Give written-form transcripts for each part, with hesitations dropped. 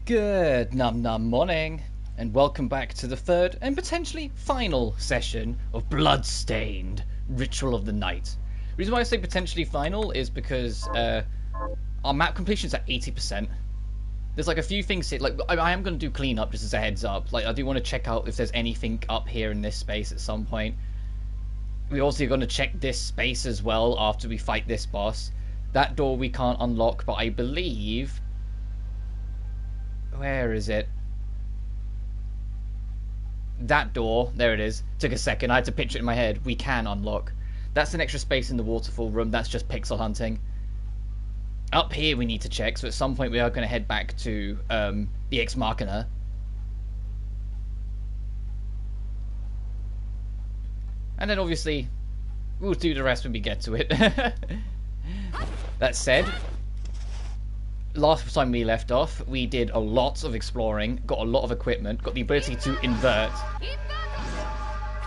Good num morning, and welcome back to the third and potentially final session of Bloodstained, Ritual of the Night. The reason why I say potentially final is because our map completion is at 80%. There's like a few things here, like I am going to do cleanup just as a heads up. Like I do want to check out if there's anything up here in this space at some point. We're also going to check this space as well after we fight this boss. That door we can't unlock, but I believe... Where is it? That door. There it is. Took a second. I had to picture it in my head. We can unlock. That's an extra space in the waterfall room. That's just pixel hunting. Up here we need to check. So at some point we are going to head back to the Ex Machina. And then obviously we'll do the rest when we get to it. That said, last time we left off, we did a lot of exploring, got a lot of equipment, got the ability to invert,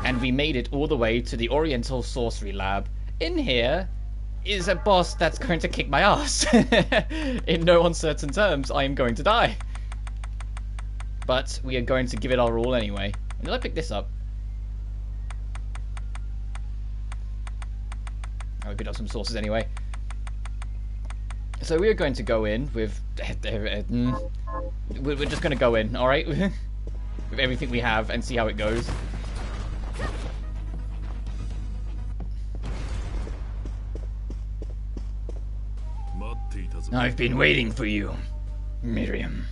and we made it all the way to the Oriental Sorcery Lab. In here is a boss that's going to kick my ass. In no uncertain terms, I am going to die. But we are going to give it our all anyway. And did I pick this up? Oh, we picked up some sources anyway. So we are going to go in with... We're just going to go in, alright? With everything we have and see how it goes. I've been waiting for you, Miriam.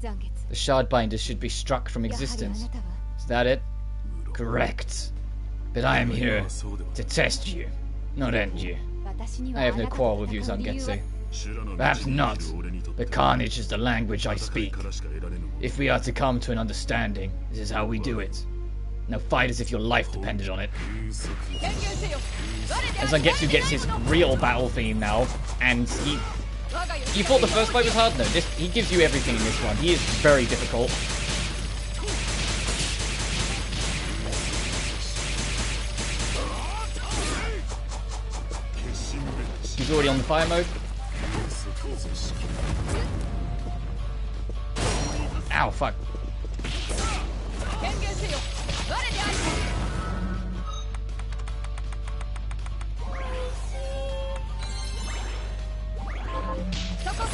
The Shardbinder should be struck from existence. Is that it? Correct. But I am here to test you, not end you. I have no quarrel with you, Zangetsu. Perhaps not, but carnage is the language I speak. If we are to come to an understanding, this is how we do it. Now fight as if your life depended on it. And Zangetsu gets his real battle theme now, and he... You thought the first fight was hard? No, he gives you everything in this one. He is very difficult. He's already on the fire mode. Ow, fuck.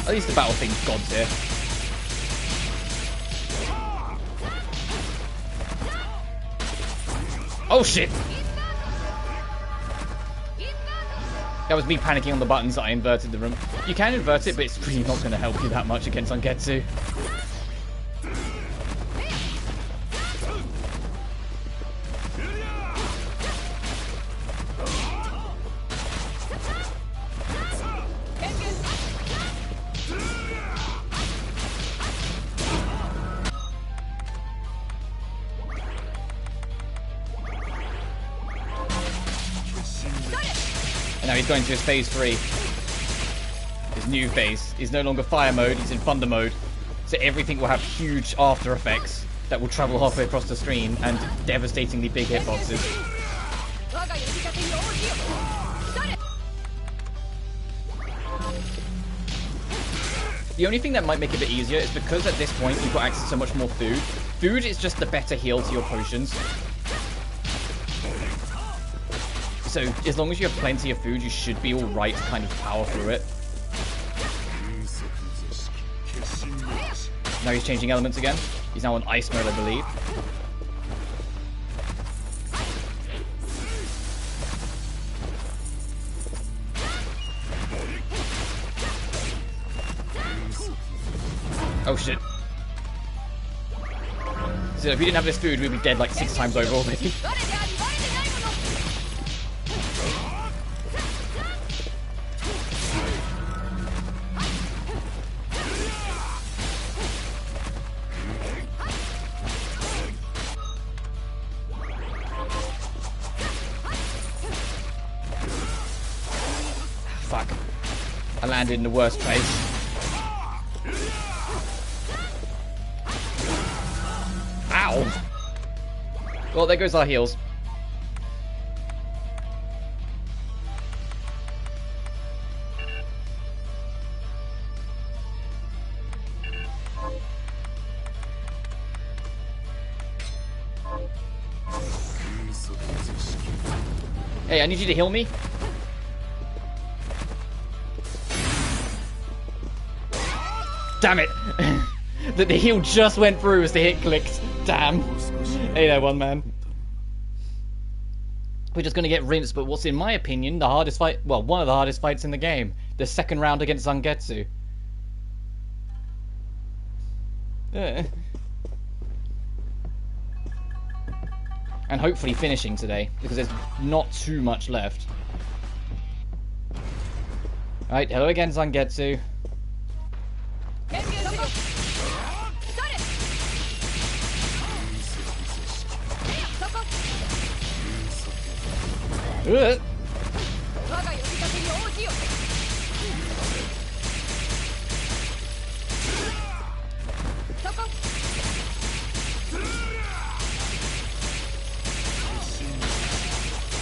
At least the battle thing's gods here. Oh shit! That was me panicking on the buttons that I inverted the room. You can invert it, but it's really not going to help you that much against Zangetsu. Now he's going to his phase 3. His new phase. He's no longer fire mode, he's in thunder mode. So everything will have huge after effects that will travel halfway across the screen and devastatingly big hitboxes. The only thing that might make it a bit easier is because at this point you've got access to so much more food. Food is just the better heal to your potions. So, as long as you have plenty of food, you should be alright to kind of power through it. Now he's changing elements again. He's now on ice mode, I believe. Oh shit. So if we didn't have this food, we'd be dead like 6 times over already. Fuck. I landed in the worst place. Ow! Well, there goes our heals. Hey, I need you to heal me. Damn it! The heal just went through as the hit clicked. Damn. Hey there, one man. We're just gonna get rinsed, but what's in my opinion the hardest fight, well, one of the hardest fights in the game. The second round against Zangetsu. And hopefully finishing today, because there's not too much left. Alright, hello again, Zangetsu.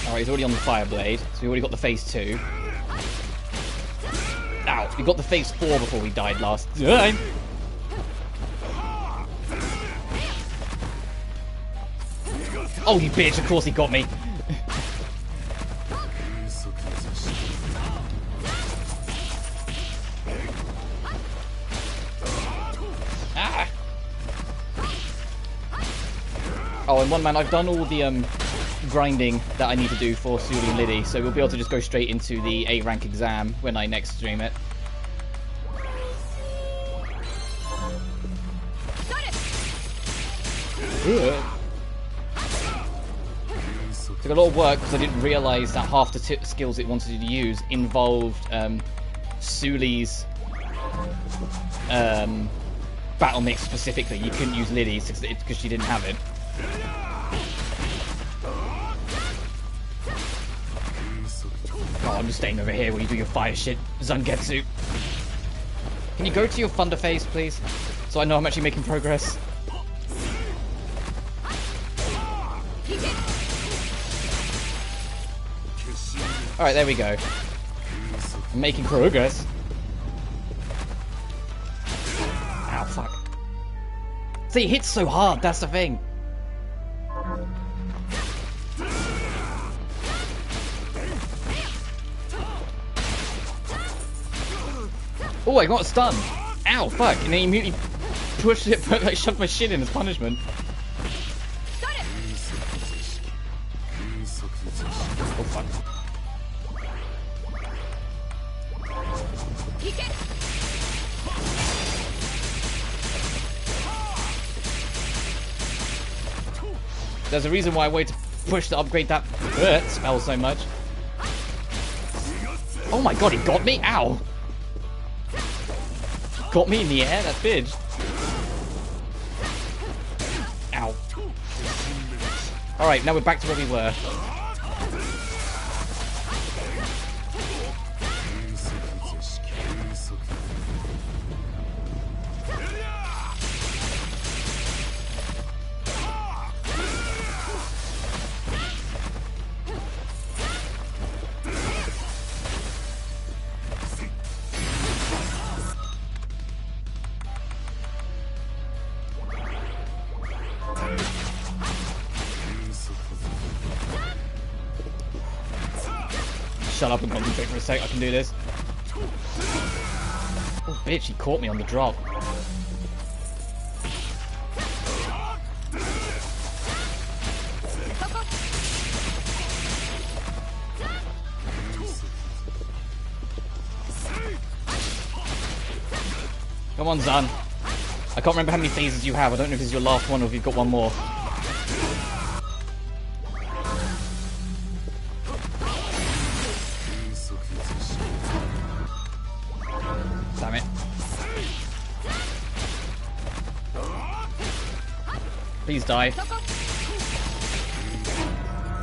Alright, he's already on the fire blade, so we already got the phase 2. Ow, we got the phase 4 before we died last time. Oh, you bitch, of course he got me. Ah. Oh, and one man, I've done all the grinding that I need to do for Suli and Liddy, so we'll be able to just go straight into the A rank exam when I next stream it. Took a lot of work because I didn't realise that half the skills it wanted you to use involved Suli's battle mix specifically. You couldn't use Liddy's because she didn't have it. Oh, I'm just staying over here while you do your fire shit, Zangetsu. Can you go to your thunder phase, please? So I know I'm actually making progress. Alright, there we go. I'm making progress. Ow, fuck. See, it hits so hard, that's the thing. Oh, I got a stun. Ow, fuck. And then he immediately pushed it, like shoved my shit in as punishment. Oh, fuck. There's a reason why I waited to push to upgrade that spell so much. Oh my god, he got me? Ow! Got me in the air, that bitch. Ow. Alright, now we're back to where we were. Shut up and concentrate for a sec, I can do this. Oh bitch, he caught me on the drop. Come on, Zan. I can't remember how many phases you have. I don't know if this is your last one or if you've got one more. Damn it. Please die.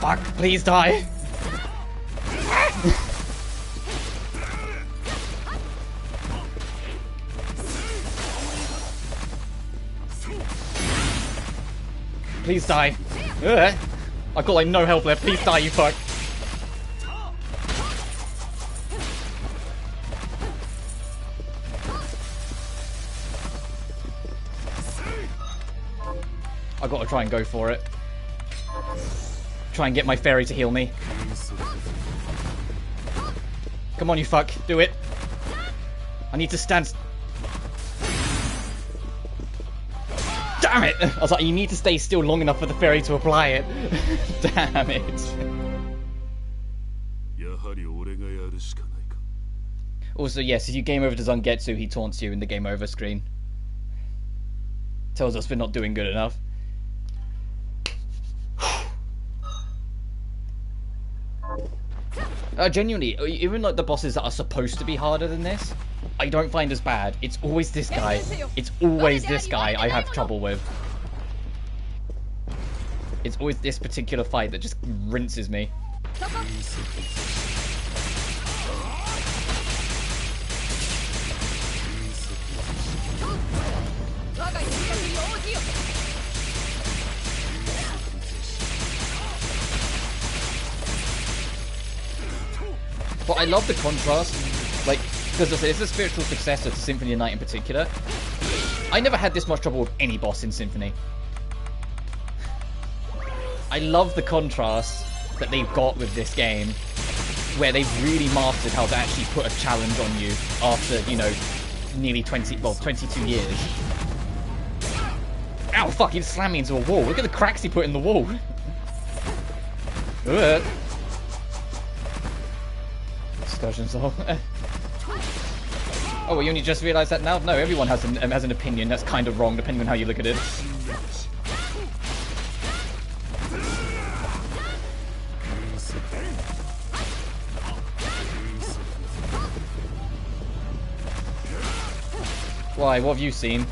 Fuck, please die. Please die. Ugh. I've got like no health left. Please die, you fuck. I've got to try and go for it. try and get my fairy to heal me. Come on, you fuck. Do it. I need to stand... Damn it! I was like, you need to stay still long enough for the fairy to apply it. Damn it. Also, yes, if you game over to Zangetsu, he taunts you in the game over screen. Tells us we're not doing good enough. Genuinely, even like the bosses that are supposed to be harder than this, I don't find as bad. It's always this guy. It's always this guy I have trouble with. It's always this particular fight that just rinses me. But I love the contrast, like, because it's a spiritual successor to Symphony of Night in particular. I never had this much trouble with any boss in Symphony. I love the contrast that they've got with this game, where they've really mastered how to actually put a challenge on you after, you know, nearly 22 years. Ow, fuck, he just slammed me into a wall. Look at the cracks he put in the wall. Discussions all. Oh, well, you only just realised that now? No, everyone has an opinion that's kind of wrong, depending on how you look at it. Why? What have you seen?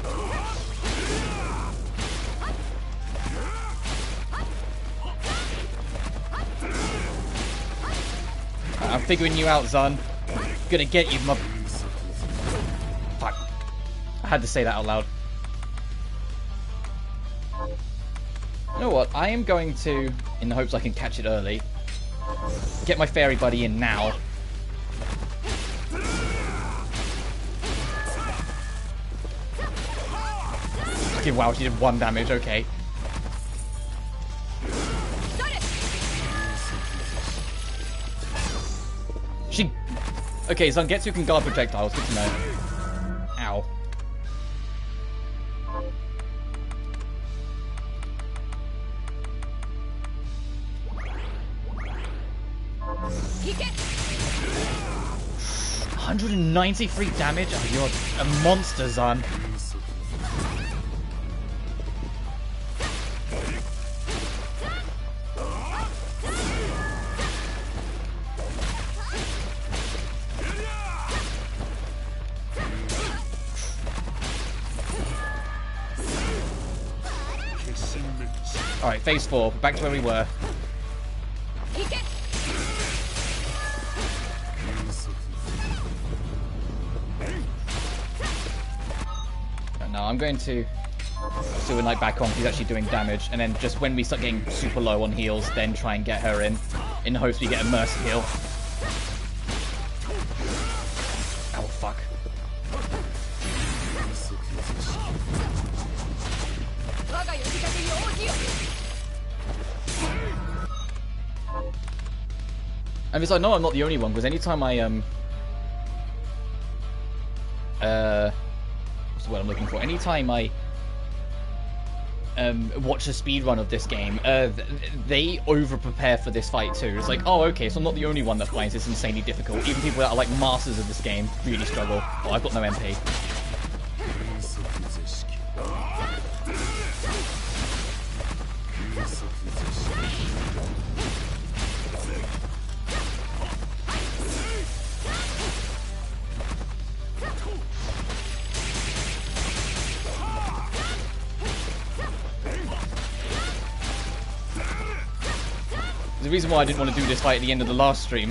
I'm figuring you out, Zun. Gonna get you, Fuck. I had to say that out loud. You know what? I am going to, in the hopes I can catch it early, get my fairy buddy in now. Okay, wow, she did 1 damage, okay. Okay, Zangetsu can guard projectiles, good to know. Ow. $193 damage? Oh, you're a monster, Zan. Alright, phase 4. Back to where we were. Now I'm going to do a Knight back on. He's actually doing damage. And then just when we start getting super low on heals, then try and get her in hopes we get a mercy heal. Oh, fuck. And it's like, no, I'm not the only one, because anytime I, what's the word I'm looking for? Anytime I, watch a speedrun of this game, they over-prepare for this fight too. It's like, oh, okay, so I'm not the only one that finds this insanely difficult. Even people that are, like, masters of this game really struggle. Oh, I've got no MP. The reason why I didn't want to do this fight at the end of the last stream,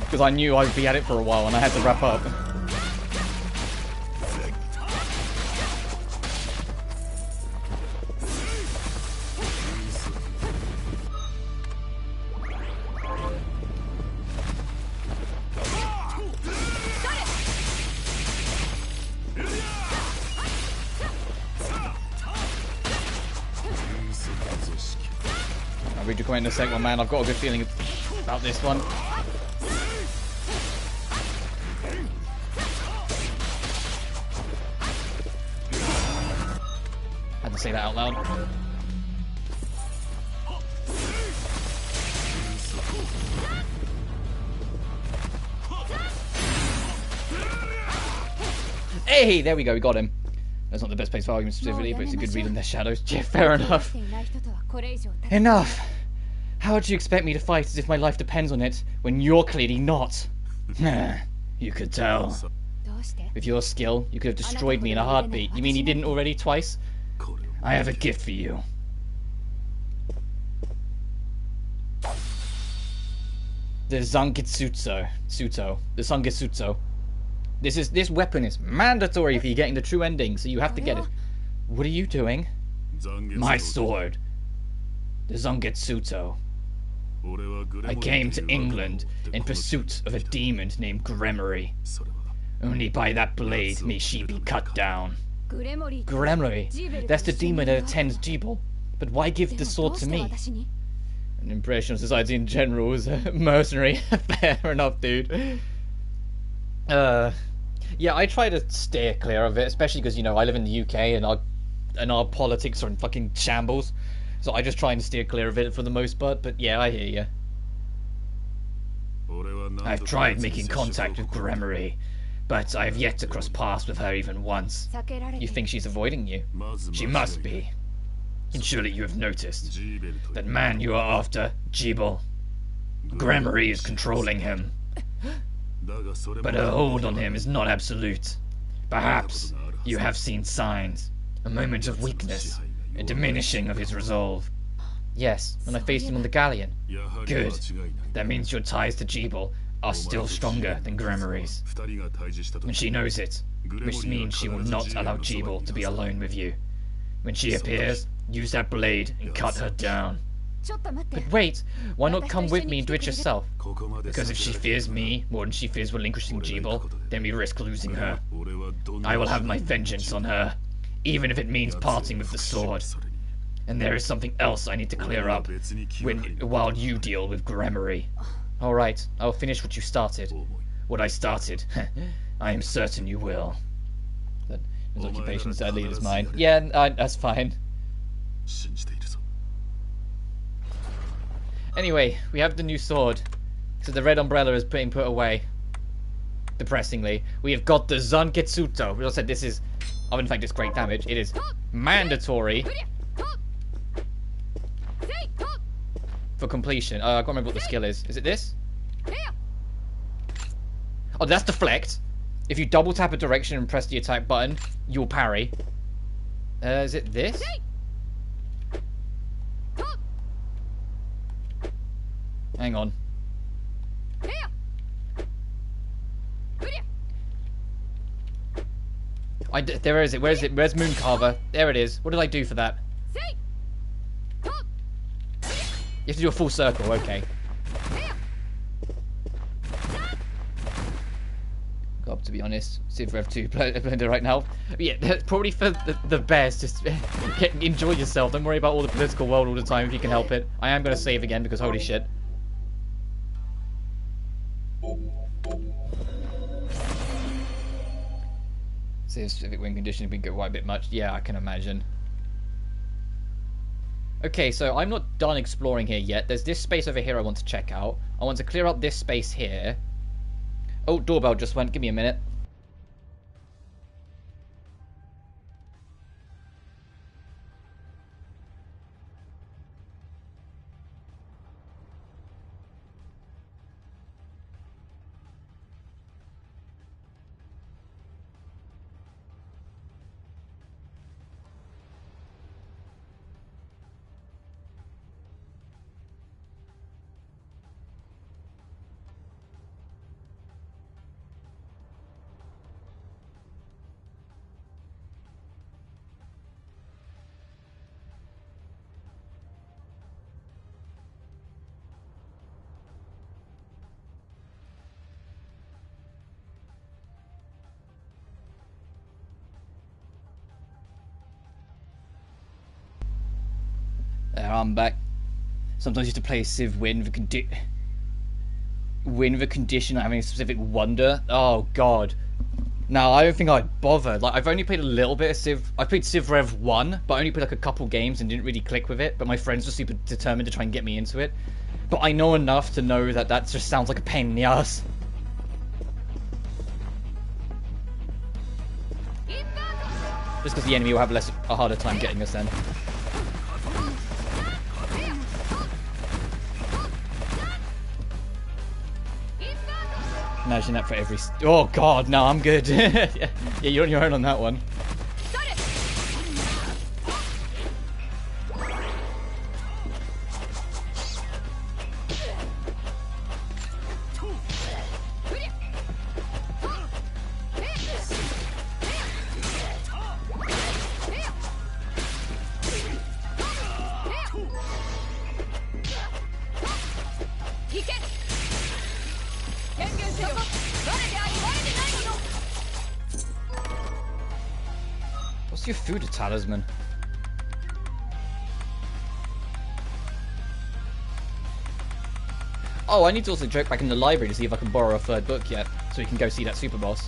because I knew I'd be at it for a while and I had to wrap up. I'll read your comment in a second, man. I've got a good feeling about this one. Had to say that out loud. Hey, there we go, we got him. That's not the best place for argument specifically, but it's a good read in their shadows. Yeah, fair enough. Enough! How would you expect me to fight as if my life depends on it, when you're clearly not? You could tell. With your skill, you could have destroyed me in a heartbeat. You mean you didn't already twice? I have a gift for you. The Zangetsuto. The Zangetsuto. This weapon is mandatory for you getting the true ending, so you have to get it. What are you doing? My sword. The Zangetsuto. I came to England in pursuit of a demon named Gremory. Only by that blade may she be cut down. Gremory? That's the demon that attends Jibal. But why give the sword to me? An impression of society in general is mercenary. Fair enough, dude. Yeah, I try to steer clear of it, especially because, you know, I live in the UK and our politics are in fucking shambles. So I just try and steer clear of it for the most part, but yeah, I hear you. I've tried making contact with Gremory, but I have yet to cross paths with her even once. You think she's avoiding you? She must be. And surely you have noticed. That man you are after, Jibal. Gremory is controlling him. But her hold on him is not absolute. Perhaps you have seen signs. A moment of weakness. A diminishing of his resolve. Yes, when I faced him on the galleon. Good. That means your ties to Jibal are still stronger than Gremory's. And she knows it, which means she will not allow Jibal to be alone with you. When she appears, use that blade and cut her down. But wait, why not come with me and do it yourself? Because if she fears me more than she fears relinquishing Jibal, then we risk losing her. I will have my vengeance on her, even if it means parting with the sword. And there is something else I need to clear up while you deal with Gremory. Alright, I'll finish what you started. What I started, I am certain you will. His occupation sadly is mine. Yeah, that's fine. Anyway, we have the new sword. So the red umbrella is being put away. Depressingly. We have got the Zangetsuto. Which I said this is... Oh, in fact, it's great damage. It is mandatory for completion. I can't remember what the skill is. Is it this? Oh, that's deflect. If you double tap a direction and press the attack button, you'll parry. Is it this? Hang on. There is it. Where is it? Where's Mooncarver? There it is. What did I do for that? You have to do a full circle. Okay. God, to be honest, see if we have two blender right now. But yeah, that's probably for the best. Just enjoy yourself. Don't worry about all the political world all the time if you can help it. I am going to save again because holy shit. See if specific win condition we get quite a bit much. Yeah, I can imagine. Okay, so I'm not done exploring here yet. There's this space over here I want to check out. I want to clear up this space here. Oh, doorbell just went. Give me a minute. There, I'm back. Sometimes you have to play Civ win the condition of having a specific wonder. Oh god. No, I don't think I'd bother. Like, I've only played a little bit of Civ. I played Civ Rev 1, but I only played like a couple games and didn't really click with it. But my friends were super determined to try and get me into it. But I know enough to know that that just sounds like a pain in the ass. Just because the enemy will have a harder time getting us then. Imagine that for every... Oh god, no, I'm good. Yeah, you're on your own on that one. What's your food talisman? Oh, I need to also check back in the library to see if I can borrow a third book yet, so we can go see that super boss.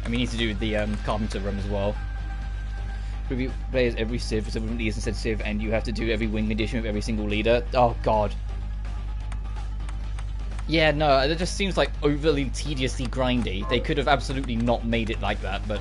And we need to do the carpenter room as well. Review players every Civ, so everyone leads instead Civ, and you have to do every wing condition with every single leader. Oh god. Yeah, no, it just seems like overly tediously grindy. They could have absolutely not made it like that, but...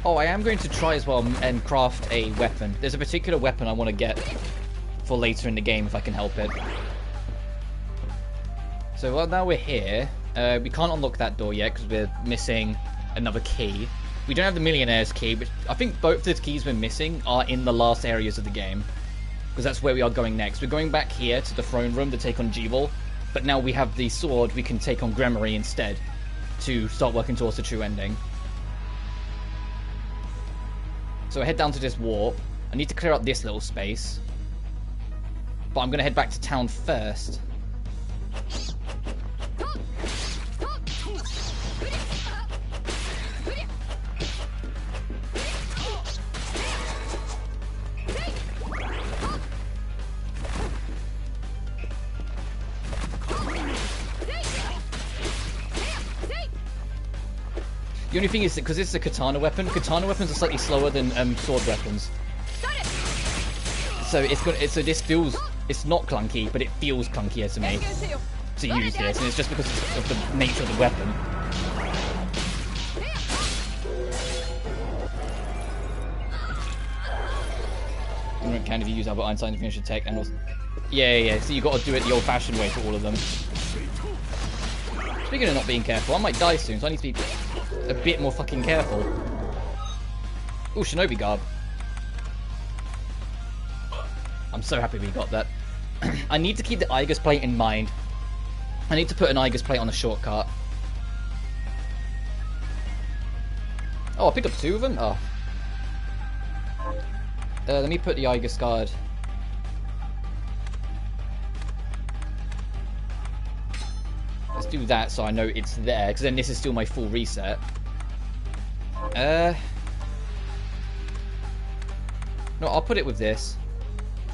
Oh, I am going to try as well and craft a weapon. There's a particular weapon I want to get for later in the game if I can help it. So well, now we're here. We can't unlock that door yet because we're missing another key. We don't have the Millionaire's key, but I think both the keys we're missing are in the last areas of the game. Because that's where we are going next. We're going back here to the throne room to take on Jeeble. But now we have the sword, we can take on Gremory instead to start working towards the true ending. So I head down to this warp. I need to clear up this little space. But I'm going to head back to town first. The only thing is that because it's a katana weapons are slightly slower than sword weapons. So so this feels, it's not clunky, but it feels clunkier to me to use this, and it's just because of the nature of the weapon. You can if you use Albert Einstein to finish a tech, and also, yeah. So you got to do it the old-fashioned way for all of them. Speaking of not being careful, I might die soon, so I need to be a bit more fucking careful. Ooh, Shinobi Garb. I'm so happy we got that. I need to keep the Aegis plate in mind. I need to put an Aegis plate on a shortcut. Oh, I picked up 2 of them? Oh. Let me put the Aegis guard. Let's do that so I know it's there, because then this is still my full reset. No, I'll put it with this.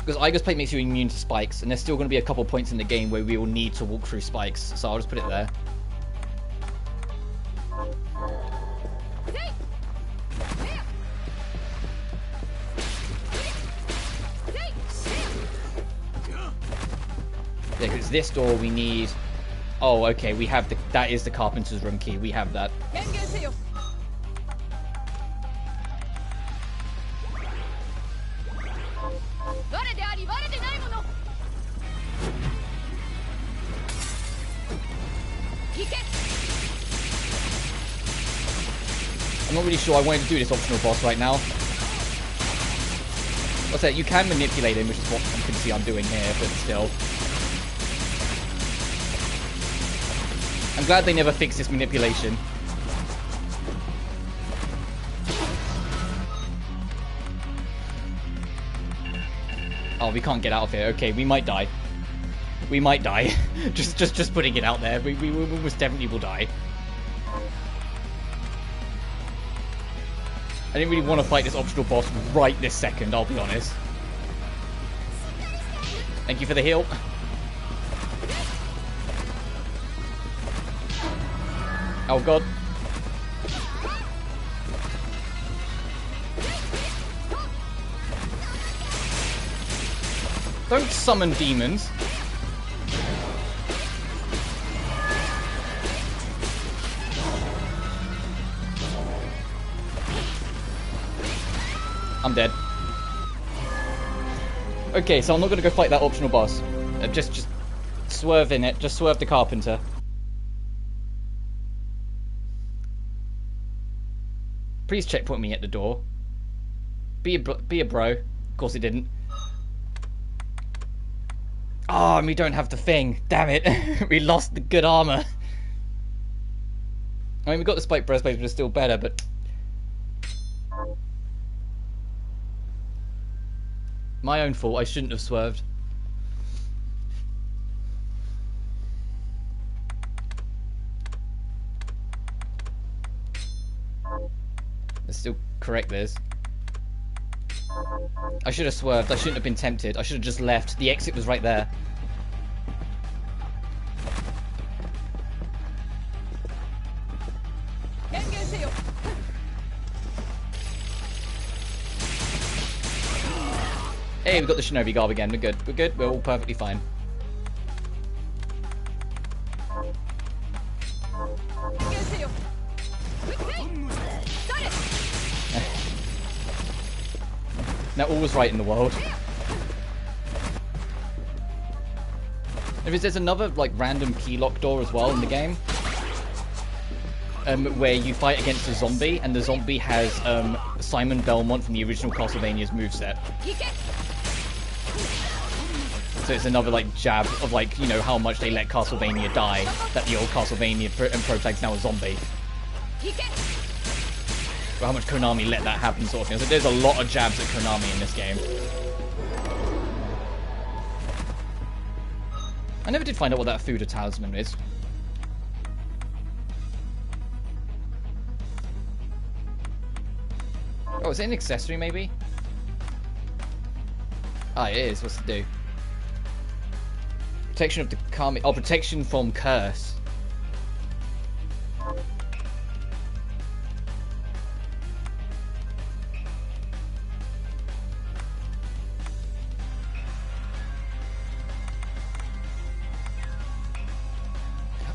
Because Aegis Plate makes you immune to spikes, and there's still going to be a couple points in the game where we will need to walk through spikes, so I'll just put it there. Yeah, because this door we need... Oh, okay, we have the... That is the Carpenter's Room key. We have that. I'm not really sure I wanted to do this optional boss right now. I'll say you can manipulate him, which is what you can see I'm doing here, but still. I'm glad they never fixed this manipulation. Oh, we can't get out of here. Okay, we might die. We might die. just putting it out there. We almost definitely will die. I didn't really want to fight this optional boss right this second, I'll be honest. Thank you for the heal. Oh god. Don't summon demons. I'm dead. Okay, so I'm not gonna go fight that optional boss. Just swerve in it. Just swerve the carpenter. Please checkpoint me at the door. Be a bro. Of course it didn't. Oh, and we don't have the thing. Damn it. We lost the good armor. I mean, we got the spike breastplate, which is still better, but... My own fault. I shouldn't have swerved. Let's still correct this. I should have swerved. I shouldn't have been tempted. I should have just left. The exit was right there. Hey, we've got the Shinobi Garb again. We're good. We're good. We're all perfectly fine. Now all was right in the world. There's another like random key lock door as well in the game, where you fight against a zombie, and the zombie has Simon Belmont from the original Castlevania's moveset. So it's another like jab of like, you know, how much they let Castlevania die, that the old Castlevania protag's now a zombie. Or how much Konami let that happen, sort of thing. So there's a lot of jabs at Konami in this game. I never did find out what that Fuda talisman is. Oh, is it an accessory maybe? Ah, it is. What's it do? Protection of the Kami. Oh, protection from curse.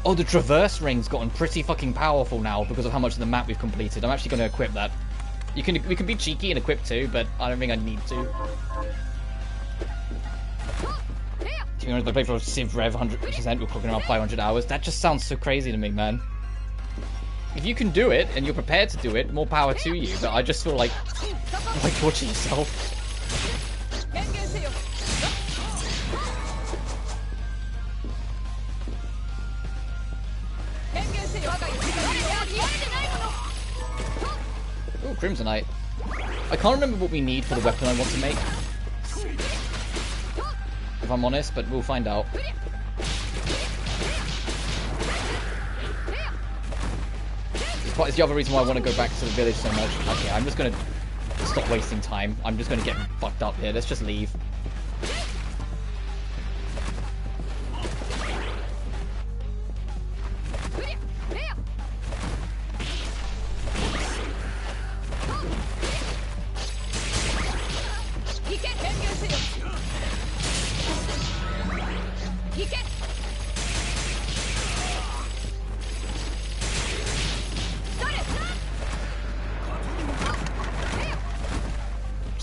Oh, the traverse ring's gotten pretty fucking powerful now because of how much of the map we've completed. I'm actually going to equip that. We can be cheeky and equip too, but I don't think I need to. To be honest, I play for Civ Rev 100%. We're clocking around 500 hours. That just sounds so crazy to me, man. If you can do it and you're prepared to do it, more power to you. But I just feel like torture yourself. Oh, Crimsonite. I can't remember what we need for the weapon I want to make, if I'm honest, but we'll find out. It's the other reason why I want to go back to the village so much. Okay, I'm just going to stop wasting time. I'm just going to get fucked up here. Let's just leave.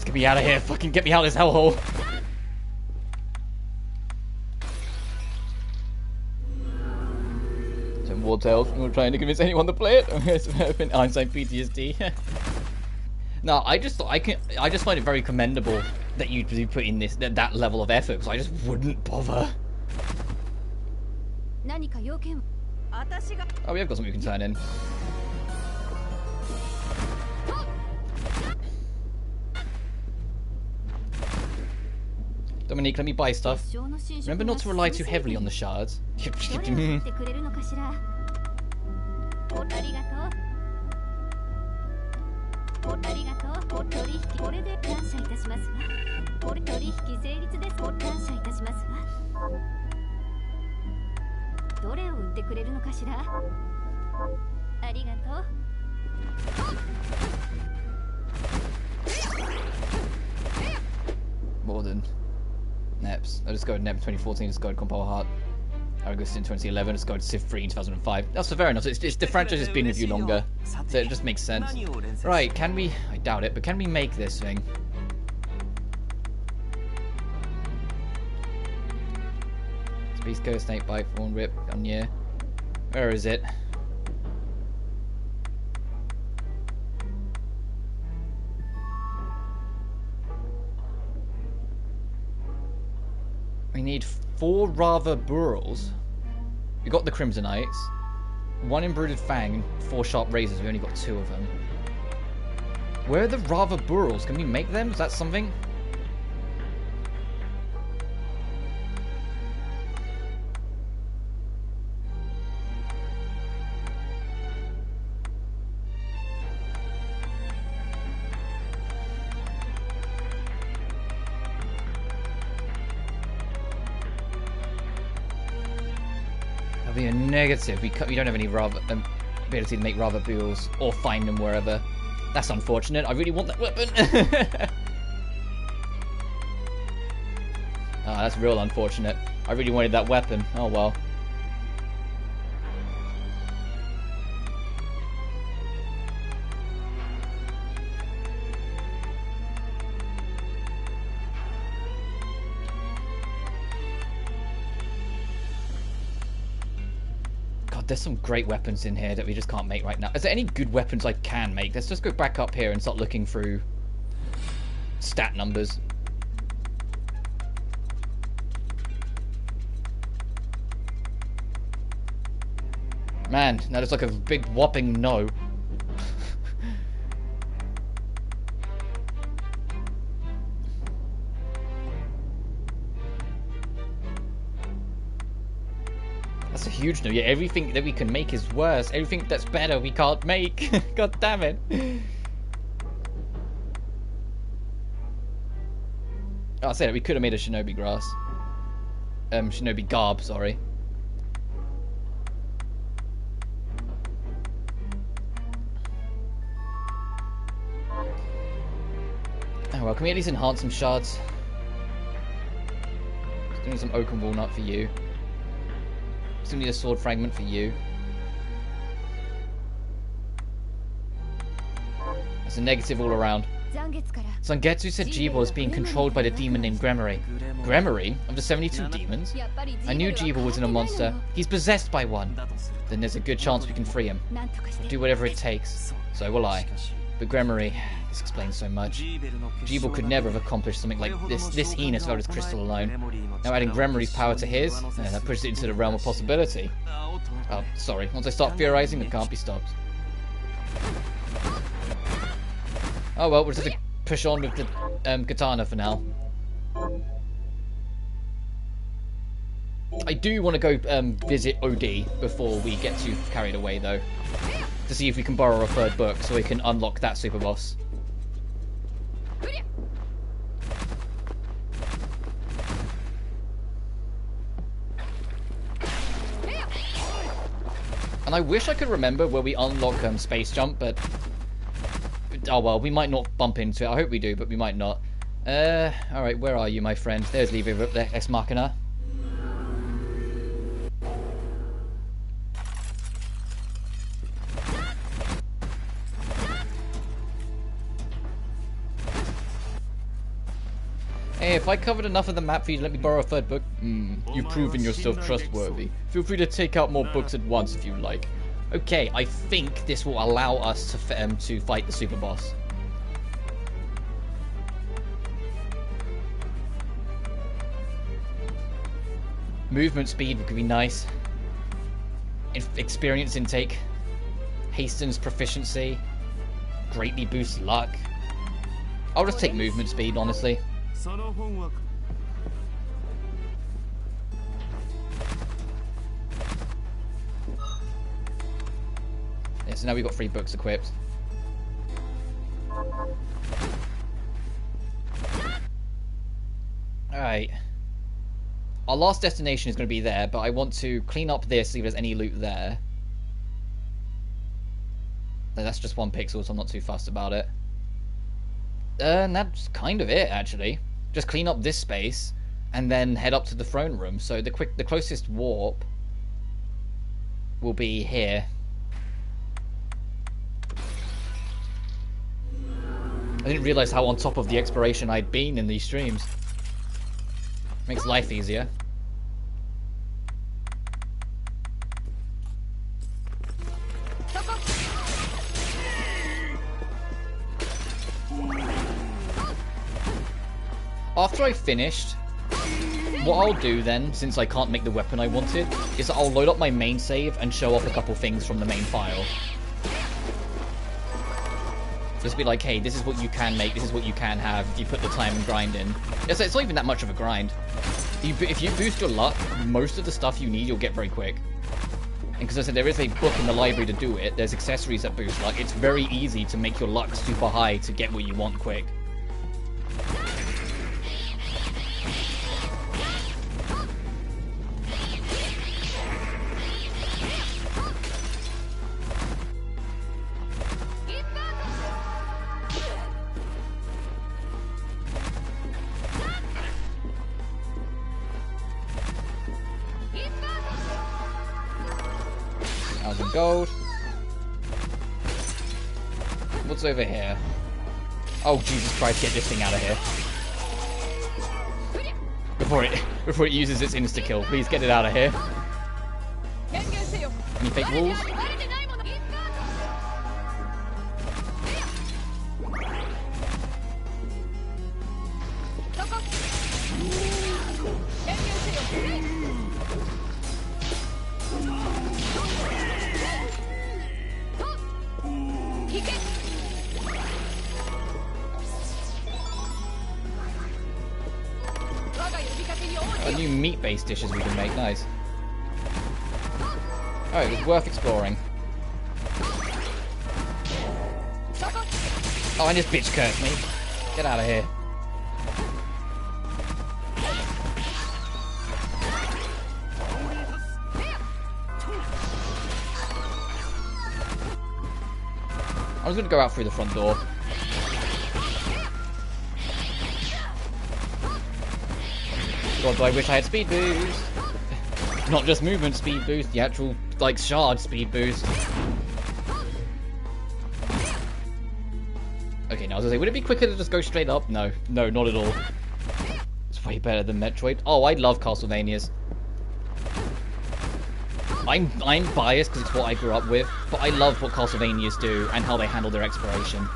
Get me out of here. Fucking get me out of this hellhole. Some War Tales. We're trying to convince anyone to play it. It's been Einstein PTSD. No, I just find it very commendable that you'd be putting that level of effort, because I just wouldn't bother. Oh, we have got something we can turn in. Dominique, let me buy stuff. Remember not to rely too heavily on the shards. More than Neps. I'll just go with Nep 2014, just go with Compile Heart. August in 2011, just go with Civ 3 in 2005. That's fair enough. It's the franchise has been with you longer, so it just makes sense. Right, can we... I doubt it, but can we make this thing? Space Ghost, Snake Bite, Thorn Rip, Gunyear. Where is it? We need 4 Rava Burls. We got the Crimsonites. 1 Embroidered Fang and 4 Sharp Razors. We only got 2 of them. Where are the Rava Burls? Can we make them? Is that something? Be a negative. We don't have any ability to make Rava Burls or find them wherever. That's unfortunate. I really want that weapon. Ah, that's real unfortunate. I really wanted that weapon. Oh well. There's some great weapons in here that we just can't make right now. Is there any good weapons I can make? Let's just go back up here and start looking through stat numbers. Man, that looks like a big whopping no. That's a huge no. Yeah, everything that we can make is worse. Everything that's better we can't make. God damn it. Oh, I said it, we could have made a shinobi grass. Shinobi garb, sorry. Oh well, can we at least enhance some shards? Just doing some oak and walnut for you. Still need a sword fragment for you. That's a negative all around. Zangetsu said Jibo is being controlled by the demon named Gremory. Gremory? Of the 72 demons? I knew Jibo wasn't a monster. He's possessed by one. Then there's a good chance we can free him. I'll do whatever it takes. So will I. But Gremory, this explains so much. Jibo could never have accomplished something like this heinous without his crystal alone. Now adding Gremory's power to his, that pushes it into the realm of possibility. Oh, sorry. Once I start theorizing, it can't be stopped. Oh well, we'll just have to push on with the katana for now. I do want to go visit OD before we get too carried away, though. To see if we can borrow a 3rd book so we can unlock that super boss. And I wish I could remember where we unlock Space Jump, but... oh well, we might not bump into it. I hope we do, but we might not. Alright, where are you, my friend? There's Levi Ex Machina. Hey, if I covered enough of the map for you to let me borrow a 3rd book, you've proven yourself trustworthy. Feel free to take out more books at once if you like. Okay, I think this will allow us to fight the super boss. Movement speed would be nice. Experience intake. Hastens proficiency. Greatly boosts luck. I'll just take movement speed, honestly. so now we've got 3 books equipped. Alright. Our last destination is going to be there, but I want to clean up this, see if there's any loot there. That's just 1 pixel, so I'm not too fussed about it. And that's kind of it, actually. Just clean up this space, and then head up to the throne room. So the closest warp will be here. I didn't realize how on top of the exploration I'd been in these streams. Makes life easier. After I've finished, what I'll do then, since I can't make the weapon I wanted, is I'll load up my main save and show off a couple things from the main file. Just be like, hey, this is what you can make, this is what you can have if you put the time and grind in. It's not even that much of a grind. If you boost your luck, most of the stuff you need you'll get very quick. And because I said there is a book in the library to do it, there's accessories that boost luck, it's very easy to make your luck super high to get what you want quick. Gold. What's over here? Oh Jesus Christ! Get this thing out of here before it uses its insta kill. Please get it out of here. Any fake walls? New meat-based dishes we can make, nice. Oh, it was worth exploring. Oh, and this bitch cursed me. Get out of here. I was gonna go out through the front door. God, do I wish I had speed boost. Not just movement speed boost, the actual, like, shard speed boost. Okay, now I was gonna say, would it be quicker to just go straight up? No, no, not at all. It's way better than Metroid. Oh, I love Castlevanias. I'm biased because it's what I grew up with, but I love what Castlevanias do and how they handle their exploration.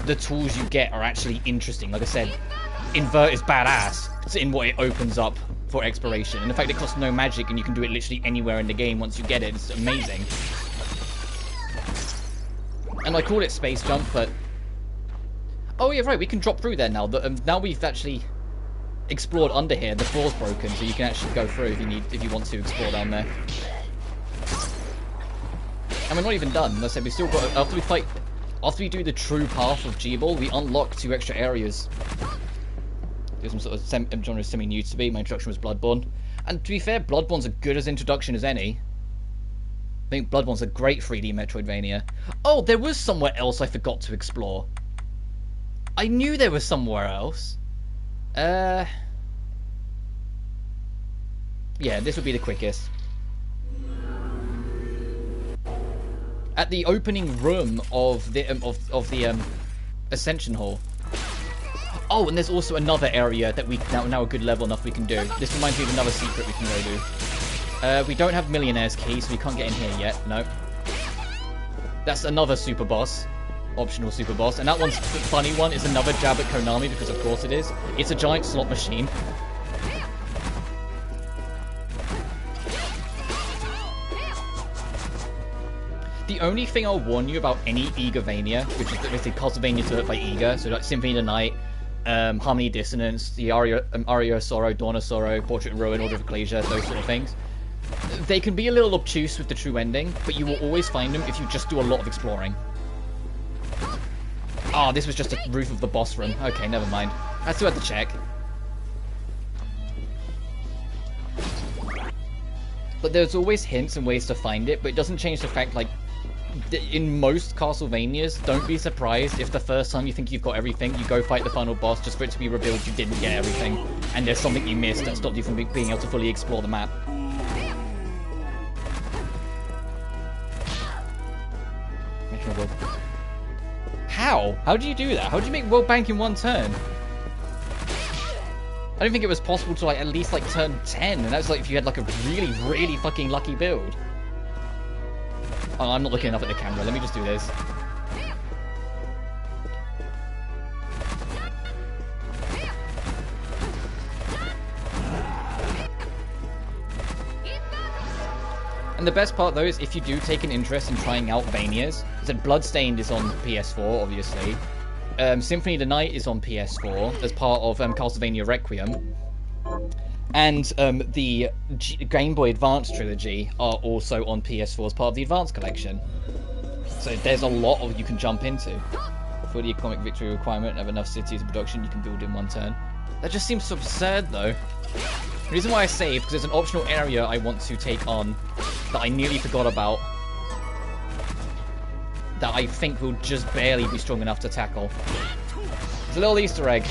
The tools you get are actually interesting. Like I said, Invert is badass in what it opens up for exploration. And the fact it costs no magic and you can do it literally anywhere in the game once you get it, it's amazing. And I call it Space Jump, but... Oh yeah, right, we can drop through there now. Now we've actually explored under here. The floor's broken, so you can actually go through if you want to explore down there. And we're not even done. As I said, we still got... After we do the true path of G-Ball, we unlock 2 extra areas. There's some sort of genre semi-new to me. My introduction was Bloodborne. And to be fair, Bloodborne's as good as introduction as any. I think Bloodborne's a great 3D Metroidvania. Oh, there was somewhere else I forgot to explore. I knew there was somewhere else. Yeah, this would be the quickest. At the opening room of the Ascension Hall. Oh, and there's also another area that we now a good level enough we can do. This reminds me of another secret we can go do. We don't have Millionaire's Key, so we can't get in here yet. No. That's another super boss. Optional super boss. And that one's the funny one. Is another jab at Konami, because of course it is. It's a giant slot machine. The only thing I'll warn you about any Igavania, which is basically Castlevania developed by Iga, so like Symphony of the Night, Harmony Dissonance, the Aria of Sorrow, Dawn of Sorrow, Portrait of Ruin, Order of Ecclesia, those sort of things. They can be a little obtuse with the true ending, but you will always find them if you just do a lot of exploring. Oh, this was just a roof of the boss room. Okay, never mind. I still had to check. But there's always hints and ways to find it, but it doesn't change the fact, like, in most Castlevanias, don't be surprised if the first time you think you've got everything, you go fight the final boss just for it to be revealed you didn't get everything, and there's something you missed that stopped you from being able to fully explore the map. How? How do you do that? How do you make World Bank in one turn? I don't think it was possible to, like, at least, like, turn 10, and that's, like, if you had, like, a really, really fucking lucky build. Oh, I'm not looking enough at the camera. Let me just do this. And the best part, though, is if you do take an interest in trying out Vanias, so Bloodstained is on PS4, obviously. Symphony of the Night is on PS4 as part of Castlevania Requiem. And the Game Boy Advance trilogy are also on PS4 as part of the Advance collection. So there's a lot of you can jump into. For the economic victory requirement of enough cities in production, you can build in one turn. That just seems so absurd, though. The reason why I saved, because there's an optional area I want to take on that I nearly forgot about. That I think will just barely be strong enough to tackle. It's a little Easter egg.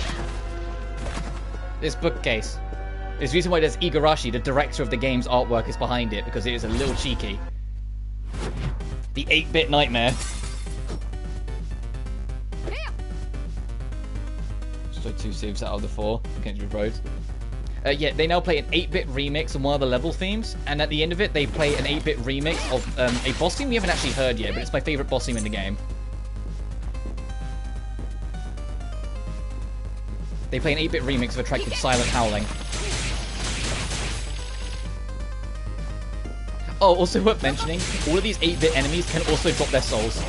This bookcase. There's a reason why there's Igarashi, the director of the game's artwork, is behind it, because it is a little cheeky. The 8-bit nightmare. So 2 saves out of the 4 against Road. Yeah, they now play an 8-bit remix on one of the level themes, and at the end of it, they play an 8-bit remix of a boss theme we haven't actually heard yet, but it's my favorite boss theme in the game. They play an 8-bit remix of a track called Silent Howling. Oh, also worth mentioning, all of these 8-bit enemies can also drop their souls.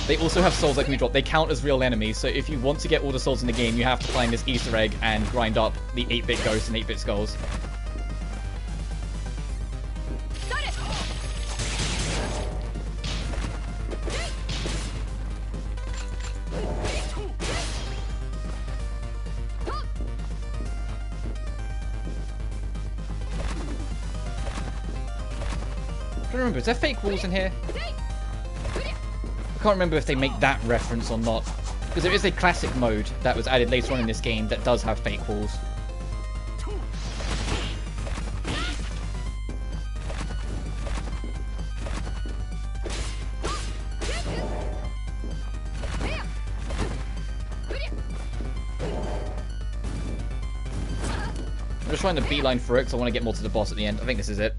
They also have souls that can be dropped. They count as real enemies, so if you want to get all the souls in the game, you have to find this Easter egg and grind up the 8-bit ghosts and 8-bit skulls. I don't remember, is there fake walls in here? I can't remember if they make that reference or not. Because there is a classic mode that was added later on in this game that does have fake walls. I'm just trying to beeline for it because I want to get more to the boss at the end. I think this is it.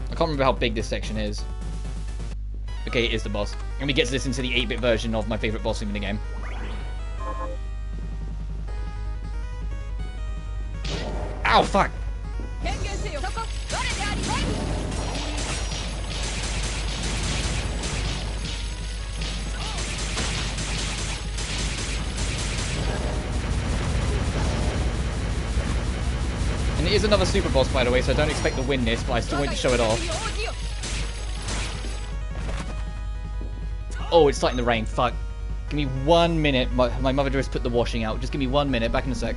I can't remember how big this section is. Okay, it is the boss. And we get to listen to the 8-bit version of my favourite boss theme in the game. Ow, fuck! And it is another super boss, by the way, so I don't expect to win this, but I still want to show it off. Oh, it's starting to rain. Fuck. Give me 1 minute. My mother just put the washing out. Just give me 1 minute. Back in a sec.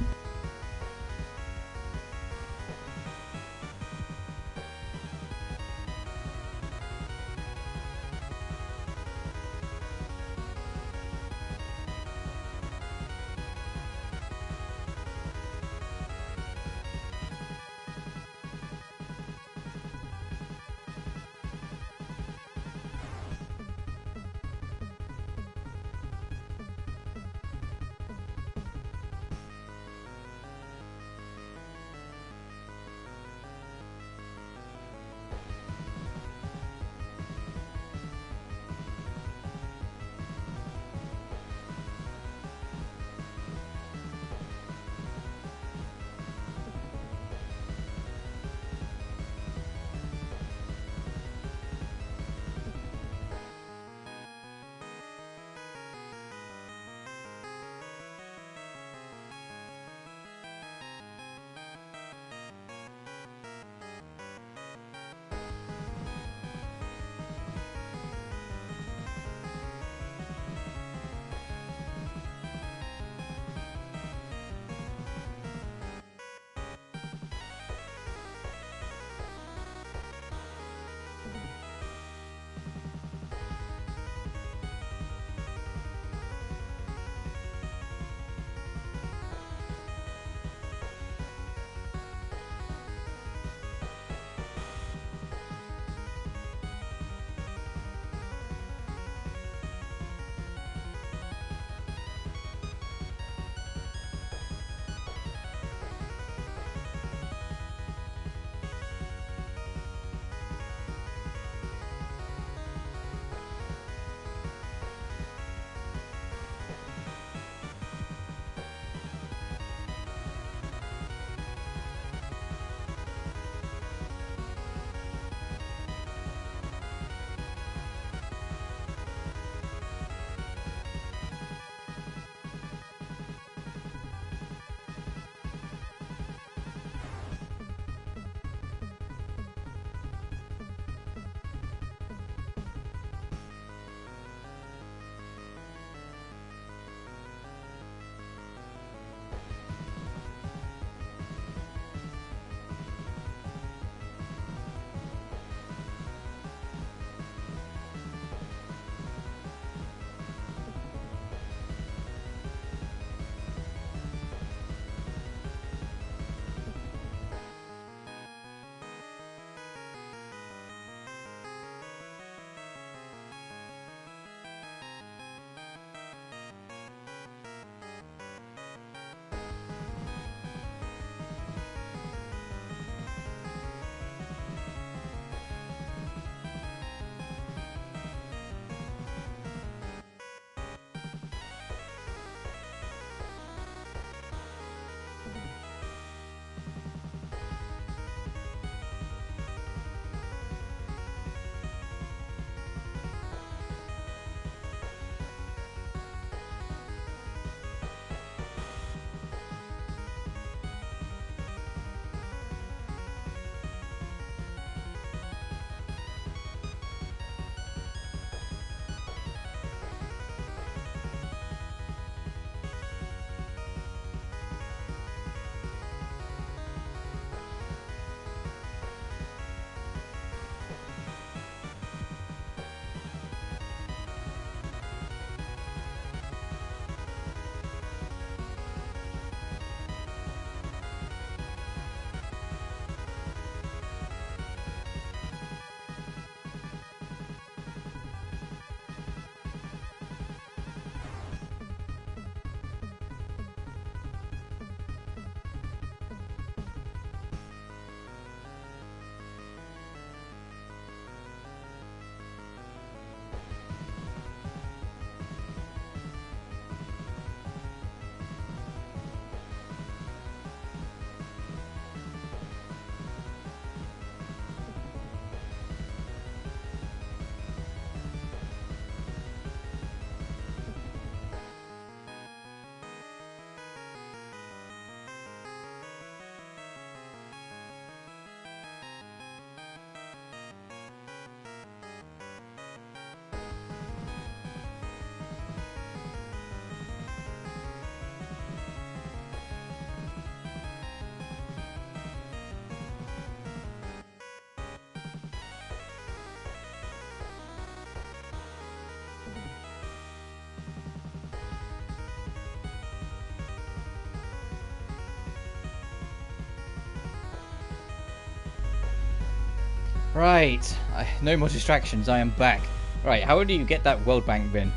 Right, no more distractions, I am back. Right, how do you get that World Bank bin?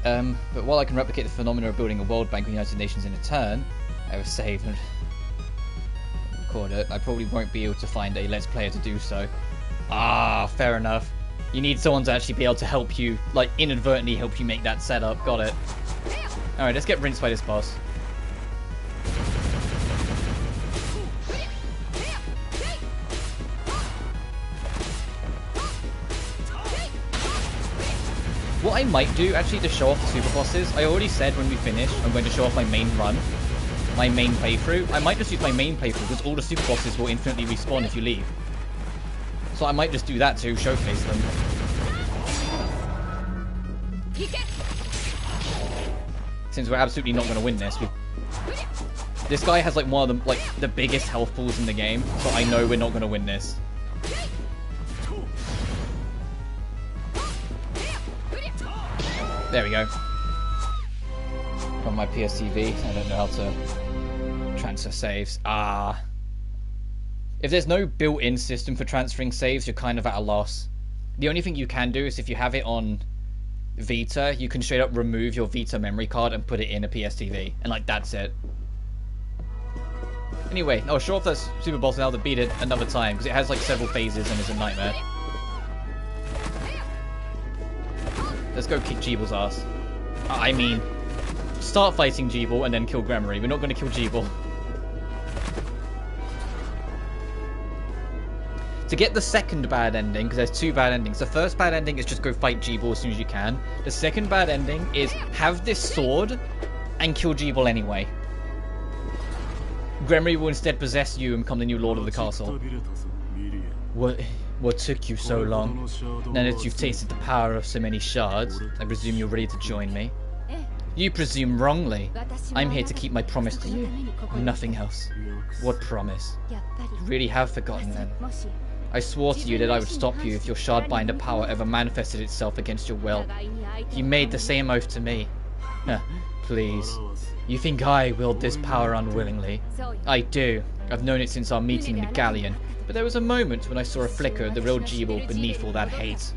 But while I can replicate the phenomena of building a World Bank with the United Nations in a turn, I will save and record it. I probably won't be able to find a Let's Player to do so. Ah, fair enough. You need someone to actually be able to help you, like, inadvertently help you make that setup. Got it. Alright, let's get rinsed by this boss. What I might do, actually, to show off the super bosses, I already said when we finish, I'm going to show off my main run, my main playthrough. I might just use my main playthrough, because all the super bosses will infinitely respawn if you leave. So I might just do that to showcase them. Since we're absolutely not going to win this. This guy has like one of the biggest health pools in the game, so I know we're not going to win this. There we go. From my PSTV, I don't know how to transfer saves. Ah. If there's no built-in system for transferring saves, you're kind of at a loss. The only thing you can do is if you have it on Vita, you can straight up remove your Vita memory card and put it in a PSTV. And like, that's it. Anyway, I'll show off that super boss now to beat it another time, because it has like several phases and it's a nightmare. Let's go kick Jeebel's ass. I mean, start fighting Jeebel and then kill Gremory. We're not going to kill Jeebel. To get the second bad ending, because there's two bad endings. The first bad ending is just go fight Jeebel as soon as you can. The second bad ending is have this sword and kill Jeebel anyway. Gremory will instead possess you and become the new lord of the castle. What took you so long? Now that you've tasted the power of so many shards, I presume you're ready to join me. You presume wrongly. I'm here to keep my promise to you. Nothing else. What promise? You really have forgotten then. I swore to you that I would stop you if your shardbinder power ever manifested itself against your will. You made the same oath to me. Please. You think I willed this power unwillingly? I do. I've known it since our meeting in the galleon. But there was a moment when I saw a flicker of the real Jeebel beneath all that hate.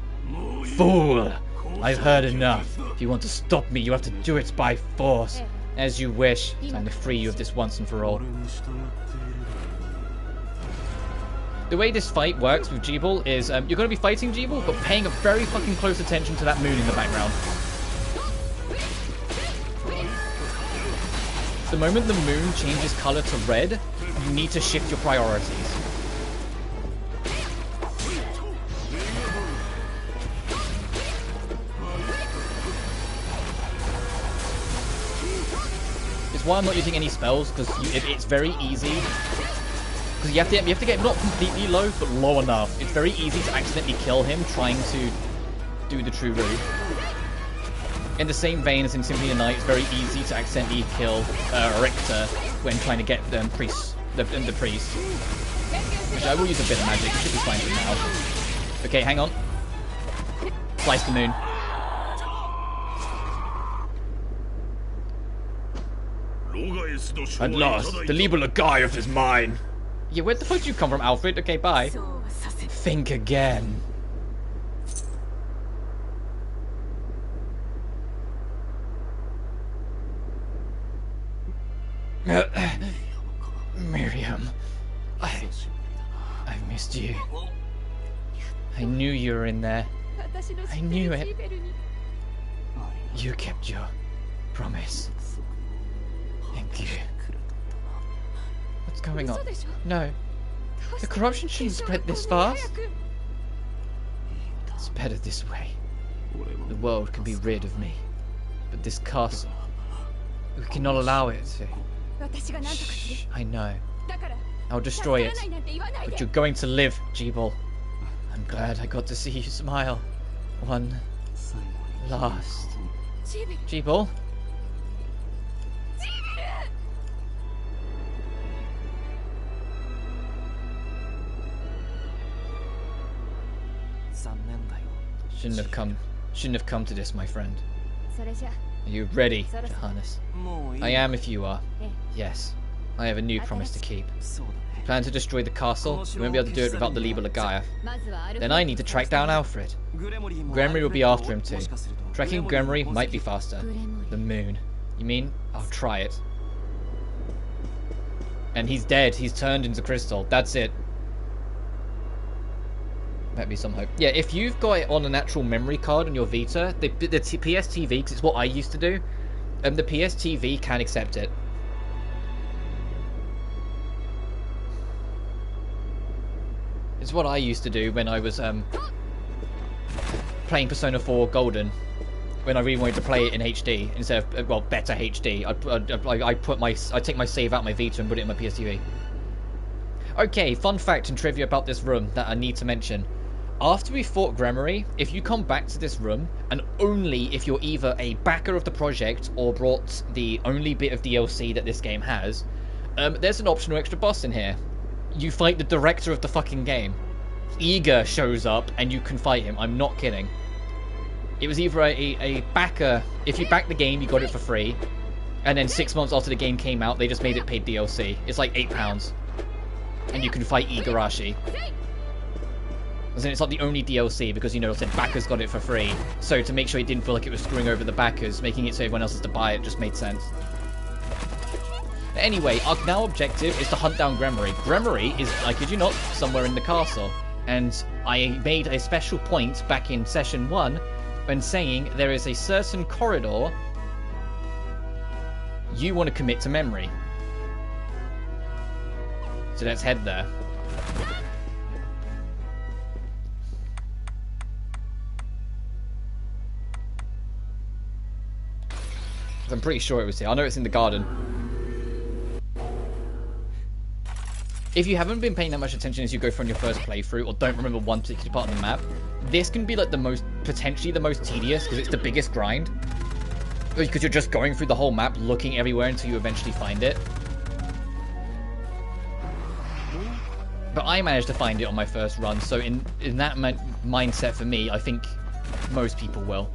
Fool! I've heard enough. If you want to stop me, you have to do it by force. As you wish. Time to free you of this once and for all. The way this fight works with Jeebel is you're going to be fighting Jeebel, but paying a very fucking close attention to that moon in the background. The moment the moon changes colour to red, you need to shift your priorities. It's why I'm not using any spells, because it's very easy. Because you have to get not completely low, but low enough. It's very easy to accidentally kill him trying to do the true route. In the same vein as in Symphony of the Night, it's very easy to accidentally kill Richter when trying to get the priest. Which I will use a bit of magic. It should be fine for now. Okay, hang on. Slice the moon. At last, the Libella Gaiath is mine. Yeah, where the fuck did you come from, Alfred? Okay, bye. Think again. Miriam, I've missed you. I knew you were in there. I knew it. You kept your promise. Thank you. What's going on? No. The corruption shouldn't spread this fast. It's better this way. The world can be rid of me. But this castle, we cannot allow it to. Shh, I know. I'll destroy it. But you're going to live, Jeebel. I'm glad I got to see you smile. One last. Jeebel? Shouldn't have come to this, my friend. Are you ready, Johannes? I am if you are. Yes. I have a new promise to keep. Plan to destroy the castle. You won't be able to do it without the Bloodstained. Then I need to track down Alfred. Gremry will be after him too. Tracking Gremry might be faster. The moon. You mean? I'll try it. And he's dead. He's turned into crystal. That's it. Might be some hope. Yeah, if you've got it on an actual memory card on your Vita, the PSTV, because it's what I used to do, the PSTV can accept it. It's what I used to do when I was playing Persona 4 Golden. When I really wanted to play it in HD instead of, well, better HD. I take my save out my Vita and put it in my PSTV. Okay, fun fact and trivia about this room that I need to mention. After we fought Gremry, if you come back to this room, and only if you're either a backer of the project or brought the only bit of DLC that this game has, there's an optional extra boss in here. You fight the director of the fucking game. Iga shows up and you can fight him. I'm not kidding. It was either a backer. If you back the game, you got it for free. And then 6 months after the game came out, they just made it paid DLC. It's like £8. And you can fight Igarashi. And it's like the only DLC because, you know, said backers got it for free. So to make sure it didn't feel like it was screwing over the backers, making it so everyone else has to buy it just made sense. Anyway, our now objective is to hunt down Gremry. Gremry is, I kid you not, somewhere in the castle. And I made a special point back in session 1 when saying there is a certain corridor you want to commit to memory. So let's head there. I'm pretty sure it was here. I know it's in the garden. If you haven't been paying that much attention as you go through on your first playthrough, or don't remember one particular part of the map, this can be like potentially the most tedious, because it's the biggest grind. Because you're just going through the whole map, looking everywhere until you eventually find it. But I managed to find it on my first run, so in that mindset for me, I think most people will.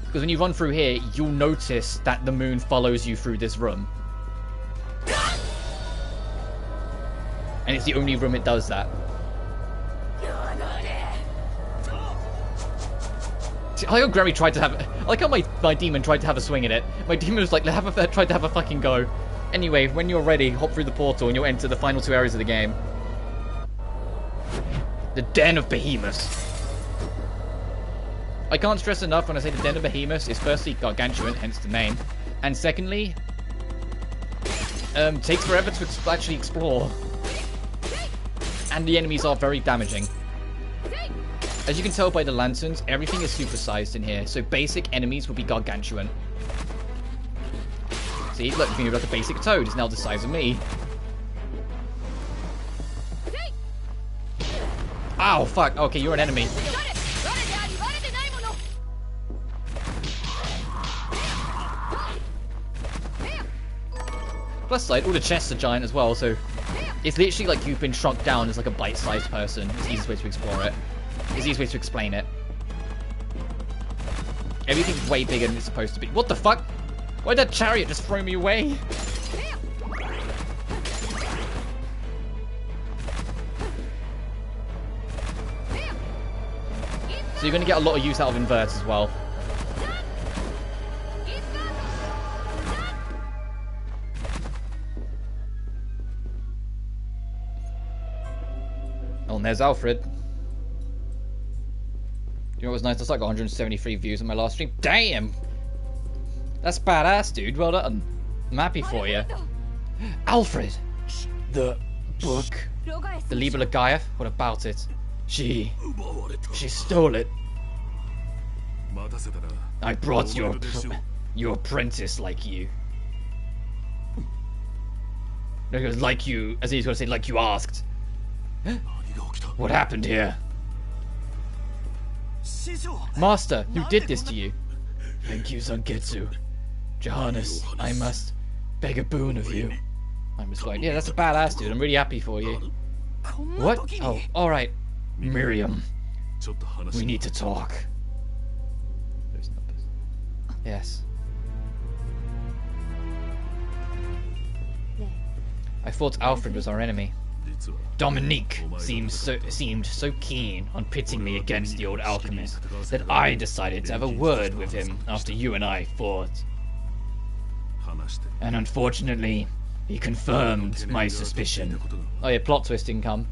Because when you run through here, you'll notice that the moon follows you through this room. And it's the only room it does that. See, I like how Gremry tried to have... I like how my demon tried to have a swing at it. My demon was like, tried to have a fucking go. Anyway, when you're ready, hop through the portal and you'll enter the final 2 areas of the game. The Den of Behemoths. I can't stress enough when I say the Den of Behemoths is firstly gargantuan, hence the name. And secondly, takes forever to actually explore. And the enemies are very damaging. As you can tell by the lanterns, everything is supersized in here, so basic enemies will be gargantuan. See, look, you like a basic toad is now the size of me. Ow, fuck. Okay, you're an enemy. Plus side, all the chests are giant as well, so it's literally like you've been shrunk down as like a bite-sized person. It's the easiest way to explore it. It's the easiest way to explain it. Everything's way bigger than it's supposed to be. What the fuck? Why'd that chariot just throw me away? So you're going to get a lot of use out of invert as well. Oh, and there's Alfred. You know what was nice? I got 173 views on my last stream. Damn! That's badass, dude. Well done. I'm happy for you. Alfred! The book. The Bloodstained. What about it? She stole it. I brought your apprentice like you. No, it was like you, as he's going to say, like you asked. What happened here? Master, who did this to you? Thank you, Zangetsu. Johannes, I must beg a boon of you. I must fight. Yeah, that's a badass, dude. I'm really happy for you. What? Oh, alright. Miriam. We need to talk. Yes. I thought Alfred was our enemy. Dominique seemed so keen on pitting me against the old alchemist that I decided to have a word with him after you and I fought. And unfortunately, he confirmed my suspicion. Oh yeah, plot twist income.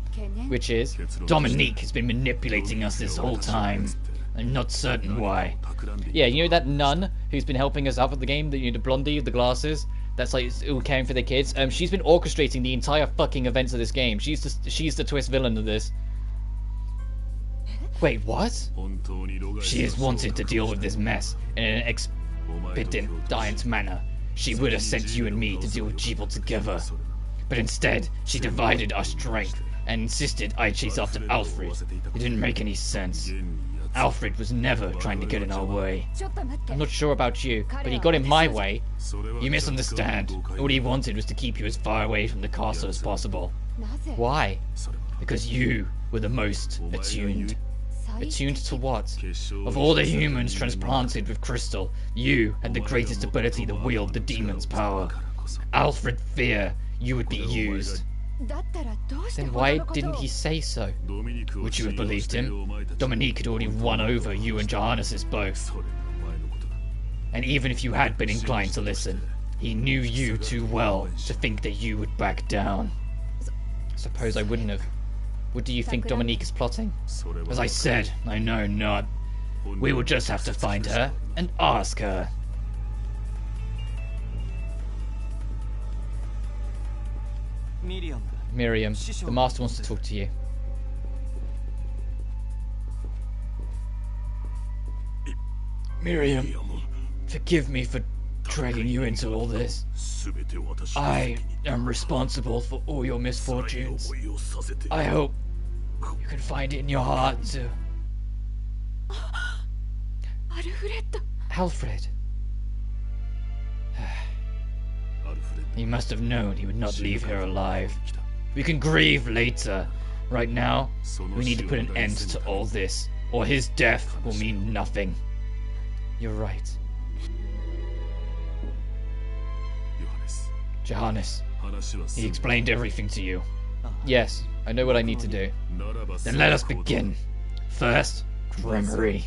Which is, Dominique has been manipulating us this whole time. I'm not certain why. Yeah, you know that nun who's been helping us out with the game? The blondie with the glasses? That's like all caring for the kids. She's been orchestrating the entire fucking events of this game. She's the twist villain of this. Wait, what? She has wanted to deal with this mess in an expedient manner. She would have sent you and me to deal with Jeeble together. But instead, she divided our strength and insisted I chase after Alfred. It didn't make any sense. Alfred was never trying to get in our way. I'm not sure about you, but he got in my way. You misunderstand. All he wanted was to keep you as far away from the castle as possible. Why? Because you were the most attuned. Attuned to what? Of all the humans transplanted with crystal, you had the greatest ability to wield the demon's power. Alfred feared you would be used. Then why didn't he say so? Would you have believed him? Dominique had already won over you and Johannes both. And even if you had been inclined to listen, he knew you too well to think that you would back down. Suppose I wouldn't have. What do you think Dominique is plotting? As I said, I know not. We will just have to find her and ask her. Miriam, the master wants to talk to you. Miriam, forgive me for dragging you into all this. I am responsible for all your misfortunes. I hope you can find it in your heart to... Alfred. He must have known he would not leave her alive. We can grieve later. Right now, we need to put an end to all this, or his death will mean nothing. You're right. Johannes, he explained everything to you. Yes, I know what I need to do. Then let us begin. First, Gremory.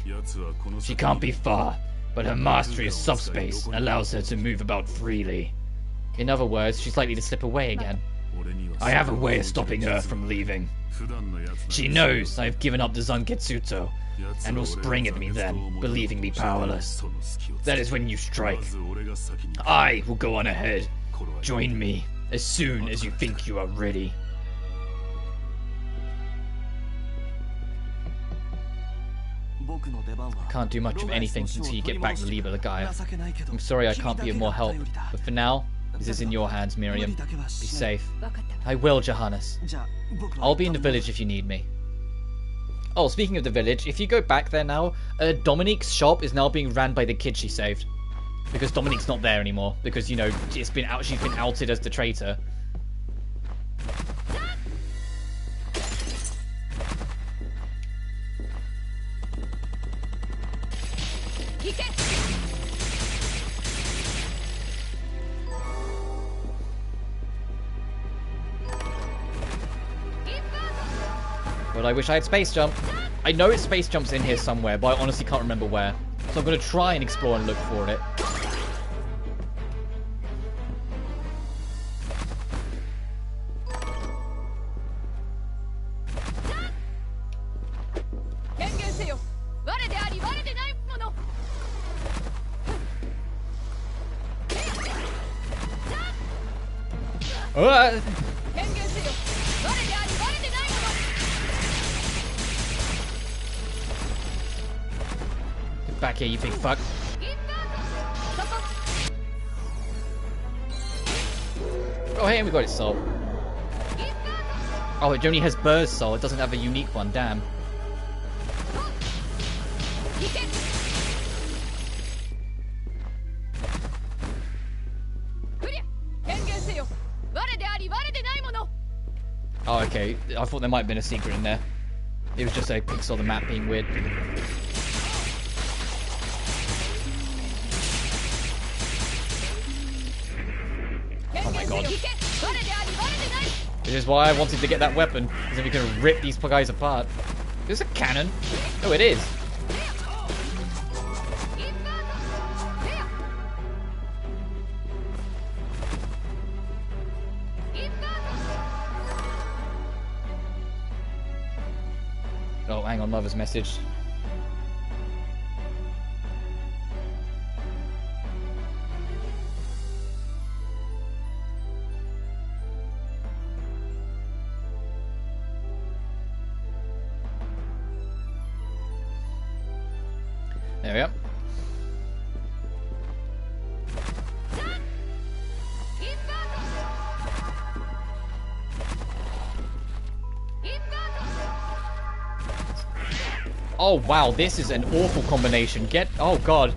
She can't be far, but her mastery of subspace allows her to move about freely. In other words, she's likely to slip away again. I have a way of stopping her from leaving. She knows I have given up the Zangetsuto, and will spring at me then, believing me powerless. That is when you strike. I will go on ahead. Join me as soon as you think you are ready. I can't do much of anything until you get back to Liber Gaia. I'm sorry I can't be of more help, but for now, this is in your hands, Miriam. Be safe. I will, Johannes. I'll be in the village if you need me. Oh, speaking of the village, if you go back there now, Dominique's shop is now being ran by the kid she saved. Because Dominique's not there anymore. Because, you know, she's been outed as the traitor. But I wish I had space jump. I know it's space jumps in here somewhere, but I honestly can't remember where. So I'm going to try and explore and look for it. Get back here, you big fuck. Oh, hey, we got its soul. Oh, it only has Burr's soul. It doesn't have a unique one. Damn. Oh, okay. I thought there might have been a secret in there. It was just a pixel of the map being weird. Oh my god. This is why I wanted to get that weapon, because then we can rip these guys apart. Is this a cannon? Oh, it is. Oh, hang on, Mother's message. There we go. Oh wow, this is an awful combination. Oh god.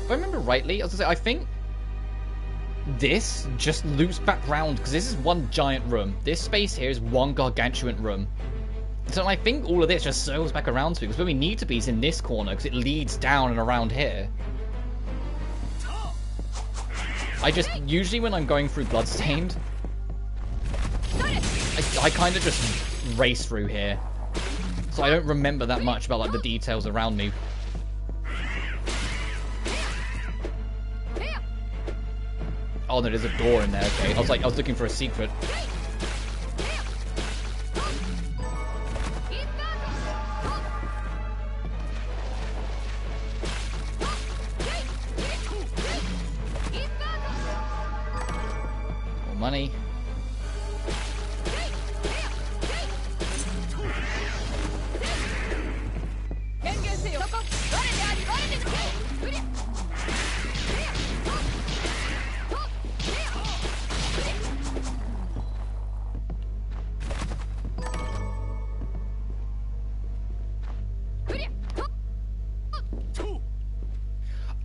If I remember rightly, I was gonna say, I think this just loops back round, because this is one giant room. This space here is one gargantuan room. So I think all of this just circles back around to me, because where we need to be is in this corner, because it leads down and around here. Usually when I'm going through Bloodstained, I kind of just race through here. So I don't remember that much about like the details around me. Oh no, there's a door in there, okay. I was looking for a secret. More money.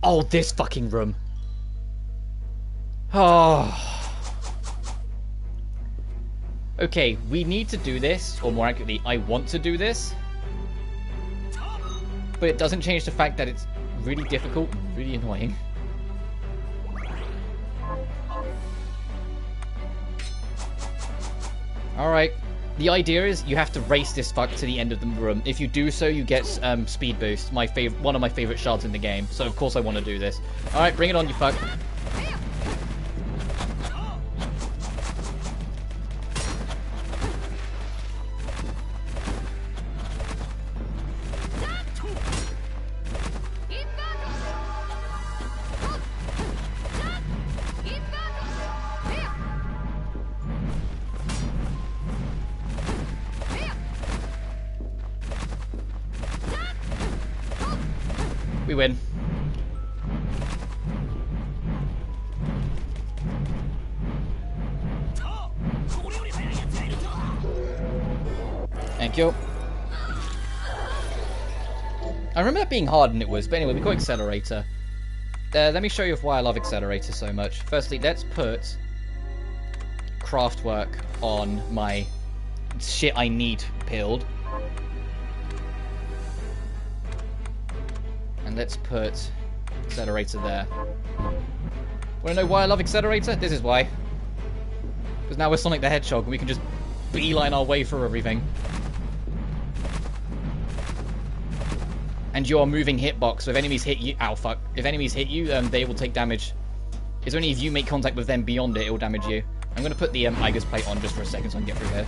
Oh, this fucking room. Oh. Okay, we need to do this, or more accurately, I want to do this. But it doesn't change the fact that it's really difficult and really annoying. Alright. The idea is you have to race this fuck to the end of the room. If you do so, you get speed boost, one of my favorite shards in the game. So of course I want to do this. All right, bring it on, you fuck. We win. Thank you. I remember that being hard, and it was. But anyway, we got Accelerator. Let me show you why I love Accelerator so much. Firstly, let's put Craftwork on my shit I need pilled. And let's put Accelerator there. Want to know why I love Accelerator? This is why. Because now we're Sonic the Hedgehog and we can just beeline our way through everything. And you're moving hitbox, so if enemies hit you... Ow, fuck. If enemies hit you, they will take damage. It's only if you make contact with them beyond it, it will damage you. I'm going to put the Iger's plate on just for a second so I can get through here.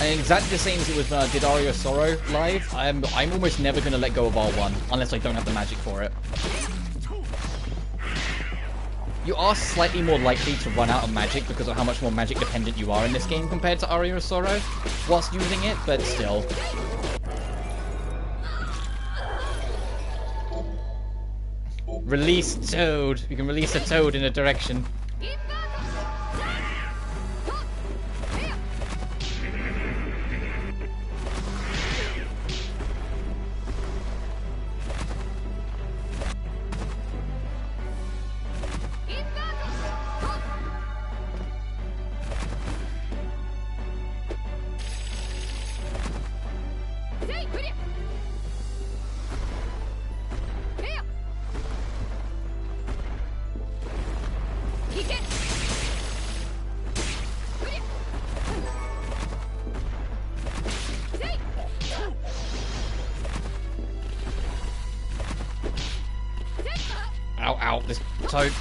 And exactly the same as it was when I did Aria Sorrow live, I'm almost never going to let go of R1, unless I don't have the magic for it. You are slightly more likely to run out of magic because of how much more magic dependent you are in this game compared to Aria of Sorrow whilst using it, but still. Release Toad. You can release a Toad in a direction. Ow, ow, this Toad.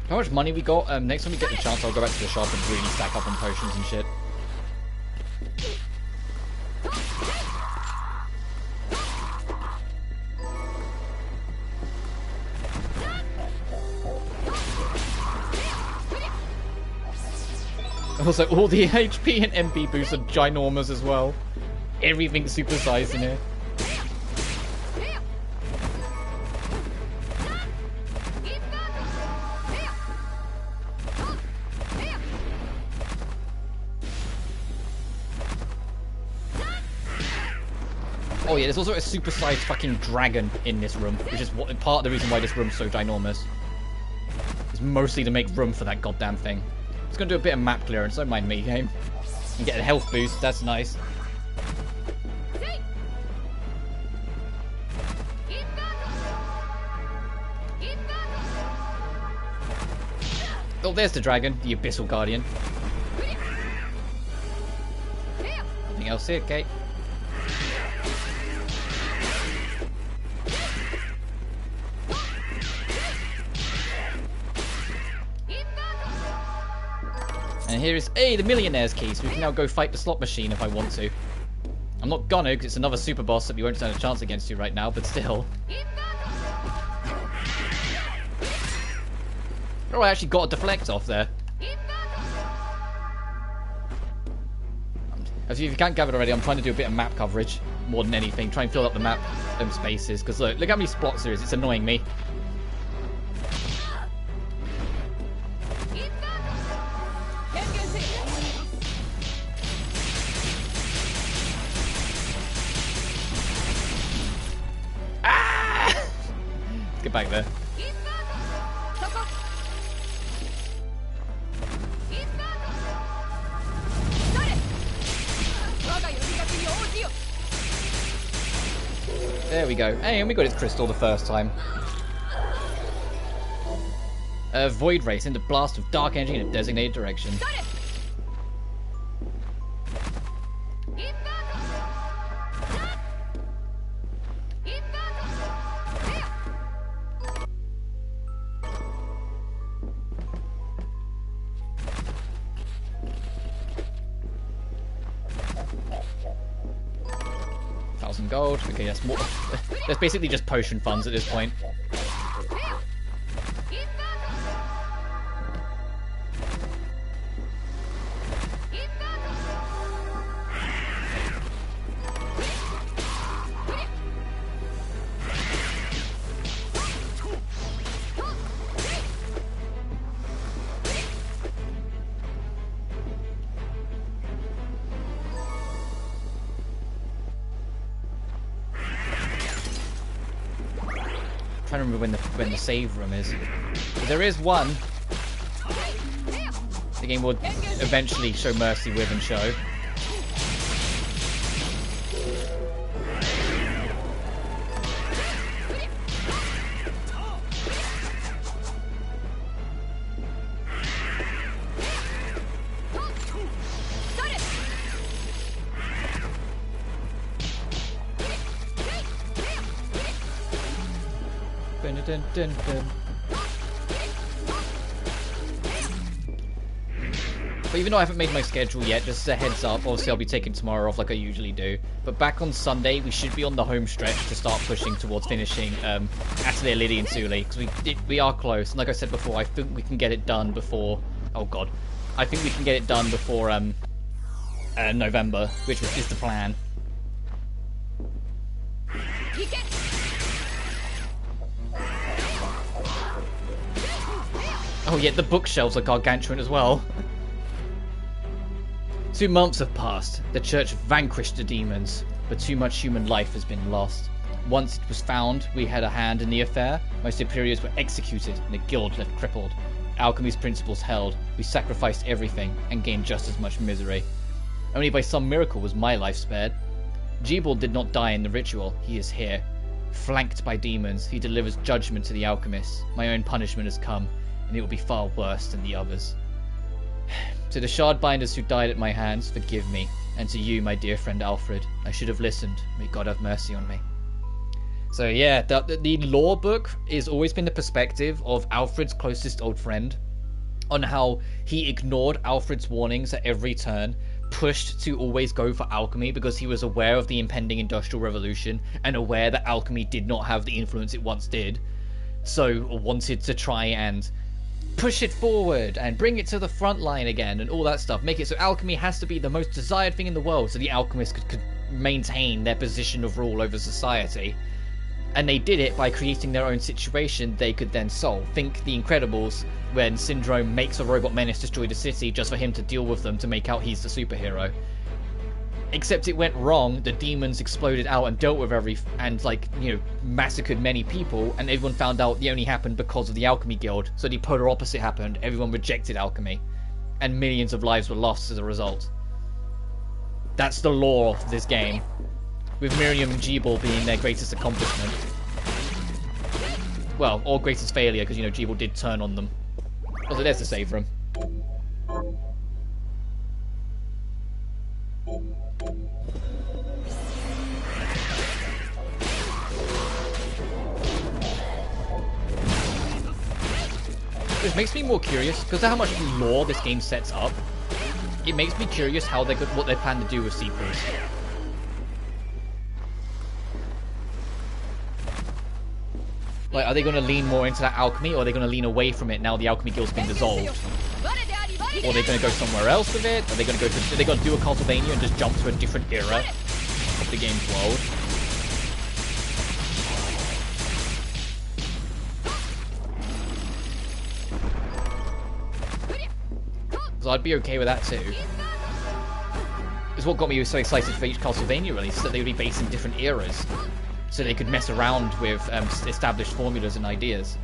How much money we got? Next time we get the chance, I'll go back to the shop and really stack up on potions and shit. Also, all the HP and MP boosts are ginormous as well. Everything's supersized in here. Oh yeah, there's also a supersized fucking dragon in this room, which is part of the reason why this room's so ginormous. It's mostly to make room for that goddamn thing. It's gonna do a bit of map clearance, don't mind me, game. And get a health boost, that's nice. Oh, there's the dragon, the Abyssal Guardian. Nothing else here, okay. And here is, hey, the Millionaire's Key, so we can now go fight the slot machine if I want to. I'm not gonna, because it's another super boss that we won't stand a chance against you right now, but still. Oh, I actually got a deflect off there. If you can't gather it already, I'm trying to do a bit of map coverage more than anything. Try and fill up the map spaces, because look how many spots there is. It's annoying me. Get back there. There we go. Hey, and we got his crystal the first time. Void Race into blast of dark energy in a designated direction. 1,000 gold. Okay, that's more. That's basically just potion funds at this point. I'm trying to remember when the save room is. There is one. The game will eventually show mercy with and show. dun, dun, dun. But even though I haven't made my schedule yet, just as a heads up, obviously I'll be taking tomorrow off like I usually do. But back on Sunday, we should be on the home stretch to start pushing towards finishing Atelier Lily and Suli, because we are close. And like I said before, I think we can get it done before... Oh god. I think we can get it done before November, which is the plan. Oh yeah, the bookshelves are gargantuan as well. 2 months have passed. The church vanquished the demons, but too much human life has been lost. Once it was found we had a hand in the affair, my superiors were executed and the guild left crippled. Alchemy's principles held. We sacrificed everything and gained just as much misery. Only by some miracle was my life spared. Jebel did not die in the ritual. He is here. Flanked by demons, he delivers judgment to the alchemists. My own punishment has come, and it will be far worse than the others. To the shardbinders who died at my hands, forgive me. And to you, my dear friend Alfred, I should have listened. May God have mercy on me. So yeah, the lore book has always been the perspective of Alfred's closest old friend, on how he ignored Alfred's warnings at every turn, pushed to always go for alchemy because he was aware of the impending industrial revolution and aware that alchemy did not have the influence it once did, so wanted to try and push it forward and bring it to the front line again and all that stuff. Make it so alchemy has to be the most desired thing in the world so the alchemists could maintain their position of rule over society. And they did it by creating their own situation they could then solve. Think The Incredibles, when Syndrome makes a robot menace destroy the city just for him to deal with them to make out he's the superhero. Except it went wrong, the demons exploded out and dealt with massacred many people, and everyone found out it only happened because of the Alchemy Guild. So the polar opposite happened, everyone rejected alchemy, and millions of lives were lost as a result. That's the lore of this game, with Miriam and Jebel being their greatest accomplishment. Well, or greatest failure, because, Jebel did turn on them. Also, there's the save room. This makes me more curious, because of how much lore this game sets up. It makes me curious what they plan to do with sequels. Like, are they going to lean more into that alchemy, or are they going to lean away from it now the Alchemy Guild's been dissolved? Or are they going to go somewhere else with it? Are they going to do a Castlevania and just jump to a different era of the game's world? So I'd be okay with that too. It's what got me so excited for each Castlevania release, that they would be based in different eras, so they could mess around with established formulas and ideas.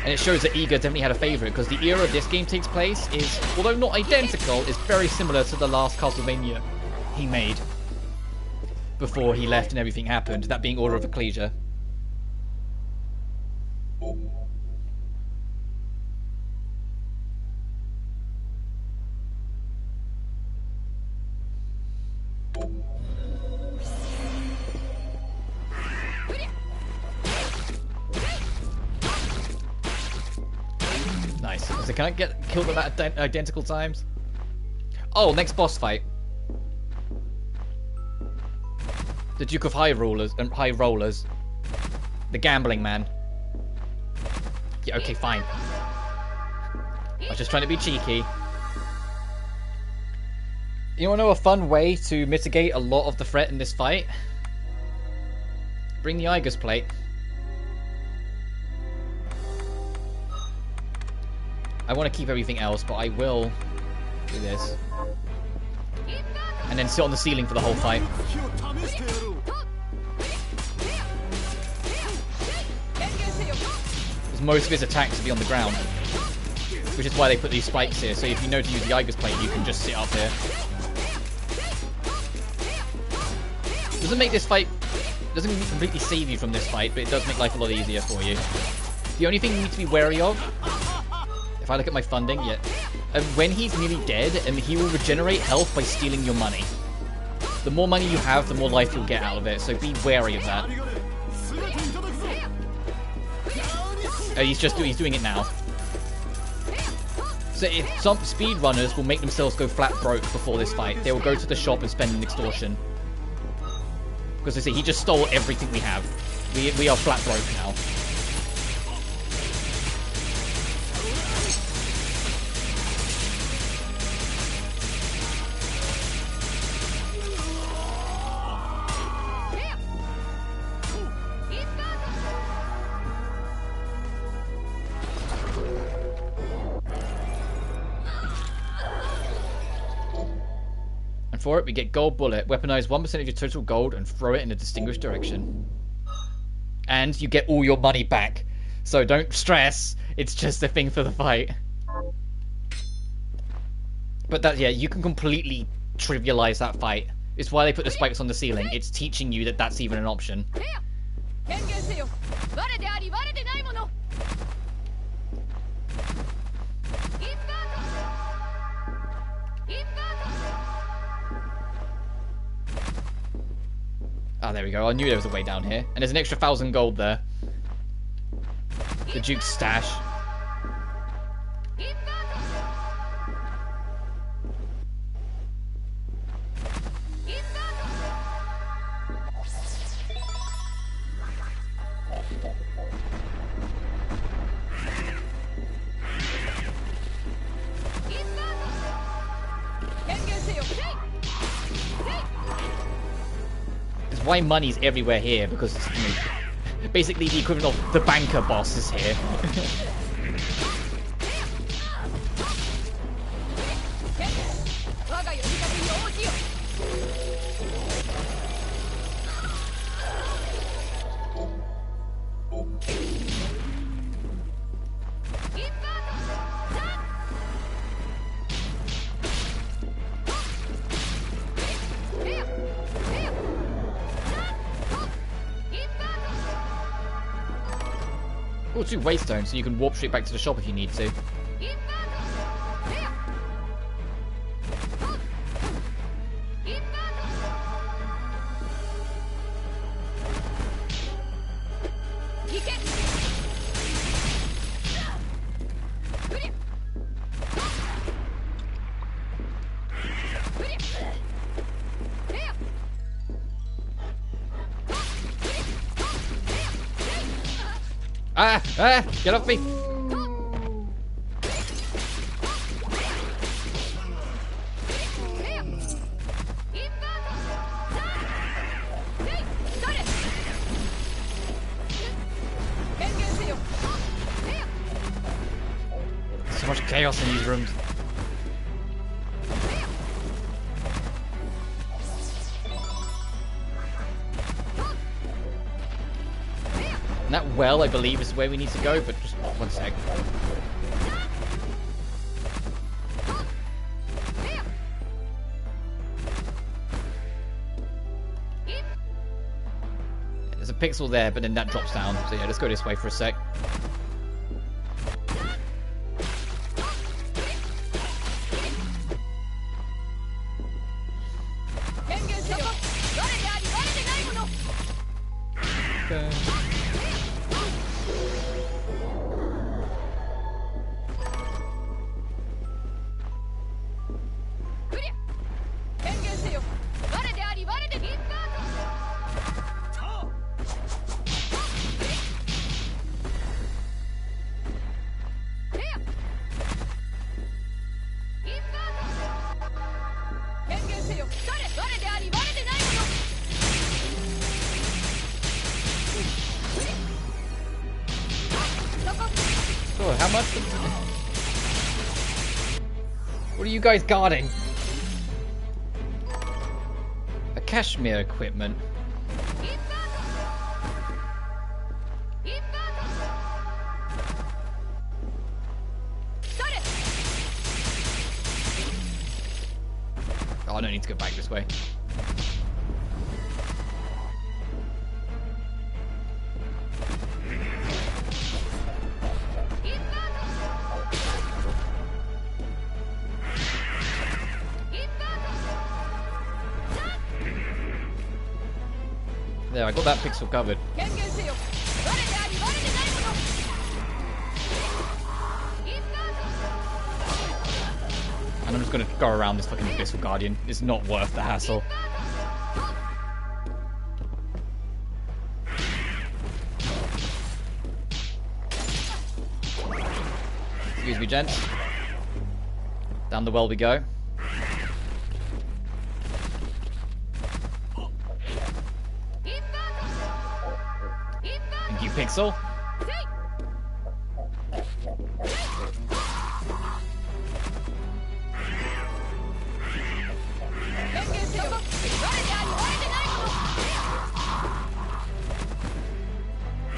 And it shows that Iga definitely had a favourite, because the era this game takes place is, although not identical, is very similar to the last Castlevania he made before he left and everything happened, that being Order of Ecclesia. Nice. So can I get killed at identical times? Oh, next boss fight. The Duke of High Rollers. The gambling man. Yeah, okay, fine. I was just trying to be cheeky. You wanna know a fun way to mitigate a lot of the threat in this fight? Bring the Iger's plate. I want to keep everything else, but I will do this. And then sit on the ceiling for the whole fight. Because most of his attacks will be on the ground. Which is why they put these spikes here, so if you know to use the Iger's plate, you can just sit up here. Doesn't make this fight... doesn't completely save you from this fight, but it does make life a lot easier for you. The only thing you need to be wary of... if I look at my funding, when he's nearly dead, he will regenerate health by stealing your money. The more money you have, the more life you'll get out of it, so be wary of that. He's doing it now. So some speedrunners will make themselves go flat broke before this fight. They will go to the shop and spend an extortion. Because they say, he just stole everything we have. We are flat broke now. For it, we get gold bullet. Weaponize 1% of your total gold and throw it in a distinguished direction. And you get all your money back. So don't stress. It's just a thing for the fight. But that, yeah, you can completely trivialize that fight. It's why they put the spikes on the ceiling. It's teaching you that that's even an option. Ah, there we go. I knew there was a way down here. And there's an extra 1,000 gold there. The Duke's stash. Why money's everywhere here, because it's, you know, basically the equivalent of the banker boss is here. Or 2 waystones, so you can warp straight back to the shop if you need to. Get off me! So much chaos in these rooms. And that well, I believe, is where we need to go, but just one sec. There's a pixel there, but then that drops down. So yeah, let's go this way for a sec. Okay. Oh, how much? What are you guys guarding? A cashmere equipment. Oh, I don't need to go back this way. There, I got that pixel covered. And I'm just gonna go around this fucking Abyssal Guardian. It's not worth the hassle. Excuse me, gents. Down the well we go. Thank you, Pixel.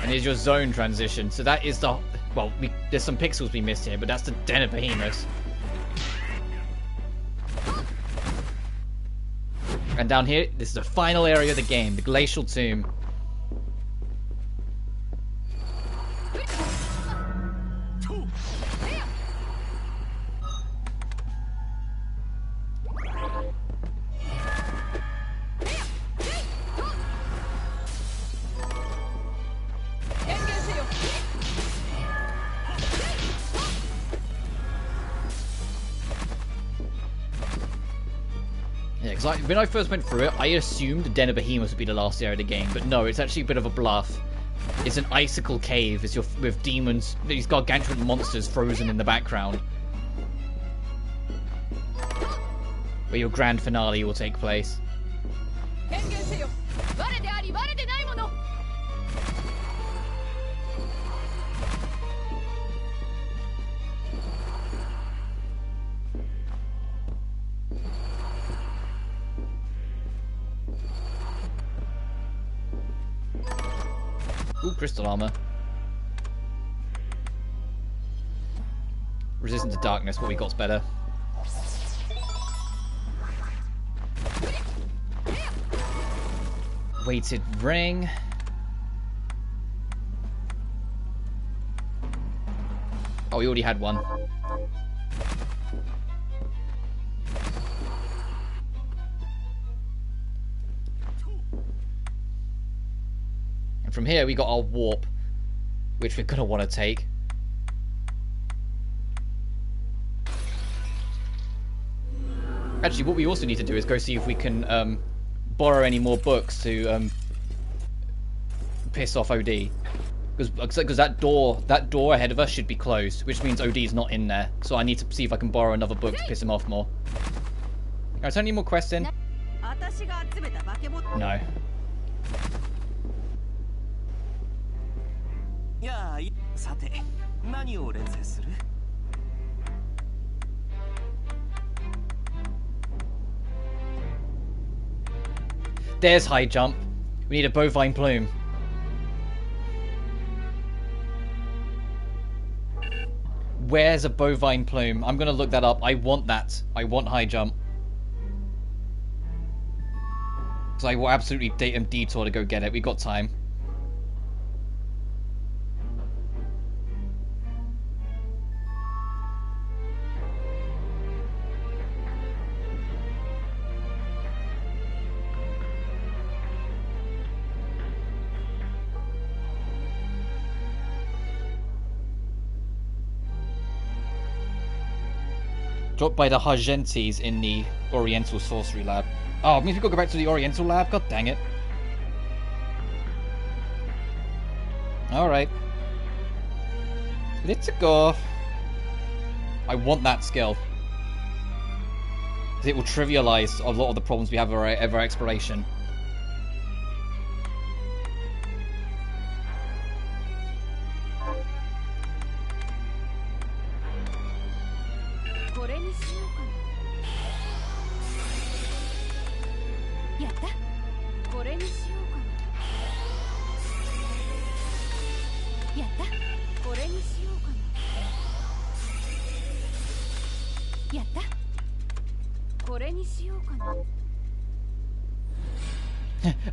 And here's your zone transition. So that is the... Well, there's some pixels we missed here, but that's the Den of Behemoths. And down here, this is the final area of the game, the Glacial Tomb. Yeah, because when I first went through it, I assumed the Den of Behemoths would be the last area of the game, but no, it's actually a bit of a bluff. It's an icicle cave. It's with demons, these gargantuan monsters frozen in the background, where your grand finale will take place. Ooh, crystal armor. Resistant to darkness, what we got's better. Weighted ring. Oh, we already had one. And from here we got our warp, which we're gonna want to take. Actually, what we also need to do is go see if we can borrow any more books to piss off OD, because that door ahead of us should be closed, which means OD is not in there. So I need to see if I can borrow another book to piss him off more. Alright, so any more quests in? No. There's high jump. We need a bovine plume. Where's a bovine plume? I'm gonna look that up. I want that. I want high jump. So I will absolutely detour to go get it. We got time. Dropped by the Hargentis in the Oriental Sorcery Lab. Oh, it means we've got to go back to the Oriental Lab? God dang it. Alright. Let's go. I want that skill. It will trivialize a lot of the problems we have of our exploration.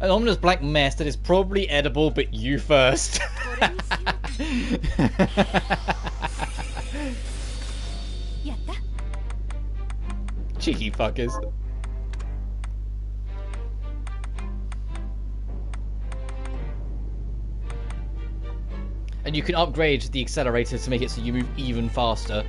An ominous black mess that is probably edible, but you first. Cheeky fuckers. you can upgrade the accelerator to make it so you move even faster.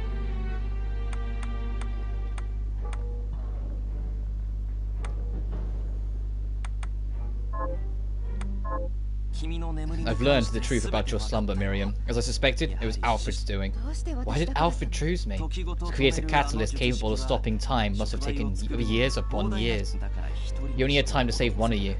I've learned the truth about your slumber, Miriam. As I suspected, it was Alfred's doing. Why did Alfred choose me? To create a catalyst capable of stopping time must have taken years upon years. You only had time to save one of you.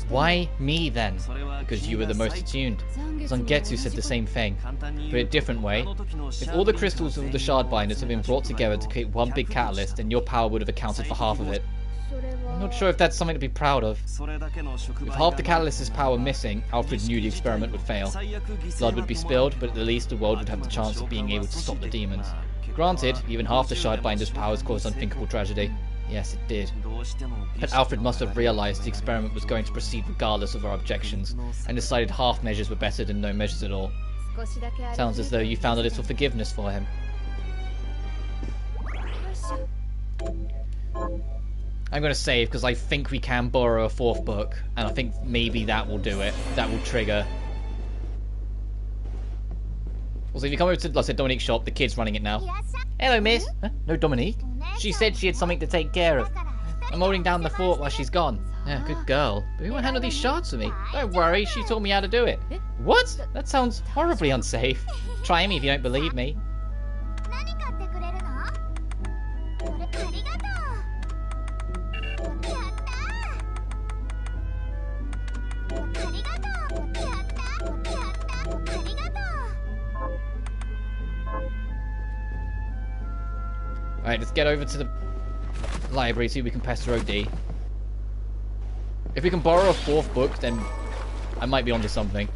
Why me then? Because you were the most attuned. Zangetsu said the same thing, but in a different way. If all the crystals of the Shardbinders had been brought together to create one big catalyst, then your power would have accounted for half of it. I'm not sure if that's something to be proud of. With half the catalyst's power missing, Alfred knew the experiment would fail. Blood would be spilled, but at the least the world would have the chance of being able to stop the demons. Granted, even half the Shardbinder's powers caused unthinkable tragedy. Yes, it did. But Alfred must have realized the experiment was going to proceed regardless of our objections, and decided half measures were better than no measures at all. Sounds as though you found a little forgiveness for him. I'm going to save because I think we can borrow a 4th book, and I think maybe that will do it. That will trigger. Also, if you come over to, like I said, Dominique's shop, the kid's running it now. Hello, miss. Huh? No, Dominique. She said she had something to take care of. I'm holding down the fort while she's gone. Yeah, good girl. But who will handle these shards for me? Don't worry, she taught me how to do it. What? That sounds horribly unsafe. Try me if you don't believe me. Alright, let's get over to the library, see if we can pester OD. If we can borrow a 4th book, then I might be onto something.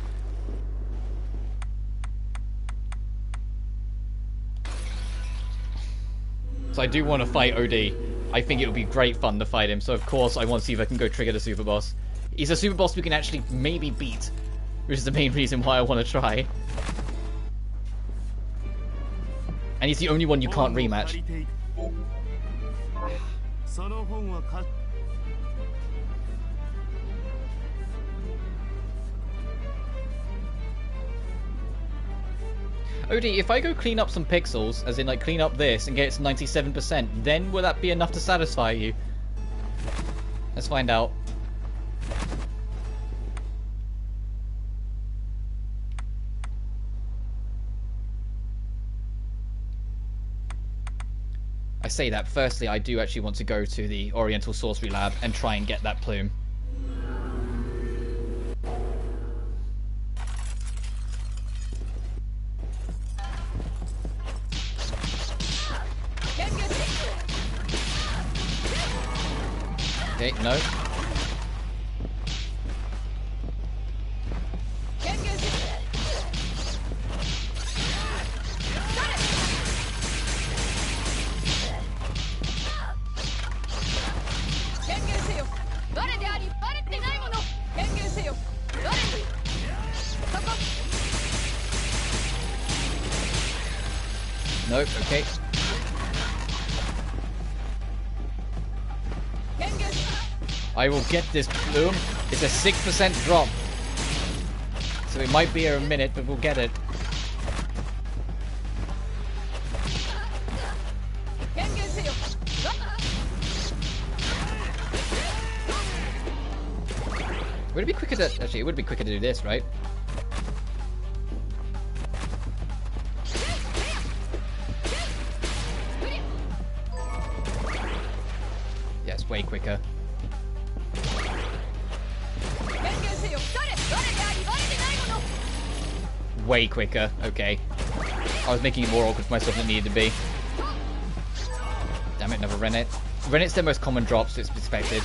So I do want to fight OD. I think it would be great fun to fight him, so of course I want to see if I can go trigger the super boss. He's a super boss we can actually maybe beat, which is the main reason why I want to try. And he's the only one you can't rematch. Odie, if I go clean up some pixels, as in like clean up this and get it to 97%, then will that be enough to satisfy you? Let's find out. I say that, firstly, I do actually want to go to the Oriental Sorcery Lab and try and get that plume. Okay, no. Nope, okay. I will get this plume. It's a 6% drop. So it might be here a minute, but we'll get it. Would it be quicker to... Actually, it would be quicker to do this, right? Yes, way quicker. Way quicker, okay. I was making it more awkward for myself than it needed to be. Damn it, another Ruenheid. Ruenheid's the most common drop, so it's expected.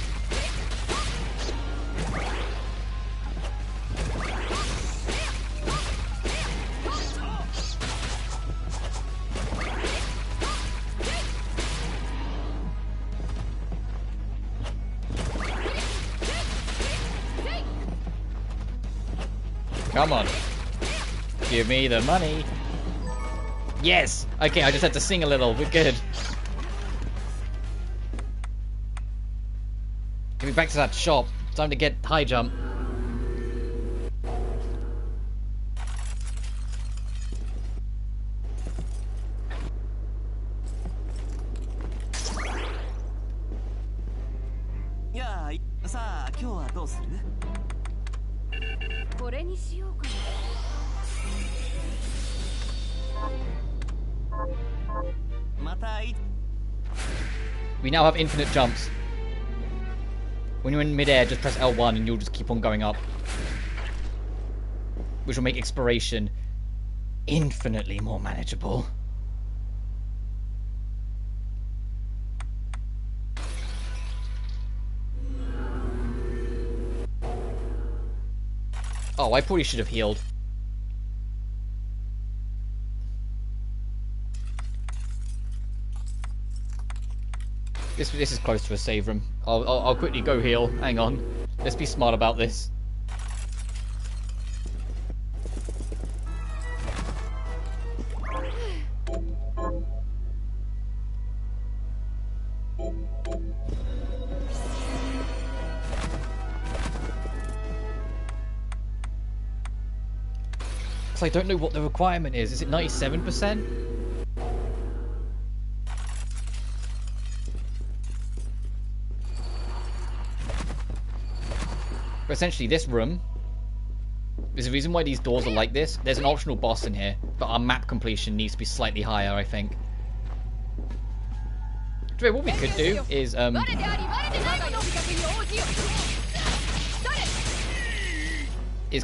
Come on. Give me the money. Yes! Okay, I just had to sing a little. We're good. Get me back to that shop. Time to get high jump. We now have infinite jumps. When you're in midair, just press L1 and you'll just keep on going up. Which will make exploration infinitely more manageable. Oh, I probably should have healed. This is close to a save room. I'll quickly go heal. Hang on. Let's be smart about this. Because I don't know what the requirement is. Is it 97%? But essentially, this room, there's a reason why these doors are like this. There's an optional boss in here, but our map completion needs to be slightly higher, I think. What we could do is,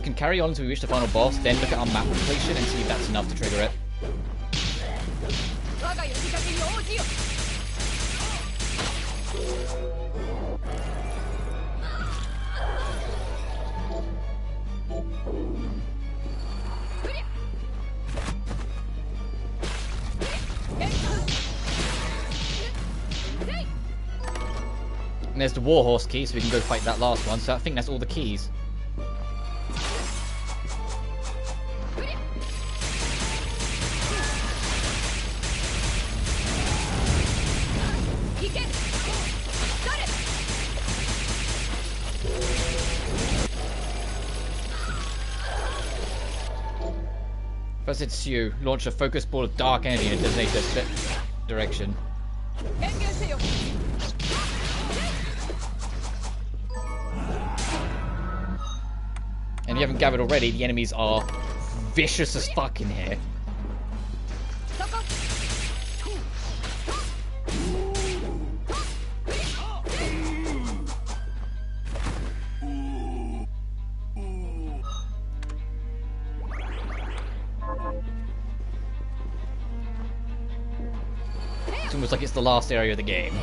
can carry on until we reach the final boss, then look at our map completion and see if that's enough to trigger it. And there's the Warhorse key, so we can go fight that last one. So I think that's all the keys. First it's you. Launch a focus ball of dark energy in a designated direction. And if you haven't gathered already, the enemies are vicious as fuck in here. It's almost like it's the last area of the game.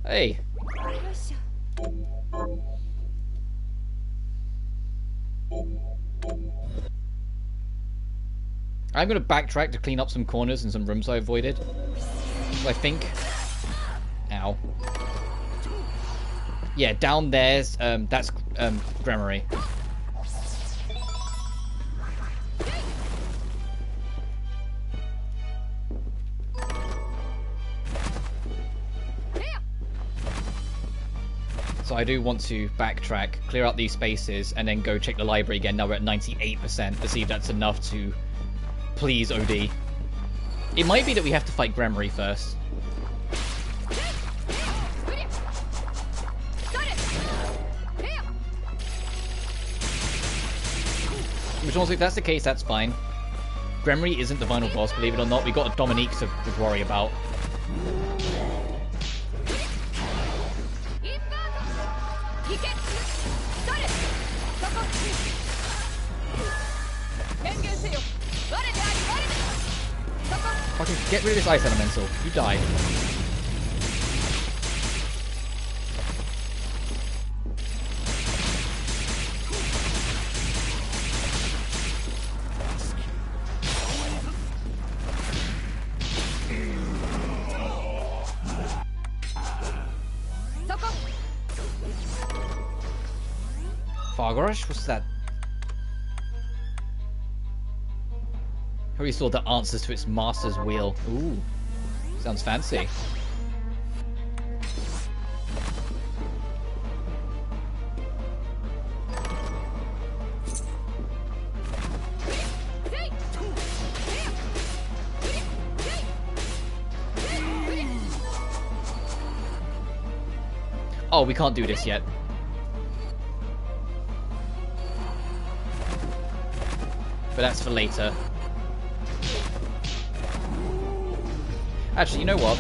Hey. I'm going to backtrack to clean up some corners and some rooms I avoided. So I think... Ow. Yeah, down there's... that's Grammary. So I do want to backtrack, clear out these spaces, and then go check the library again. Now we're at 98% to see if that's enough to please OD. It might be that we have to fight Grammary first. Which also, if that's the case, that's fine. Grammary isn't the final boss, believe it or not. We got a Dominique to worry about. Fucking get rid of this ice elemental. You die. Gargosh? What's that? Holy sword that answers to its master's will. Ooh. Sounds fancy. Oh, we can't do this yet. But that's for later. Actually, you know what?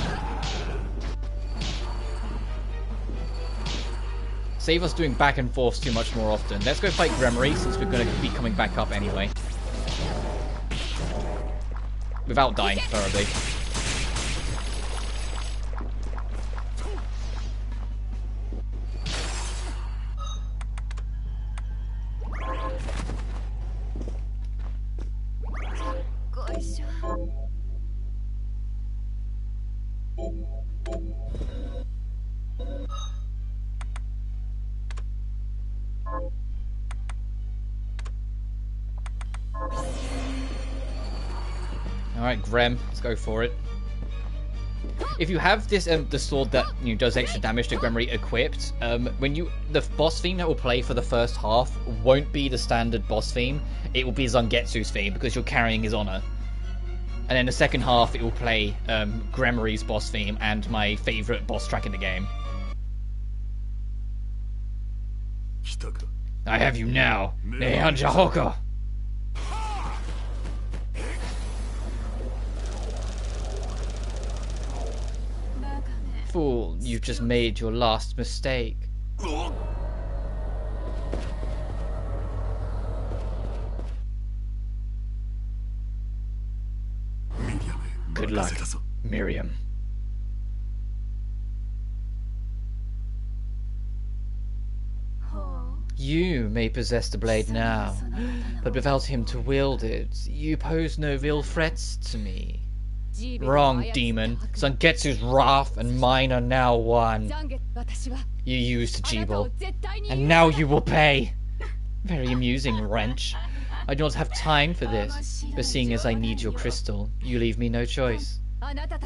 Save us doing back and forth too much more often. Let's go fight Gremory, since we're going to be coming back up anyway. Without dying, preferably. Alright, Grem, let's go for it. If you have this the sword that does extra damage to Gremory equipped, the boss theme that will play for the first half won't be the standard boss theme. It will be Zangetsu's theme because you're carrying his honor. And then the second half it will play Gremory's boss theme and my favorite boss track in the game. I have you now, Nehanjahoko. Fool, you've just made your last mistake. Good luck, Miriam. You may possess the blade now, but without him to wield it, you pose no real threats to me. Wrong, demon. Zangetsu's wrath and mine are now one. You used Jibel, and now you will pay. Very amusing, wrench. I do not have time for this, but seeing as I need your crystal, you leave me no choice.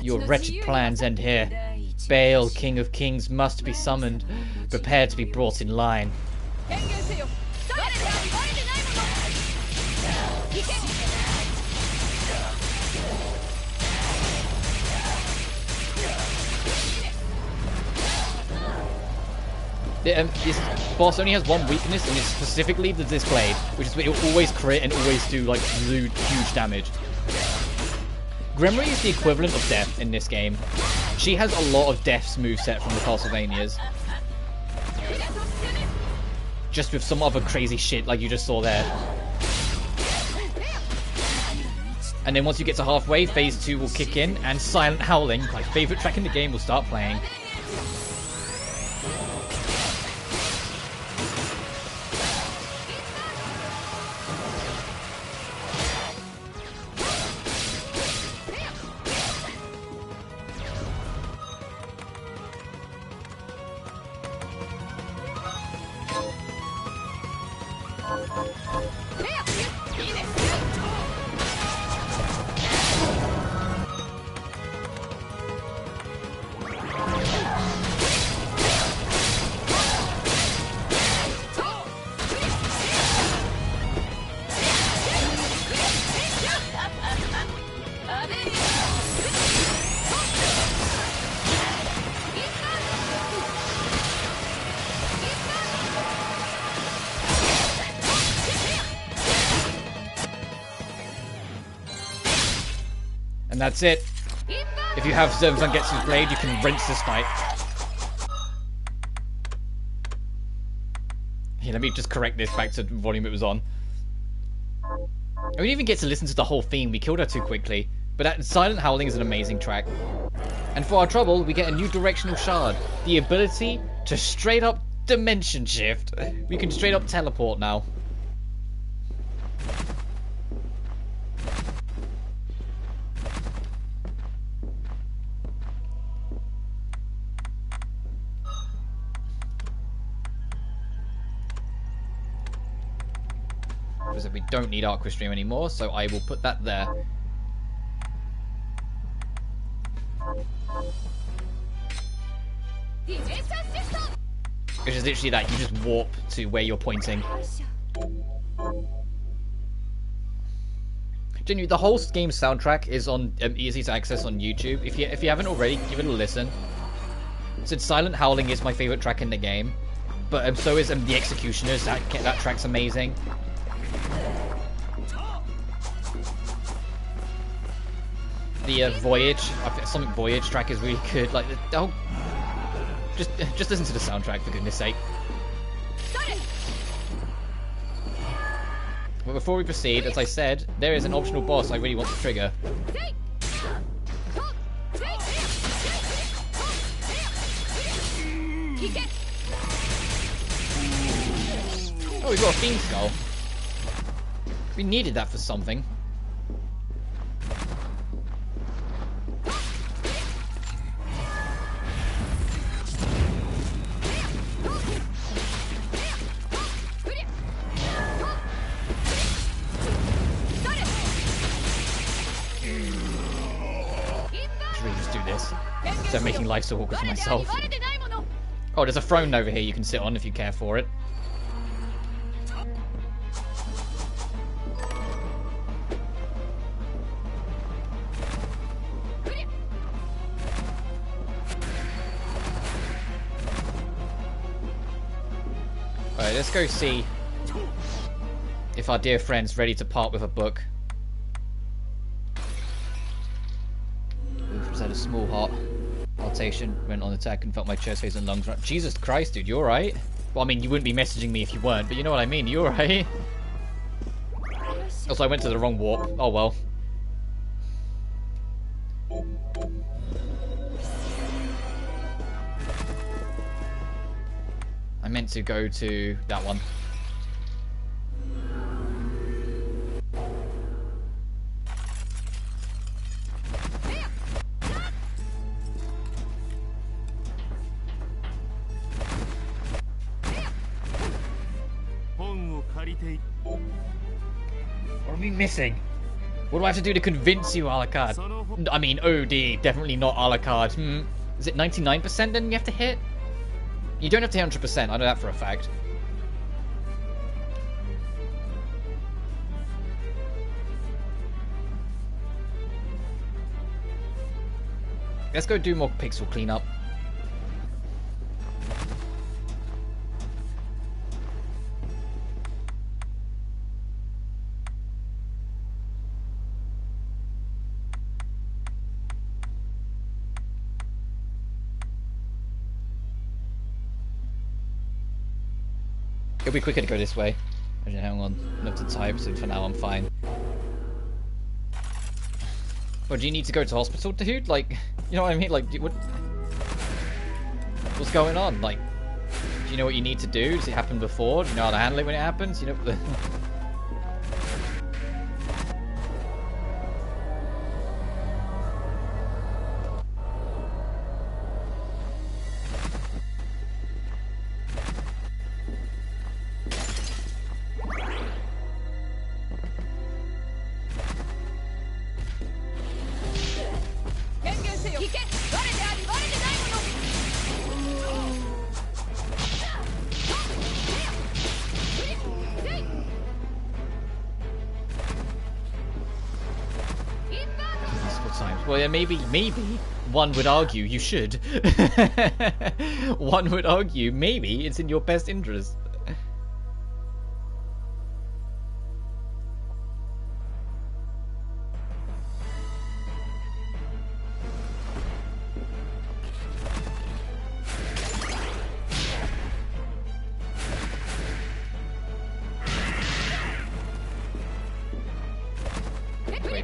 Your wretched plans end here. Baal, King of Kings, must be summoned, prepared to be brought in line. This boss only has one weakness, and it's specifically this blade, which is it will always crit and always do like huge damage. Gremory is the equivalent of Death in this game. She has a lot of Death's moveset from the Castlevanias. Just with some other crazy shit like you just saw there. And then once you get to halfway, phase 2 will kick in, and Silent Howling, my favourite track in the game, will start playing. And that's it. If you have Zangetsu's blade, you can rinse this fight. Here, let me just correct this back to the volume it was on. And we didn't even get to listen to the whole theme. We killed her too quickly. But that Silent Howling is an amazing track. And for our trouble, we get a new directional shard. The ability to straight up dimension shift. We can straight up teleport now. Because we don't need Aquastream anymore, so I will put that there. Which is literally that, you just warp to where you're pointing. Genuinely, the whole game's soundtrack is on easy to access on YouTube. If you haven't already, give it a listen. So Silent Howling is my favorite track in the game, but so is The Executioners. That track's amazing. The Voyage, Sonic Voyage track is really good. Like, oh, just listen to the soundtrack for goodness sake. But before we proceed, as I said, there is an optional boss I really want to trigger. Oh, we've got a Fiend Skull. We needed that for something. Instead of making life so awkward for myself. Oh, there's a throne over here you can sit on if you care for it. Alright, let's go see if our dear friend's ready to part with a book. Oof, just had a small heart. Palpitation, went on attack and felt my chest, face and lungs run. Jesus Christ, dude, you alright? Well, I mean, you wouldn't be messaging me if you weren't, but you know what I mean, you alright? Also, I went to the wrong warp. Oh well. I meant to go to that one. What are we missing? What do I have to do to convince you, Alucard? I mean, OD, definitely not Alucard. Is it 99% then you have to hit? You don't have to hit 100%, I know that for a fact. Let's go do more pixel cleanup. It'll be quicker to go this way. Actually, hang on, enough to type, so for now I'm fine. But do you need to go to hospital, dude? Like, you know what I mean? Like, what's going on? Like, do you know what you need to do? Does it happen before? Do you know how to handle it when it happens? You know. Well, yeah, maybe one would argue you should. One would argue maybe it's in your best interest.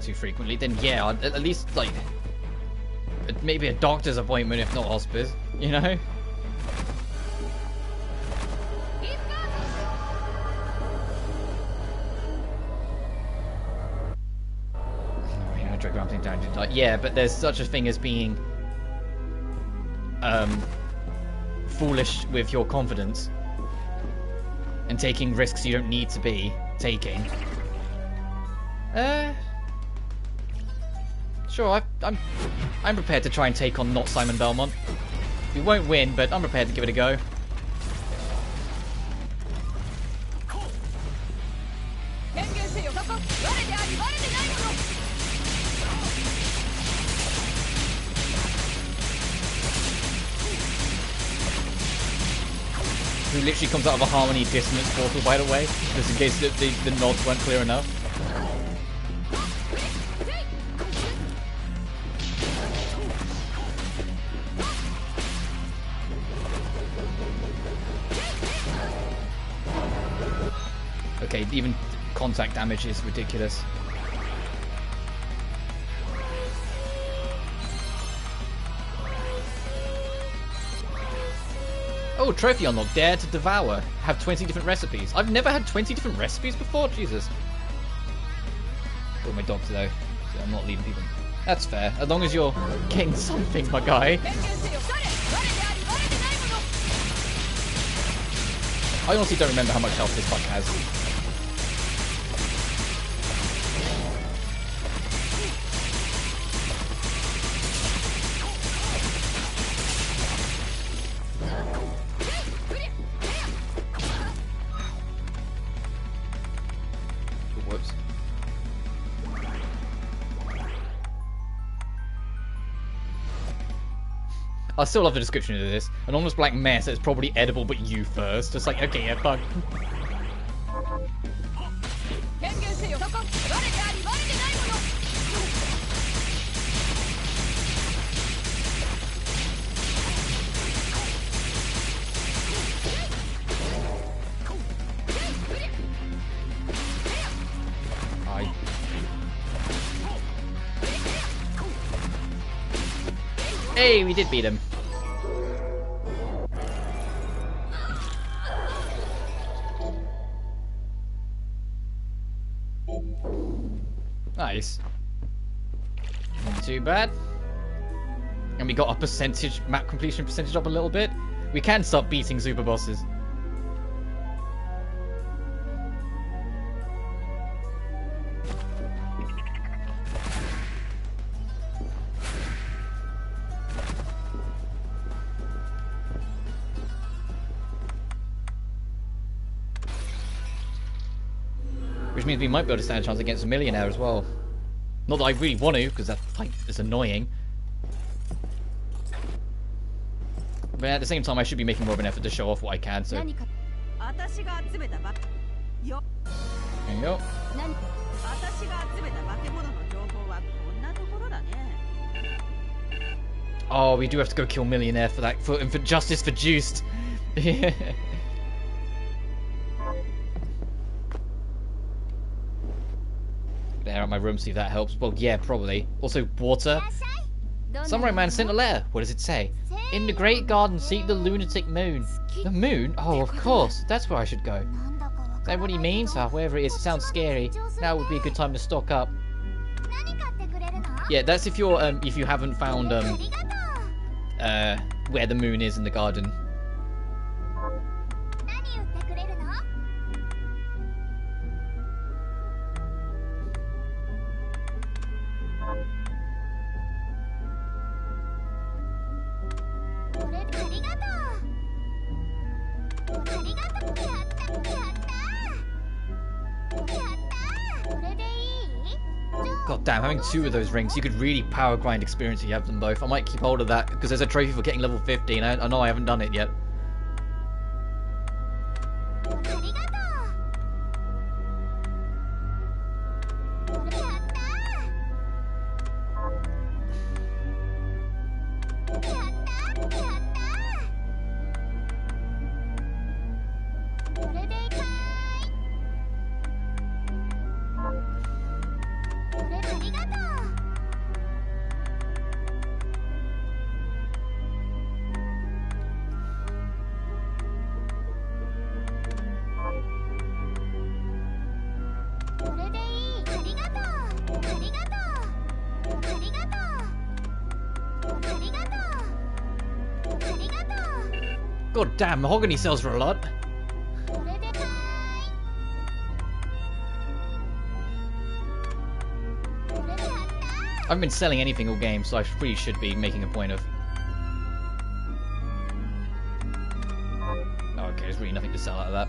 Too frequently, then yeah, at least like maybe a doctor's appointment if not hospice, you know? Yeah, but there's such a thing as being foolish with your confidence and taking risks you don't need to be. taking. Sure, I'm prepared to try and take on not Simon Belmont. We won't win, but I'm prepared to give it a go. Who literally comes out of a Harmony Dissonance portal, by the way, just in case the nods weren't clear enough. Okay, even contact damage is ridiculous. Oh, trophy unlocked. Dare to devour. Have 20 different recipes. I've never had 20 different recipes before? Jesus. Got my dogs though, so I'm not leaving people. That's fair. As long as you're getting something, my guy. I honestly don't remember how much health this bug has. Whoops. I still love the description of this. An almost black mess that's probably edible, but you first. It's like, okay, yeah, fuck. Hey, we did beat him. Nice. Not too bad. And we got our percentage, map completion percentage up a little bit. We can start beating super bosses. Which means we might be able to stand a chance against a millionaire as well. Not that I really want to, because that fight is annoying. But at the same time, I should be making more of an effort to show off what I can, so... There you go. Oh, we do have to go kill Millionaire for that, for justice for Juiced. Yeah. Air out my room, see if that helps. Well, yeah, probably. Also, water. Samurai man sent a letter. What does it say? In the great garden, seek the lunatic moon. The moon? Oh, of course. That's where I should go. Is that what he means? Wherever it is, it sounds scary. Now would be a good time to stock up. Yeah, that's if you're if you haven't found where the moon is in the garden. God damn, having two of those rings, you could really power grind experience if you have them both. I might keep hold of that, because there's a trophy for getting level 15. I know I haven't done it yet. God damn, mahogany sells for a lot. haven't been selling anything all game, so I really should be making a point of... Oh, okay, there's really nothing to sell out of that.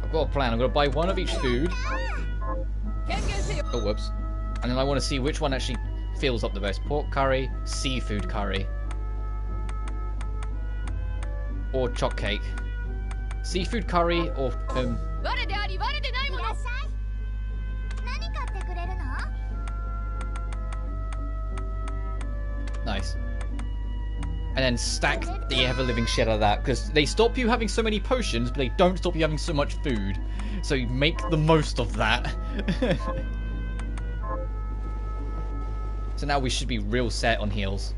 I've got a plan. I'm going to buy one of each food. Oh, whoops. And then I want to see which one actually fills up the best. Pork curry, seafood curry. Or choc cake. Seafood curry or... Nice. And then stack the ever-living shit out of that, because they stop you having so many potions, but they don't stop you having so much food. So you make the most of that. So now we should be real set on heals.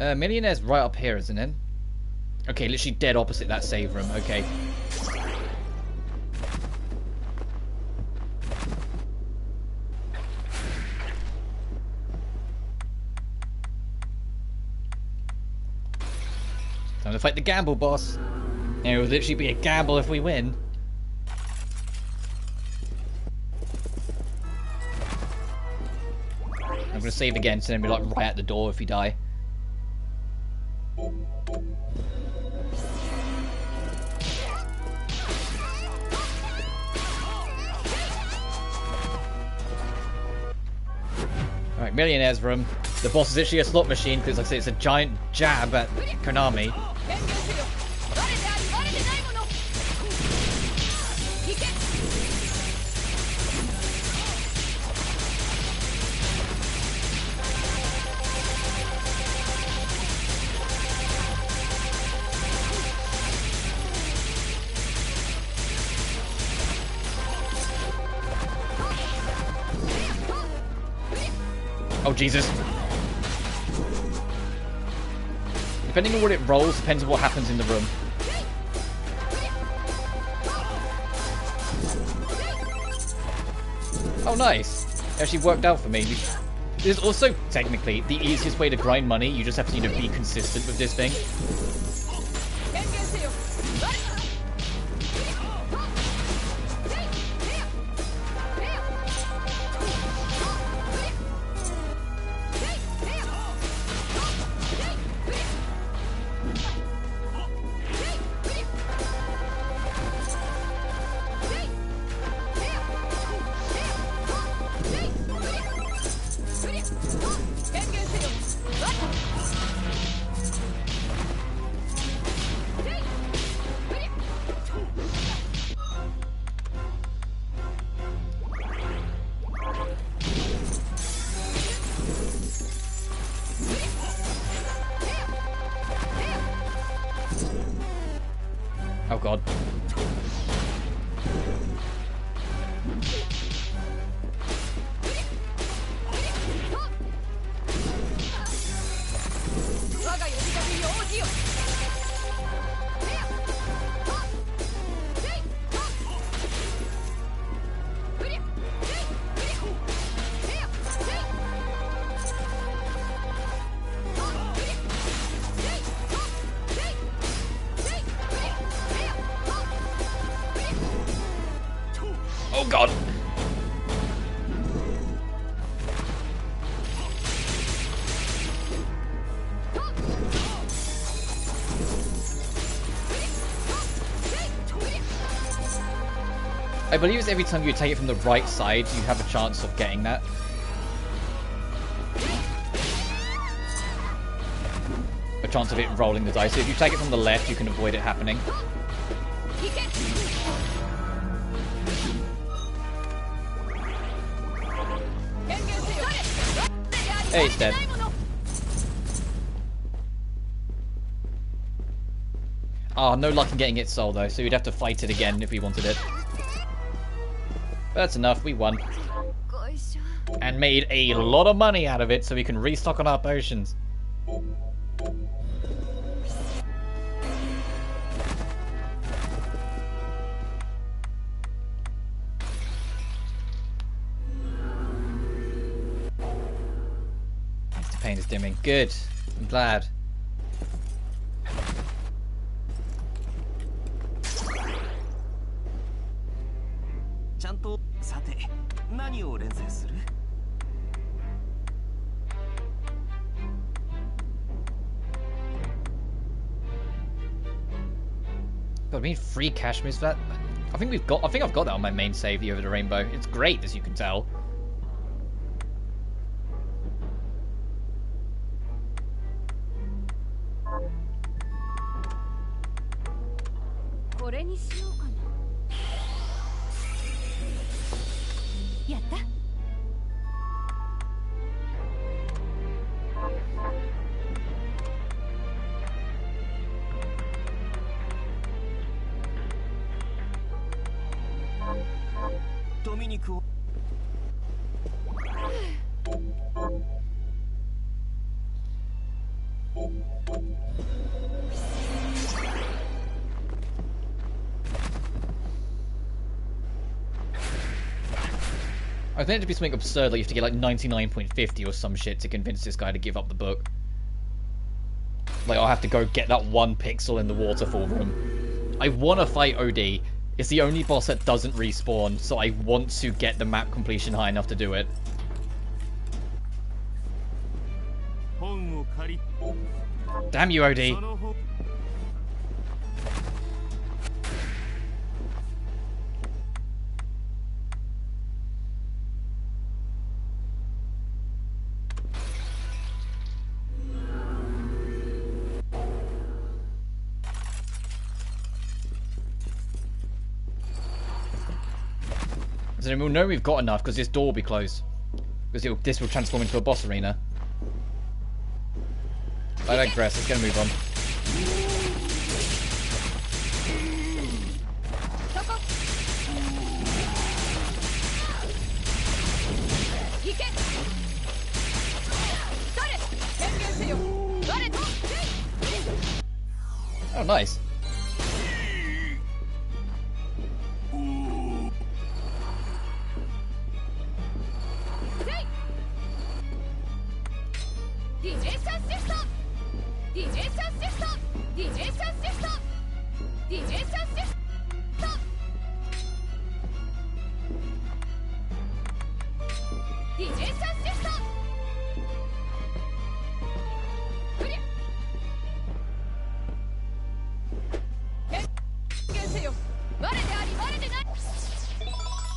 Millionaire's right up here, isn't it? Okay, literally dead opposite that save room. Okay. Time to fight the gamble boss. It would literally be a gamble if we win. I'm gonna save again, so then we're like right at the door if we die. Alright, Millionaire's room. The boss is actually a slot machine because, like I say, it's a giant jab at Konami. Oh, Jesus. Depending on what it rolls, depends on what happens in the room. Oh, nice. It actually worked out for me. This is also, technically, the easiest way to grind money. You just have to, you know, be consistent with this thing. Oh god. Oh god. I believe it's every time you take it from the right side, you have a chance of getting that. A chance of it rolling the dice. So if you take it from the left, you can avoid it happening. Hey, it's dead. Ah, no luck in getting its soul though, so we'd have to fight it again if we wanted it. That's enough, we won. And made a lot of money out of it so we can restock on our potions. The pain is dimming. Good. I'm glad. God, we need free cash moves for that. I think I've got that on my main save, the Over the Rainbow. It's great, as you can tell. I think it'd be something absurd, like you have to get like 99.50 or some shit to convince this guy to give up the book. Like, I'll have to go get that one pixel in the waterfall room. I want to fight OD. It's the only boss that doesn't respawn, so I want to get the map completion high enough to do it. Damn you, OD. So we'll know we've got enough because this door will be closed. Because this will transform into a boss arena. I digress, let's get a move on. Oh, nice.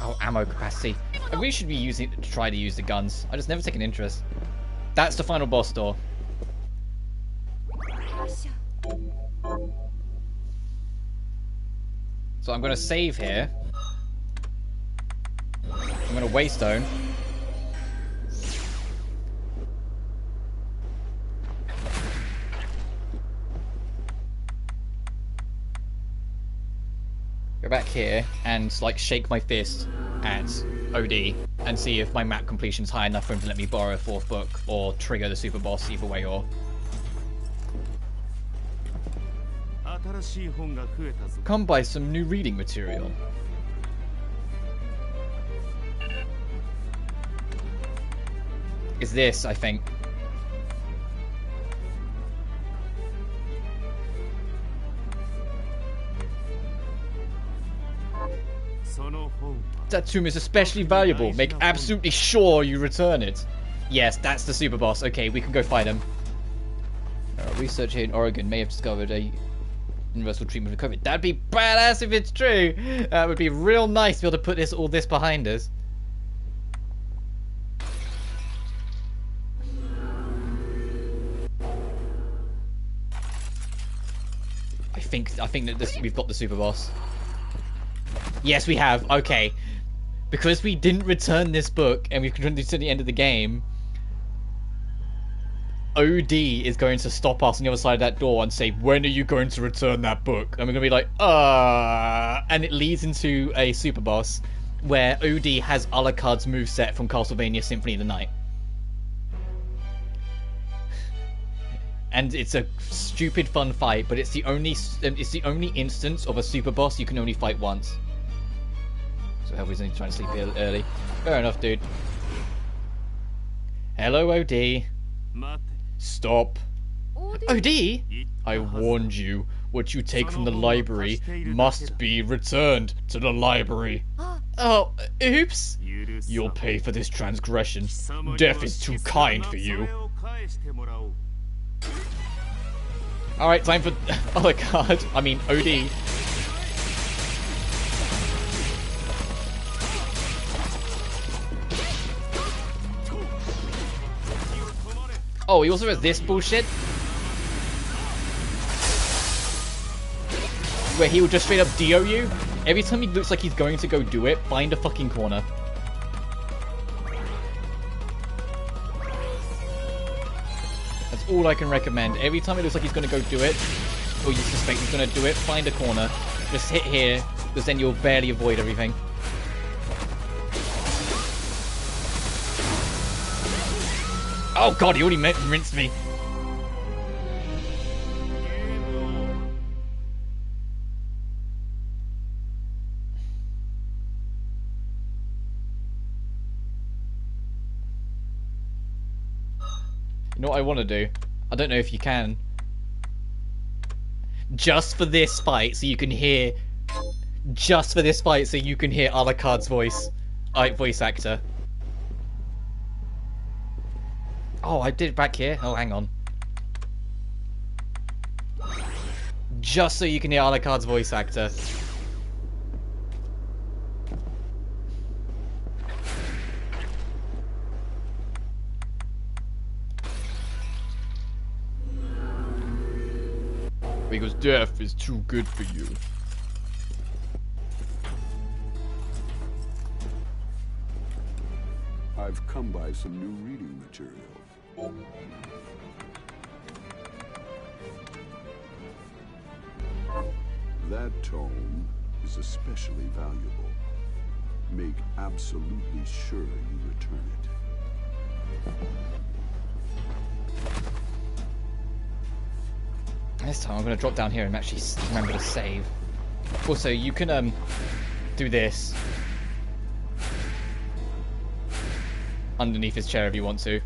Oh, ammo capacity. I really should be try to use the guns. I just never take an interest. That's the final boss door. So I'm going to save here. I'm going to Waystone. Go back here and like shake my fist at OD and see if my map completion's high enough for him to let me borrow a 4th book or trigger the super boss, either way or. Come buy some new reading material. Is this, I think. That tomb is especially valuable. Make absolutely sure you return it. Yes, that's the super boss. Okay, we can go fight him. Research here in Oregon may have discovered a universal treatment for COVID. That'd be badass if it's true. That would be real nice to be able to put all this behind us. I think that we've got the super boss. Yes, we have. Okay. Because we didn't return this book and we've continued to the end of the game, OD is going to stop us on the other side of that door and say, when are you going to return that book? And we're going to be like, and it leads into a super boss. where OD has Alucard's moveset from Castlevania Symphony of the Night. And it's a stupid fun fight, but it's the only instance of a super boss you can only fight once. So Helvy's only trying to sleep here early. Fair enough, dude. Hello, OD. Stop. OD? I warned you. What you take from the library must be returned to the library. Oh, oops. You'll pay for this transgression. Death is too kind for you. Alright, time for Alucard. I mean, OD. Oh, he also has this bullshit. Where he will just straight up DO you. Every time he looks like he's going to go do it, find a fucking corner. That's all I can recommend. Every time it looks like he's going to go do it, or you suspect he's going to do it, find a corner. Just hit here, because then you'll barely avoid everything. Oh god, he already rinsed me. You know what I want to do? I don't know if you can. Just for this fight, so you can hear... Just for this fight, so you can hear Alucard's voice. Voice actor. Oh, I did it back here. Oh, hang on. Just so you can hear Alucard's voice actor. Because death is too good for you. I've come by some new reading material. That tome is especially valuable. Make absolutely sure you return it. This time I'm going to drop down here and actually remember to save. Also, you can do this underneath his chair if you want to.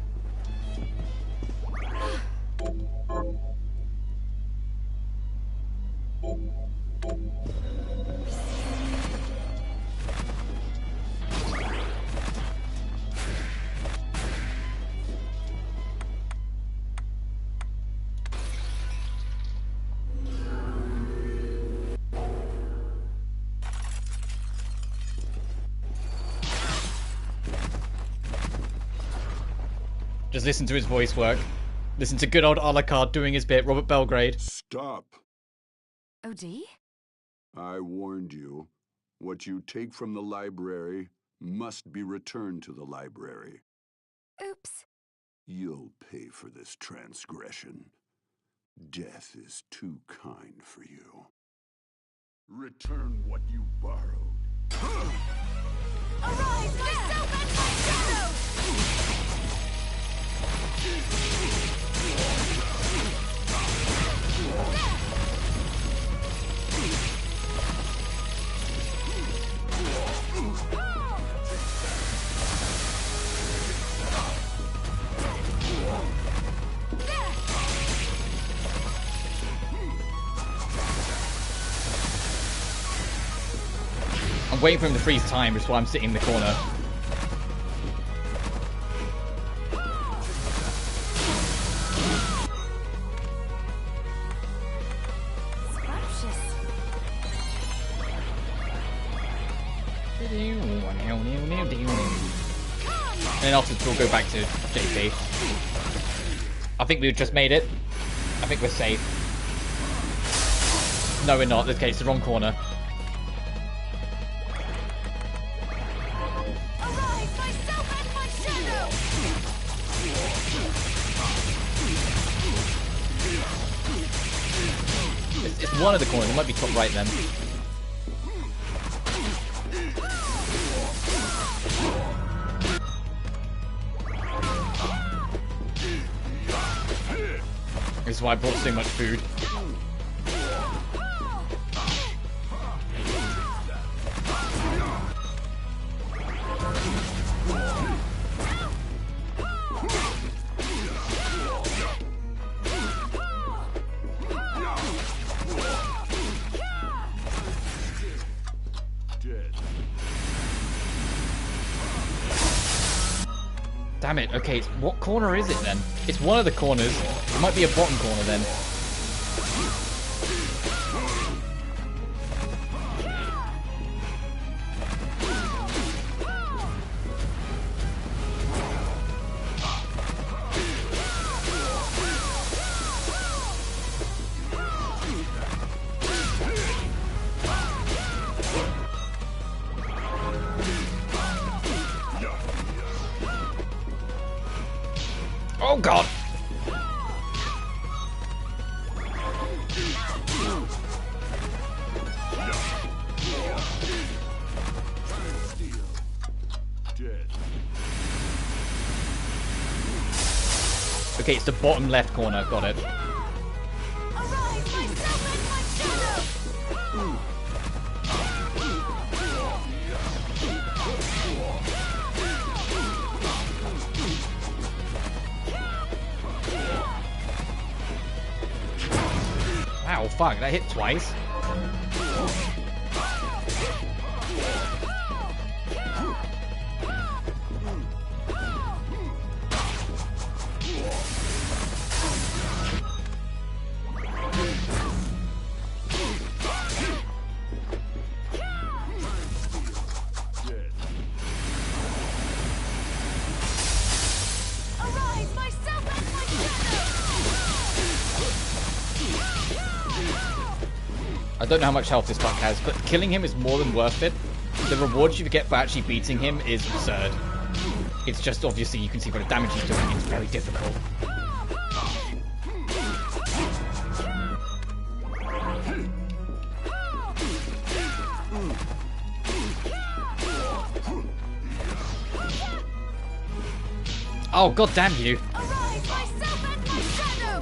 Just listen to his voice work. Listen to good old Alucard doing his bit. Robert Belgrade. Stop. OD? I warned you. What you take from the library must be returned to the library. Oops. You'll pay for this transgression. Death is too kind for you. Return what you borrowed. Arise, myself and my shadow! I'm waiting for him to freeze time, which is why I'm sitting in the corner. And then afterwards we'll go back to JP. I think we've just made it. I think we're safe. No, we're not. Okay, it's the wrong corner. Arise, myself and my shadow! It's one of the corners. It might be top right then. this is why I brought so much food. Damn it, okay, what corner is it then? It's one of the corners. It might be a bottom corner then. Oh god! Okay, it's the bottom left corner, got it. Arise, myself and my shadow! Wow, fuck, that hit twice. Arise, myself and my shadow! I don't know how much health this fuck has, but killing him is more than worth it. The rewards you get for actually beating him is absurd. It's just obviously you can see by the damage he's doing, it's very difficult. Oh, god damn you. Arise, myself and my shadow!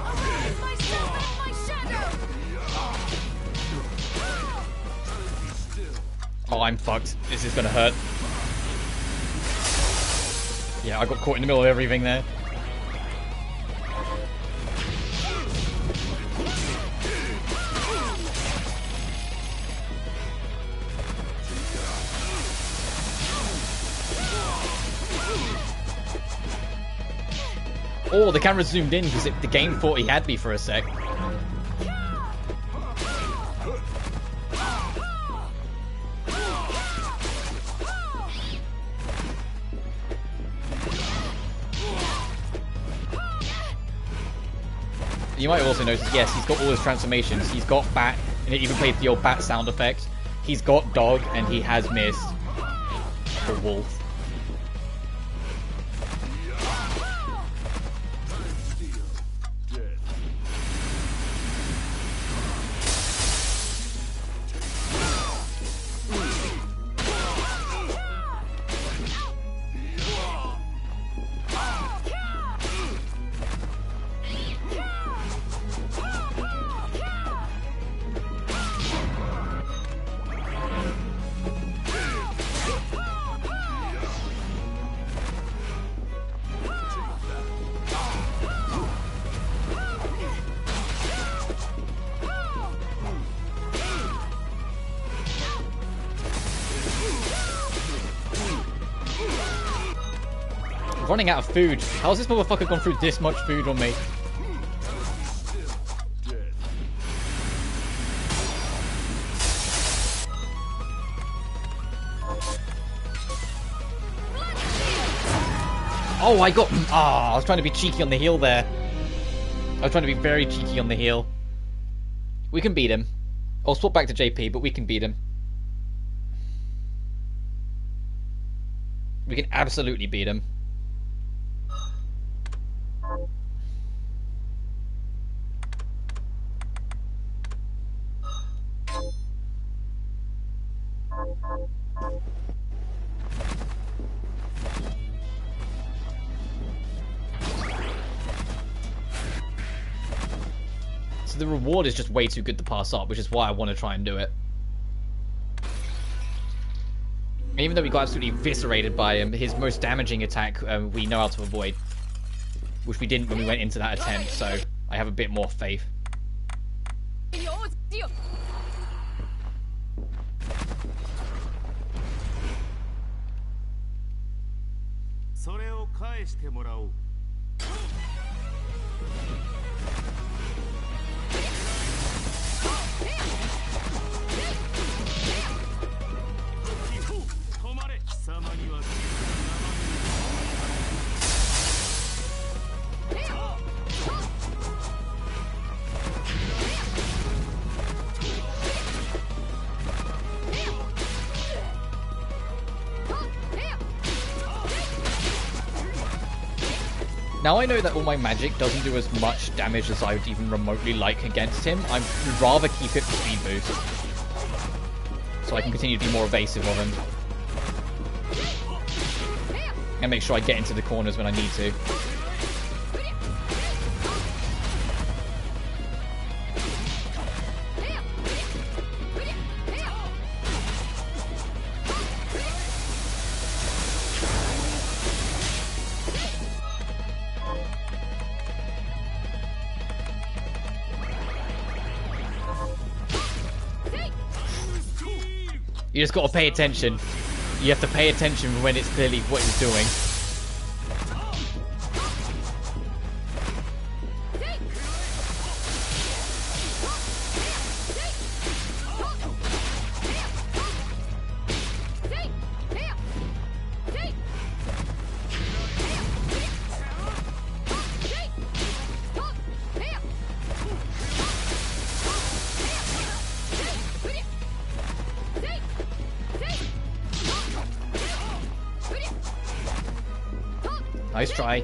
Arise, myself and my shadow! Oh, I'm fucked. This is gonna hurt. Yeah, I got caught in the middle of everything there. Oh, the camera zoomed in because the game thought he had me for a sec. You might have also noticed, yes, he's got all his transformations. He's got bat, and it even plays the old bat sound effect. He's got dog, and he has missed the wolf. Running out of food. How's this motherfucker gone through this much food on me? Oh, I got... Ah, I was trying to be cheeky on the heel there. I was trying to be very cheeky on the heel. We can beat him. I'll swap back to JP, but we can beat him. We can absolutely beat him. So the reward is just way too good to pass up, which is why I want to try and do it. Even though we got absolutely eviscerated by him, his most damaging attack we know how to avoid. Which we didn't when we went into that attempt, so I have a bit more faith. Now I know that all my magic doesn't do as much damage as I would even remotely like against him. I'd rather keep it for speed boost. So I can continue to be more evasive of him. And make sure I get into the corners when I need to. You just gotta pay attention. You have to pay attention when it's clearly what he's doing. Nice try.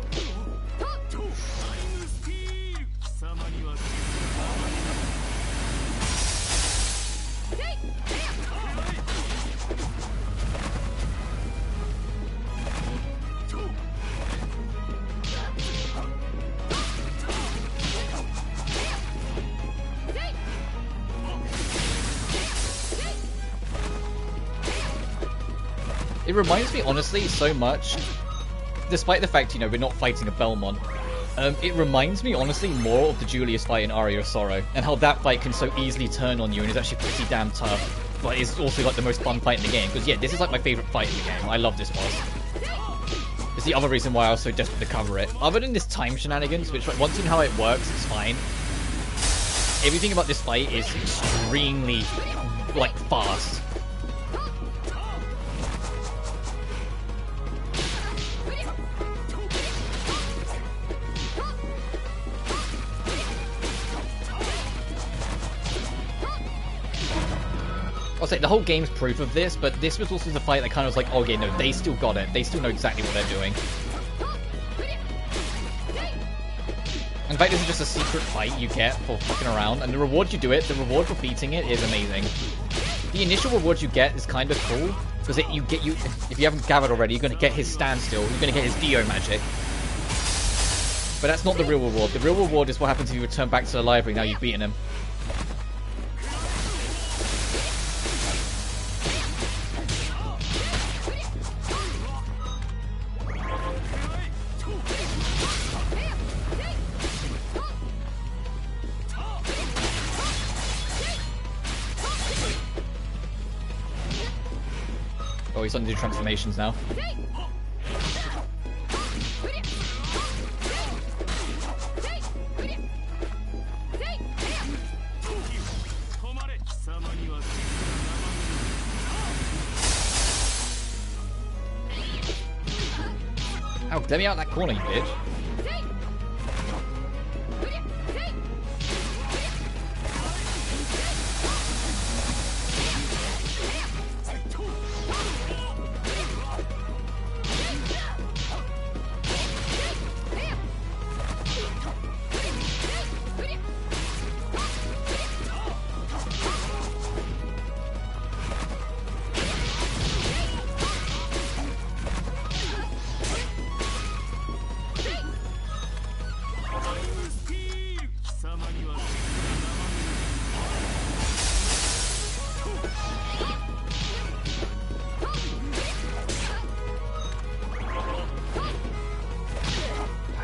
It reminds me, honestly, so much, despite the fact, you know, we're not fighting a Belmont, it reminds me, honestly, more of the Julius fight in Aria of Sorrow, and how that fight can so easily turn on you and is actually pretty damn tough, but it's also like the most fun fight in the game, because yeah, this is like my favourite fight in the game. I love this boss. It's the other reason why I was so desperate to cover it. Other than this time shenanigans, which like, once you know how it works, it's fine. Everything about this fight is extremely, like, fast. I'll say the whole game's proof of this, but this was also the fight that kind of was like, oh yeah, no, they still got it. They still know exactly what they're doing. In fact, this is just a secret fight you get for fucking around, and the reward you do it, the reward for beating it is amazing. The initial reward you get is kind of cool, because if you haven't gathered already, you're going to get his standstill, you're going to get his Dio magic. But that's not the real reward. The real reward is what happens if you return back to the library now you've beaten him. Oh, he's starting to do transformations now. How Let me out that corner, you bitch.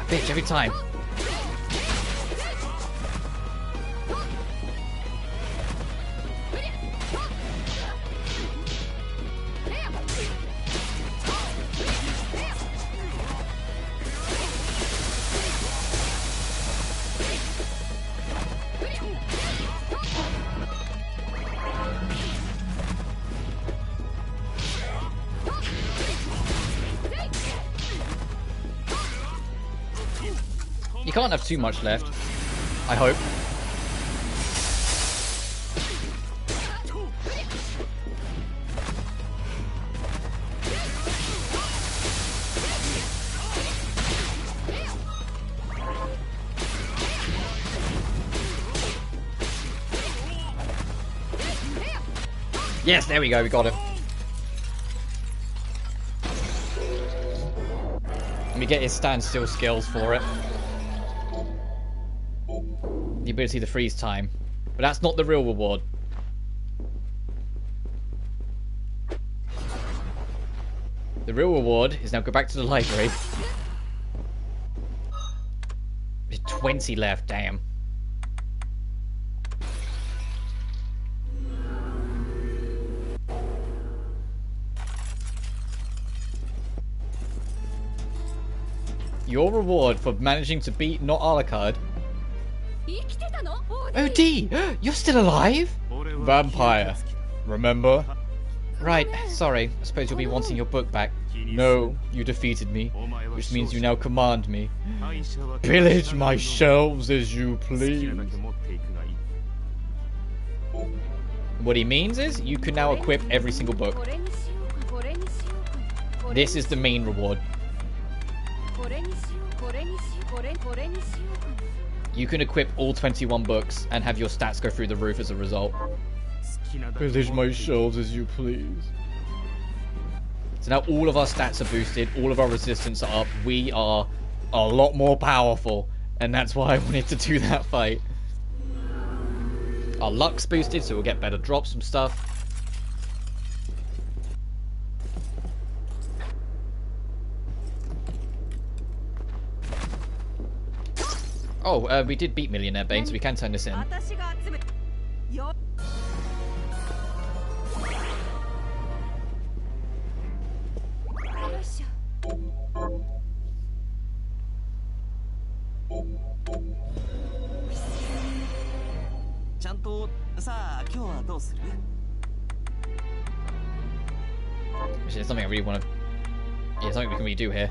Bitch, every time. You can't have too much left, I hope. Yes, there we go, we got him. Let me get his standstill skills for it. The ability to freeze time. But that's not the real reward. The real reward is now go back to the library. There's 20 left, damn. Your reward for managing to beat not Alucard. Oh, D! You're still alive? Vampire. Remember? Right, sorry. I suppose you'll be wanting your book back. No, you defeated me, which means you now command me. Pillage my shelves as you please. What he means is, you can now equip every single book. This is the main reward. You can equip all 21 books and have your stats go through the roof as a result. Pillage my shelves as you please. So now all of our stats are boosted, all of our resistance are up, we are a lot more powerful, and that's why I wanted to do that fight. Our luck's boosted, so we'll get better drops from stuff. Oh, we did beat Millionaire Bane, so we can turn this in. Actually, there's something I really want to... Yeah, something we can redo here.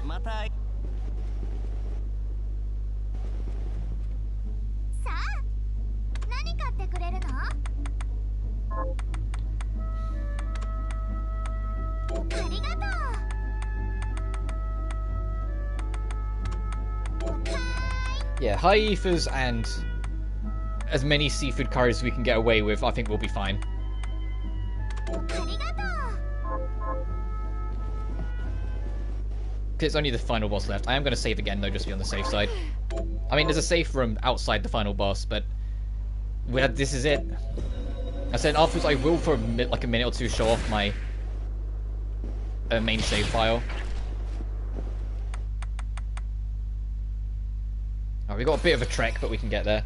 Yeah, high ethers and as many seafood curries as we can get away with, I think we'll be fine. It's only the final boss left. I am going to save again though, just to be on the safe side. I mean, there's a safe room outside the final boss, but this is it. I said afterwards I will for like a minute or two show off my main save file. Oh, we got a bit of a trek, but we can get there.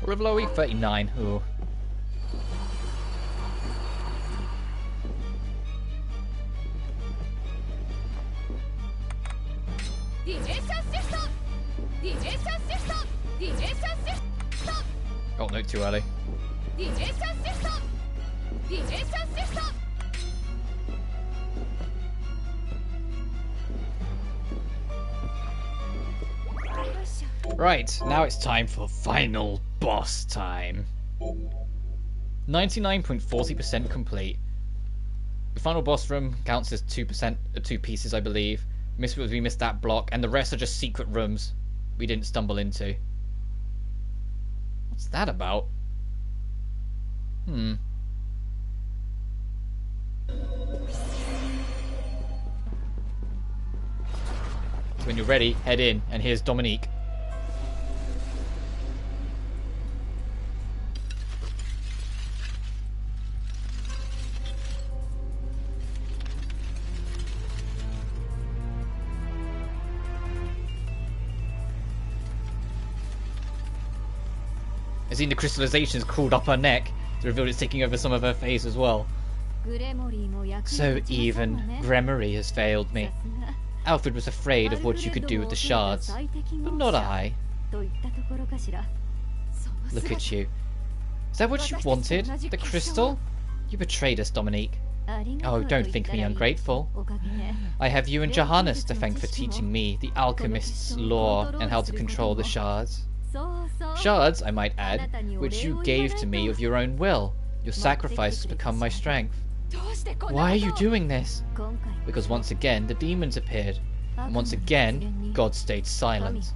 What level are we? 39. Ooh. Oh, no, too early. Right, now it's time for final boss time. 99.40% complete. The final boss room counts as 2%, 2 pieces, I believe. We missed that block, and the rest are just secret rooms we didn't stumble into. What's that about? When you're ready, head in, and here's Dominique. I've seen the crystallizations crawled up her neck to reveal it's taking over some of her face as well. So even Gremory has failed me. Alfred was afraid of what you could do with the shards, but not I. Look at you. Is that what you wanted? The crystal? You betrayed us, Dominique. Oh, don't think me ungrateful. I have you and Johannes to thank for teaching me the alchemist's lore and how to control the shards. Shards, I might add, which you gave to me of your own will. Your sacrifice has become my strength. Why are you doing this? Because once again the demons appeared, and once again God stayed silent.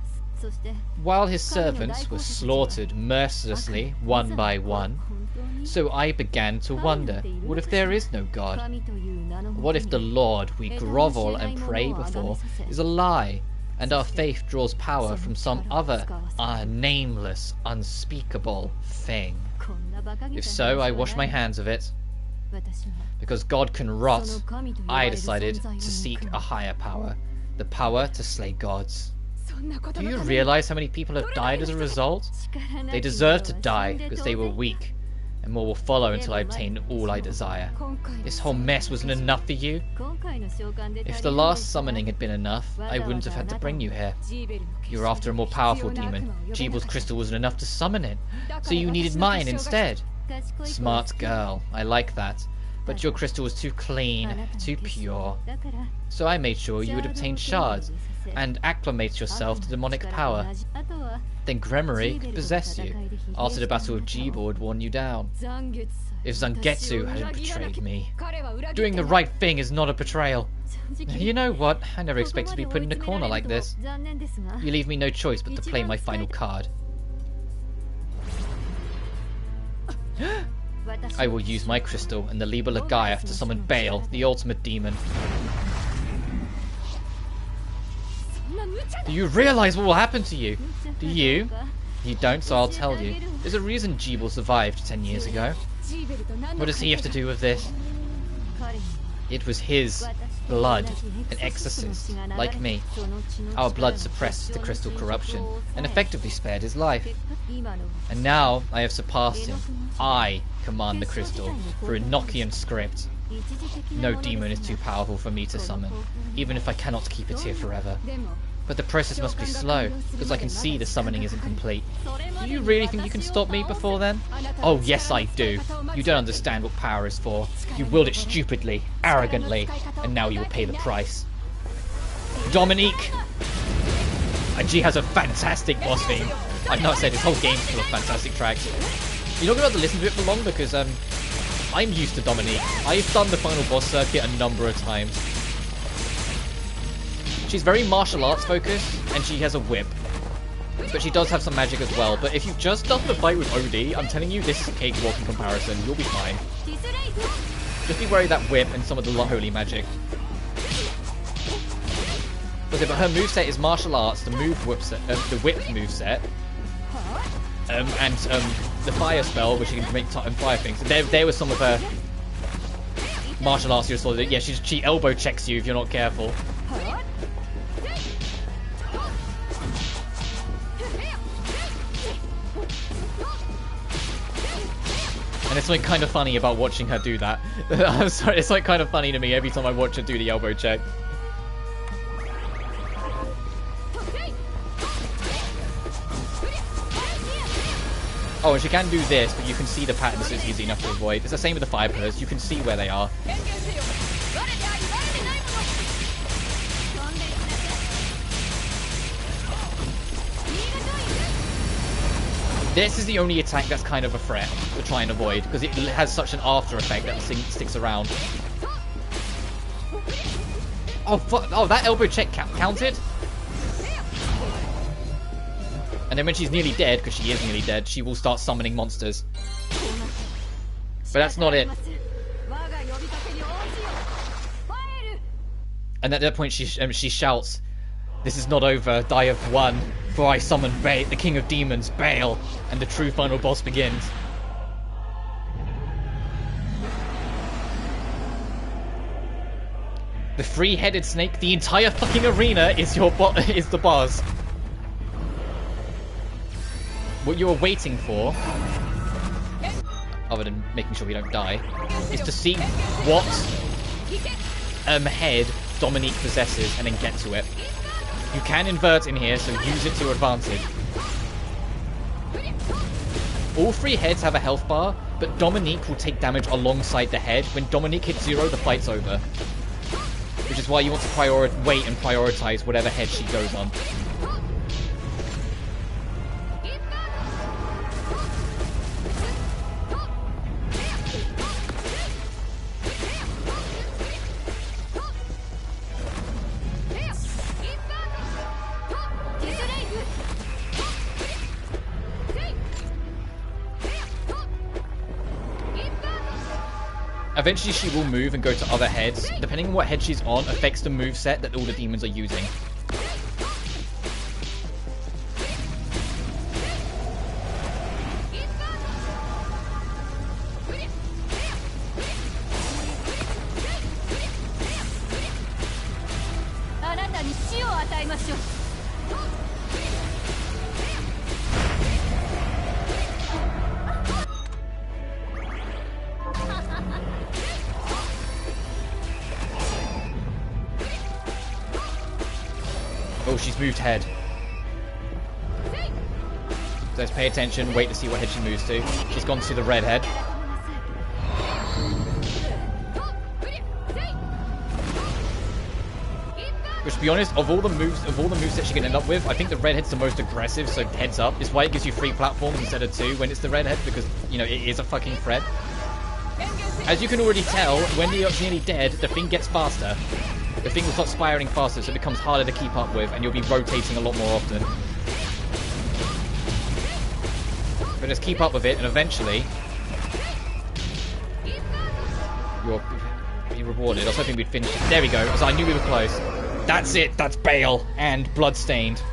While his servants were slaughtered mercilessly, one by one, so I began to wonder, what if there is no God? What if the Lord we grovel and pray before is a lie, and our faith draws power from some other, nameless, unspeakable thing? If so, I wash my hands of it. Because God can rot, I decided to seek a higher power, the power to slay gods. Do you realize how many people have died as a result? They deserve to die because they were weak, and more will follow until I obtain all I desire. This whole mess wasn't enough for you? If the last summoning had been enough, I wouldn't have had to bring you here. You were after a more powerful demon. Jeebel's crystal wasn't enough to summon it, so you needed mine instead. Smart girl, I like that. But your crystal was too clean, too pure. So I made sure you would obtain shards, and acclimate yourself to demonic power. Then Gremory could possess you, after the Battle of Jeebel had worn you down. If Zangetsu hadn't betrayed me. Doing the right thing is not a betrayal. You know what? I never expected to be put in a corner like this. You leave me no choice but to play my final card. I will use my crystal and the Liber Legaia to summon Baal, the ultimate demon. Do you realize what will happen to you? Do you? You don't, so I'll tell you. There's a reason Jeebel survived 10 years ago. What does he have to do with this? It was his blood, an exorcist, like me. Our blood suppressed the crystal corruption and effectively spared his life. And now I have surpassed him. I command the crystal for Enochian script. No demon is too powerful for me to summon, even if I cannot keep it here forever. But the process must be slow, because I can see the summoning isn't complete. Do you really think you can stop me before then? Oh yes I do. You don't understand what power is for. You wield it stupidly, arrogantly, and now you will pay the price. Dominique! G has a fantastic boss theme. I've not said this whole game's full of fantastic tracks. You're not going to have to listen to it for long because I'm used to Dominique. I've done the final boss circuit a number of times. She's very martial arts focused, and she has a whip. But she does have some magic as well. But if you've just done the fight with OD, I'm telling you, this is a cakewalk in comparison. You'll be fine. Just be wary of that whip and some of the holy magic. But her moveset is martial arts, the whip moveset, and the fire spell, which you can make and fire things. There was some of her martial arts you saw. Yeah, she elbow checks you if you're not careful. And it's like kind of funny about watching her do that. I'm sorry, it's like kind of funny to me every time I watch her do the elbow check. Oh, and she can do this, but you can see the patterns it's easy enough to avoid. It's the same with the fire pillars. You can see where they are. This is the only attack that's kind of a threat to try and avoid, because it has such an after effect that sticks around. Oh, fuck. Oh, that elbow check counted? And then when she's nearly dead, because she is nearly dead, she will start summoning monsters. But that's not it. And at that point she shouts, "This is not over, I have won, for I summon the king of demons, Baal, and the true final boss begins." The three-headed snake, the entire fucking arena is the boss. What you're waiting for, other than making sure we don't die, is to see what head Dominique possesses and then get to it. You can invert in here, so use it to your advantage. All three heads have a health bar, but Dominique will take damage alongside the head. When Dominique hits 0, the fight's over. Which is why you want to wait and prioritize whatever head she goes on. Eventually she will move and go to other heads. Depending on what head she's on, affects the moveset that all the demons are using. Oh, she's moved head. So let's pay attention, wait to see what head she moves to. She's gone to the red head. Which, to be honest, of all the moves that she can end up with, I think the red head's the most aggressive, so heads up. It's why it gives you 3 platforms instead of 2 when it's the red head, because, you know, it is a fucking threat. As you can already tell, when you're nearly dead, the thing gets faster. The thing will start spiraling faster, so it becomes harder to keep up with, and you'll be rotating a lot more often. But just keep up with it, and eventually you'll be rewarded. I was hoping we'd finish. There we go. So I knew we were close. That's it. That's Baal and Bloodstained.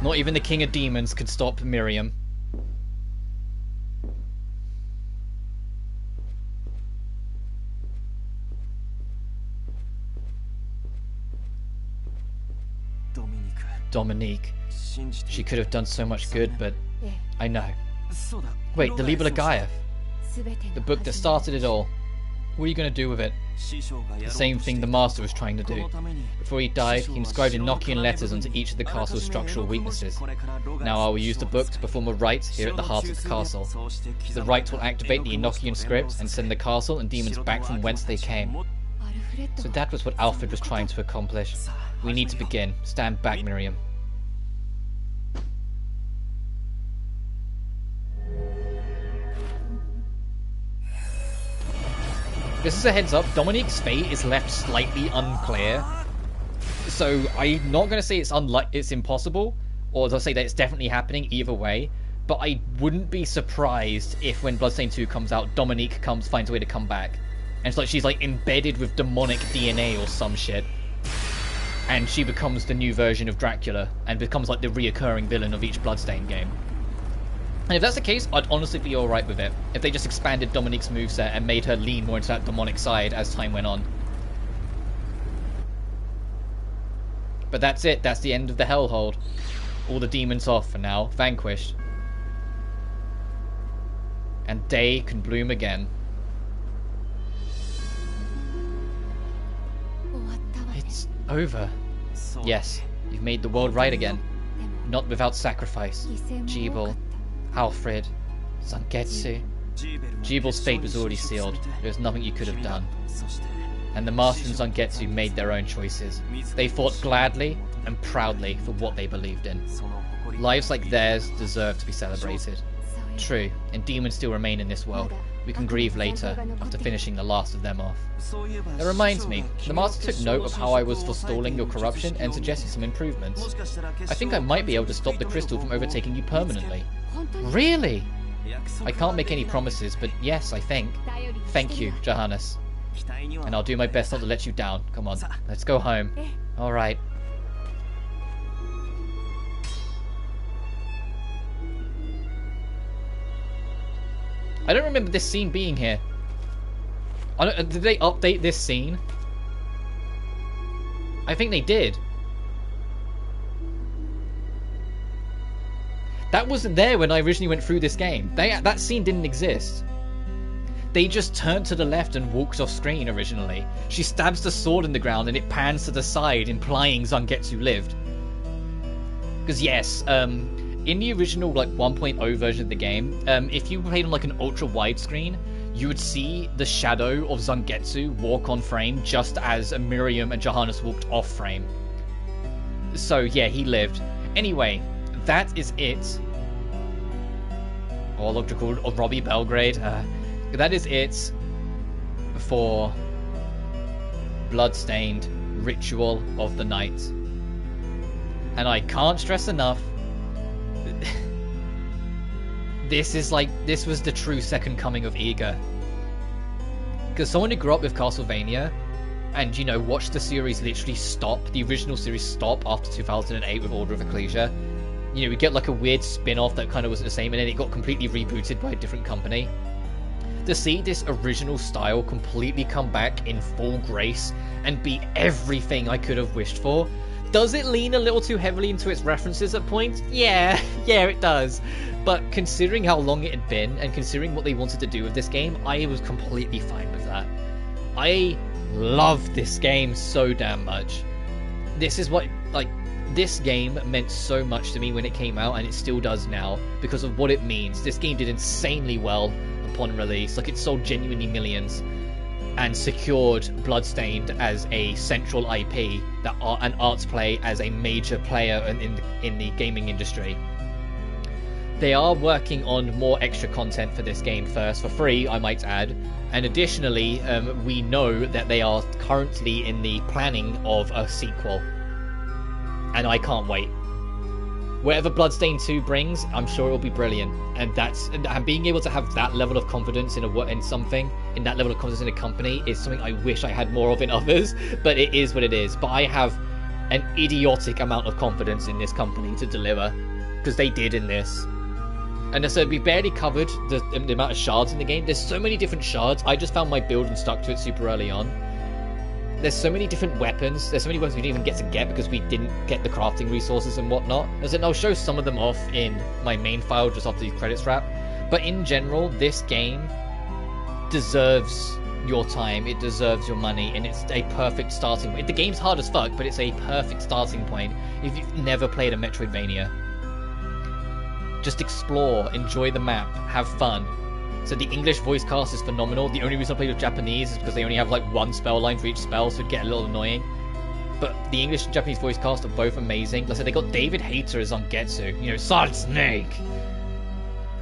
Not even the King of Demons could stop Miriam. Dominique. She could have done so much good, but I know. Wait, the Libra Gaiath. The book that started it all. What are you going to do with it? The same thing the Master was trying to do. Before he died, he inscribed Enochian letters onto each of the castle's structural weaknesses. Now I will use the book to perform a rite here at the heart of the castle. The rite will activate the Enochian script and send the castle and demons back from whence they came. So that was what Alfred was trying to accomplish. We need to begin. Stand back, Miriam. This is a heads up, Dominique's fate is left slightly unclear. So I'm not going to say it's impossible, or I'll say that it's definitely happening either way, but I wouldn't be surprised if when Bloodstained 2 comes out, Dominique finds a way to come back. And it's like she's like embedded with demonic DNA or some shit. And she becomes the new version of Dracula, and becomes like the reoccurring villain of each Bloodstained game. And if that's the case, I'd honestly be alright with it. If they just expanded Dominique's moveset and made her lean more into that demonic side as time went on. But that's it. That's the end of the Hellhold. All the demons off for now. Vanquished. And day can bloom again. It's over. Yes, you've made the world right again. Not without sacrifice. Jebel, Alfred, Zangetsu. Jebel's fate was already sealed. There was nothing you could have done. And the Master and Zangetsu made their own choices. They fought gladly and proudly for what they believed in. Lives like theirs deserve to be celebrated. True, and demons still remain in this world. We can grieve later, after finishing the last of them off. That reminds me, the Master took note of how I was forestalling your corruption and suggested some improvements. I think I might be able to stop the crystal from overtaking you permanently. Really? I can't make any promises, but yes, I think. Thank you, Johannes. And I'll do my best not to let you down. Come on, let's go home. Alright. I don't remember this scene being here. Did they update this scene? I think they did. That wasn't there when I originally went through this game. That scene didn't exist. They just turned to the left and walked off screen originally. She stabs the sword in the ground and it pans to the side, implying Zangetsu lived. Because yes, in the original like 1.0 version of the game, if you played on like an ultra wide screen, you would see the shadow of Zangetsu walk on frame just as Miriam and Johannes walked off frame. So yeah, he lived. Anyway, that is it. Or look, called Robbie Belgrade. That is it for Bloodstained Ritual of the Night. And I can't stress enough, this was the true second coming of Iga. Because someone who grew up with Castlevania and, you know, watched the series literally stop, the original series stop after 2008 with Order of Ecclesia. You know, we get like a weird spin-off that kind of wasn't the same, and then it got completely rebooted by a different company. To see this original style completely come back in full grace and be everything I could have wished for. Does it lean a little too heavily into its references at points? Yeah, it does. But considering how long it had been, and considering what they wanted to do with this game, I was completely fine with that. I love this game so damn much. This is what, like, this game meant so much to me when it came out, and it still does now, because of what it means. This game did insanely well upon release. Like, it sold genuinely millions, and secured Bloodstained as a central IP, and Arts Play as a major player in the gaming industry. They are working on more extra content for this game first, for free, I might add. And additionally, we know that they are currently in the planning of a sequel. And I can't wait. Whatever Bloodstained 2 brings, I'm sure it will be brilliant. And being able to have that level of confidence in that level of confidence in a company is something I wish I had more of in others. But it is what it is. But I have an idiotic amount of confidence in this company to deliver, because they did in this. And as I said, we barely covered the amount of shards in the game. There's so many different shards. I just found my build and stuck to it super early on. There's so many different weapons. There's so many weapons we didn't even get because we didn't get the crafting resources and whatnot. As in, I'll show some of them off in my main file just after these credits wrap. But in general, this game deserves your time. It deserves your money. And it's a perfect starting point. The game's hard as fuck, but it's a perfect starting point if you've never played a Metroidvania. Just explore, enjoy the map, have fun. So the English voice cast is phenomenal. The only reason I played with Japanese is because they only have like one spell line for each spell, so it'd get a little annoying. But the English and Japanese voice cast are both amazing. Like I said, they got David Hayter as Zangetsu, you know, Solid Snake.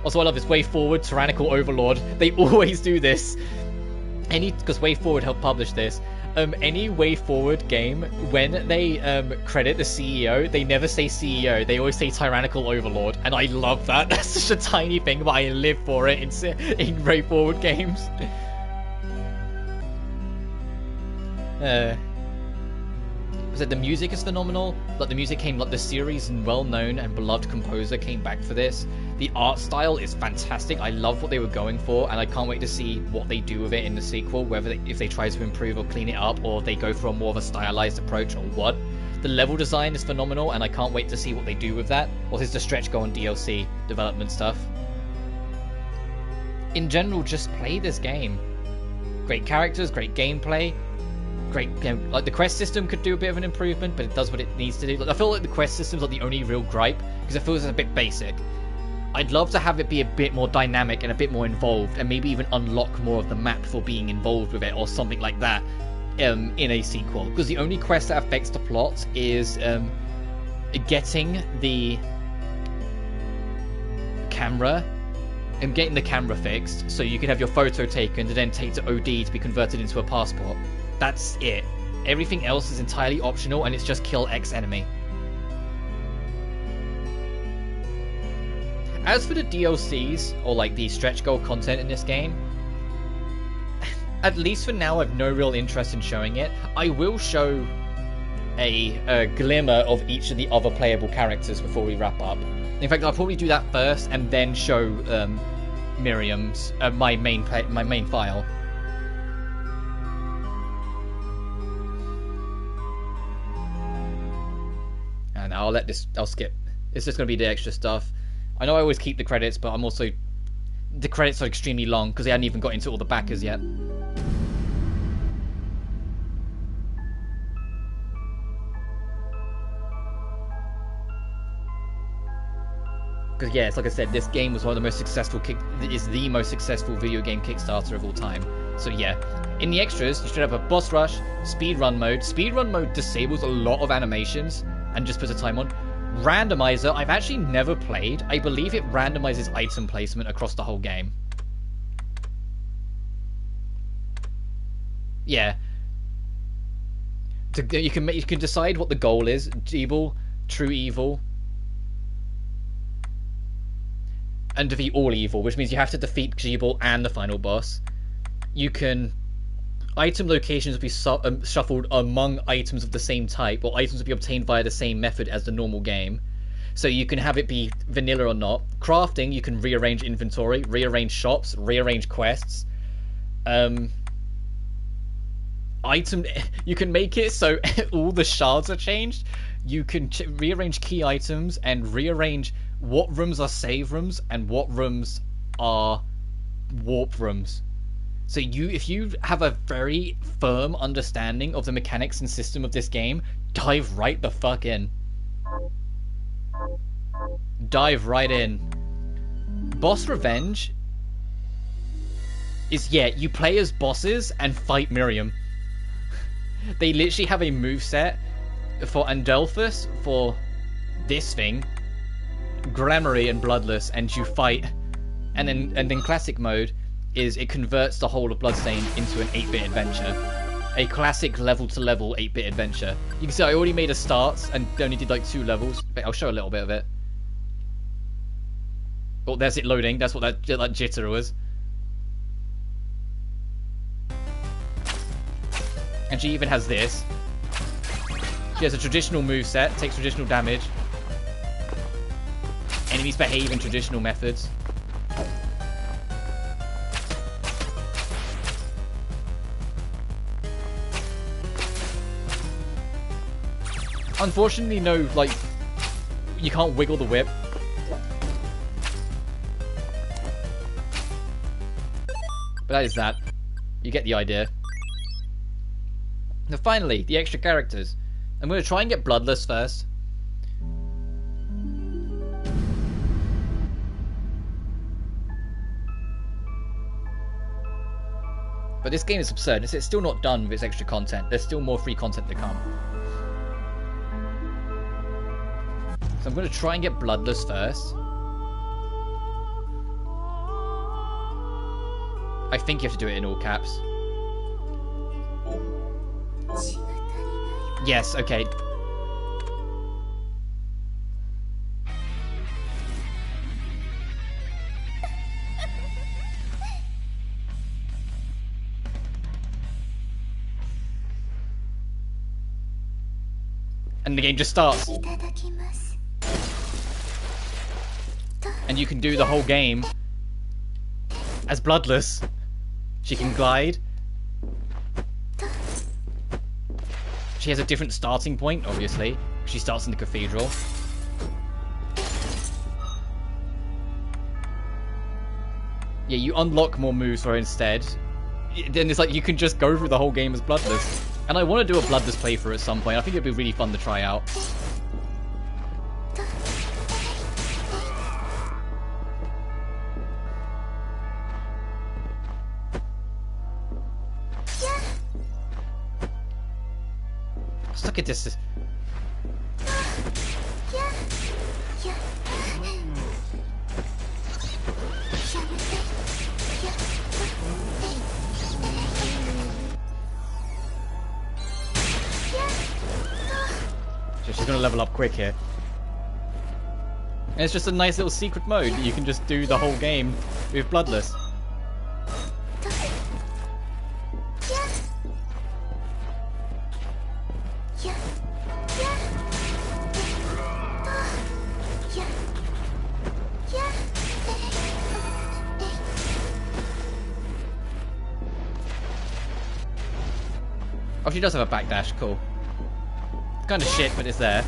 Also, I love this Way Forward, Tyrannical Overlord. They always do this. Because Way Forward helped publish this. Any Way Forward game, when they credit the CEO, they never say CEO, they always say Tyrannical Overlord, and I love that. That's such a tiny thing, but I live for it in Way Forward games. So the music is phenomenal. Like, the music came, like, the series and well-known and beloved composer came back for this. The art style is fantastic. I love what they were going for, and I can't wait to see what they do with it in the sequel, whether if they try to improve or clean it up, or they go for a more of a stylized approach or what. The level design is phenomenal, and I can't wait to see what they do with that. Or is the stretch goal and DLC development stuff? In general, just play this game. Great characters, great gameplay, great like the quest system could do a bit of an improvement, but it does what it needs to do. Like, I feel like the quest system's like the only real gripe because it feels a bit basic. I'd love to have it be a bit more dynamic and a bit more involved, and maybe even unlock more of the map for being involved with it or something like that in a sequel. Because the only quest that affects the plot is getting the camera. And getting the camera fixed so you can have your photo taken and then take to OD to be converted into a passport. That's it. Everything else is entirely optional, and it's just kill X enemy. As for the DLCs, or like the stretch goal content in this game, at least for now I've no real interest in showing it. I will show a glimmer of each of the other playable characters before we wrap up. In fact, I'll probably do that first and then show Miriam's my main file. And I'll skip. It's just gonna be the extra stuff. I know I always keep the credits, but the credits are extremely long because they hadn't even got into all the backers yet. Because yeah, it's like I said, this game was one of the most successful is the most successful video game Kickstarter of all time. So yeah, in the extras, you should have a boss rush, speedrun mode. Speedrun mode disables a lot of animations and just puts a time on. Randomizer, I've actually never played. I believe it randomizes item placement across the whole game. Yeah. You can decide what the goal is. Evil, true evil. And defeat all evil, which means you have to defeat Jeeble and the final boss. You can... Item locations will be shuffled among items of the same type, or items will be obtained via the same method as the normal game. So you can have it be vanilla or not. Crafting, you can rearrange inventory, rearrange shops, rearrange quests. You can make it so all the shards are changed. You can rearrange key items and rearrange what rooms are save rooms and what rooms are warp rooms. So if you have a very firm understanding of the mechanics and system of this game, dive right the fuck in. Dive right in. Boss Revenge is, yeah, you play as bosses and fight Miriam. They literally have a moveset for Andelphus, for this thing, Gramarye and Bloodless, and you fight. And then classic mode is it converts the whole of Bloodstained into an 8-bit adventure. A classic level-to-level 8-bit adventure. You can see I already made a start and only did like 2 levels, but I'll show a little bit of it. Oh, there's it loading. That's what that jitter was. And she even has this. She has a traditional moveset, takes traditional damage. Enemies behave in traditional methods. Unfortunately, no, like, you can't wiggle the whip. But that is that. You get the idea. Now finally, the extra characters. I'm going to try and get Bloodless first. But this game is absurd. It's still not done with its extra content. There's still more free content to come. So I'm going to try and get Bloodless first. I think you have to do it in all caps. Yes, okay. And the game just starts. And you can do the whole game as Bloodless. She can glide. She has a different starting point, obviously. She starts in the cathedral. Yeah, you unlock more moves for her instead. Then it's like you can just go through the whole game as Bloodless. And I want to do a Bloodless playthrough at some point. I think it'd be really fun to try out. Look at this. She's gonna level up quick here. And it's just a nice little secret mode that you can just do the whole game with Bloodless. Oh, she does have a backdash, cool. It's kind of shit, but it's there.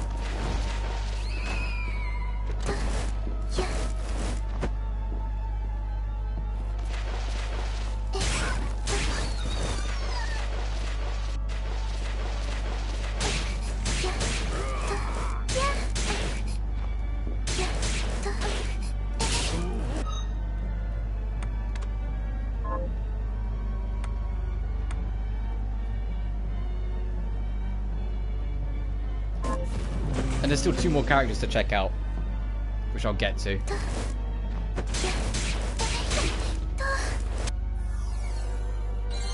And there's still 2 more characters to check out, which I'll get to.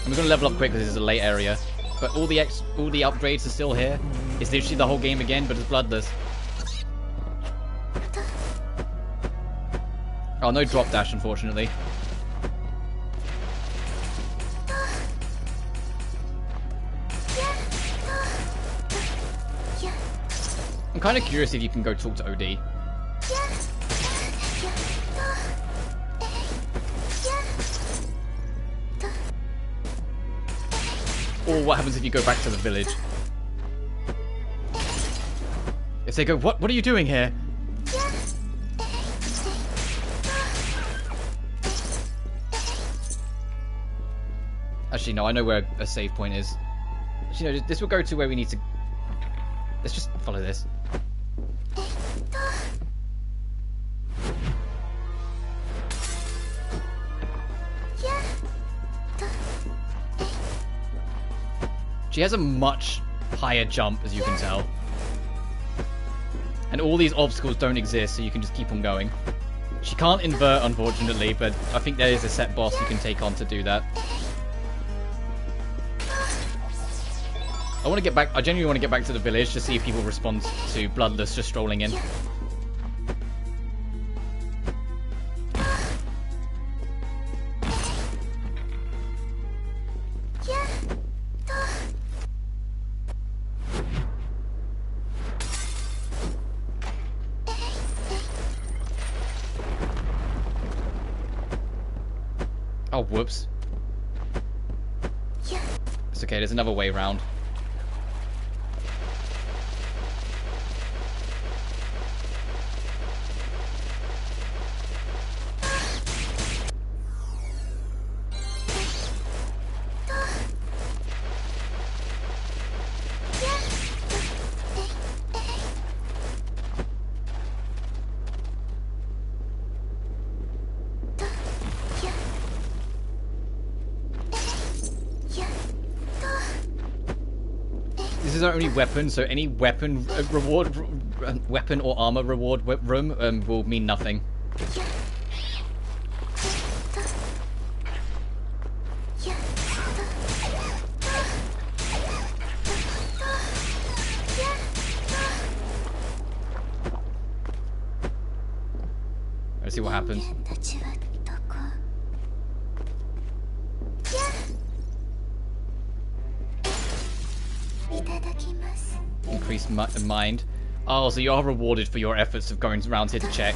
I'm gonna level up quick because this is a late area, but all the upgrades are still here. It's literally the whole game again, but it's Bloodless. Oh, no drop dash, unfortunately. I'm kind of curious if you can go talk to OD. Or what happens if you go back to the village? If they go, what are you doing here? Actually, no, I know where a save point is. Actually, no, this will go to where we need to... Let's just follow this. She has a much higher jump, as you can tell. And all these obstacles don't exist, so you can just keep on going. She can't invert, unfortunately, but I think there is a set boss you can take on to do that. I want to get back. I genuinely want to get back to the village to see if people respond to Bloodless just strolling in. Oh, whoops. It's okay, there's another way round. This is our only weapon, so any weapon reward, weapon or armor reward room will mean nothing. Let's see what happens. Increased mind. Oh, so you are rewarded for your efforts of going around here to check.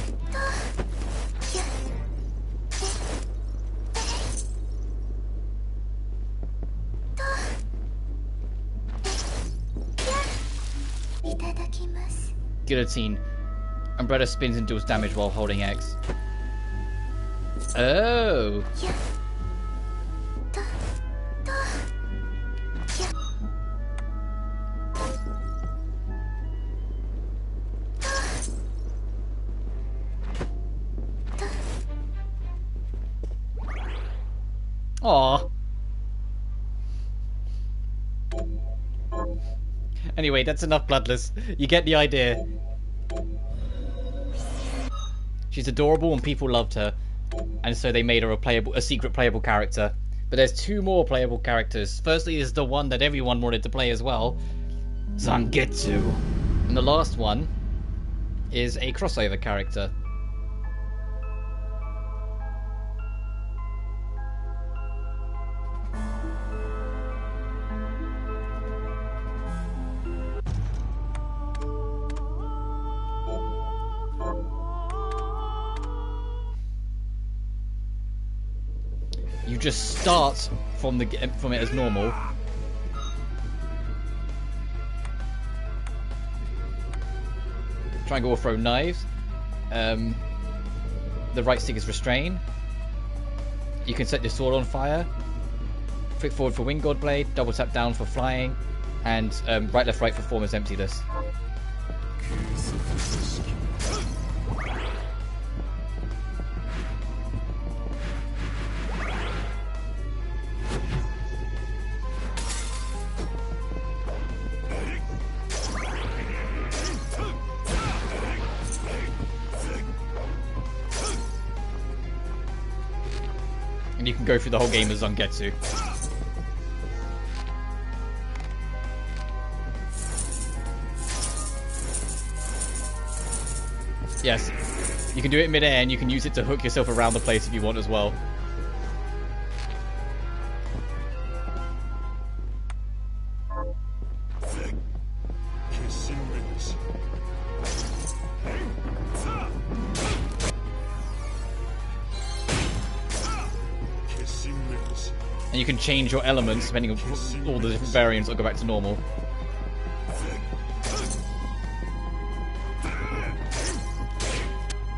いただきます。 Guillotine. Umbrella spins and deals damage while holding X. Oh. やっととやっと Aww. Anyway, that's enough Bloodless. You get the idea. She's adorable and people loved her. And so they made her a secret playable character. But there's two more playable characters. Firstly is the one that everyone wanted to play as well. Zangetsu. And the last one is a crossover character. You just start from it as normal. Triangle will throw knives. The right stick is restrain. You can set your sword on fire. Flick forward for wing god blade. Double tap down for flying, and right left right for formless emptiness. And you can go through the whole game as Zangetsu. Yes, you can do it mid-air and you can use it to hook yourself around the place if you want as well. And you can change your elements depending on all the different variants or go back to normal.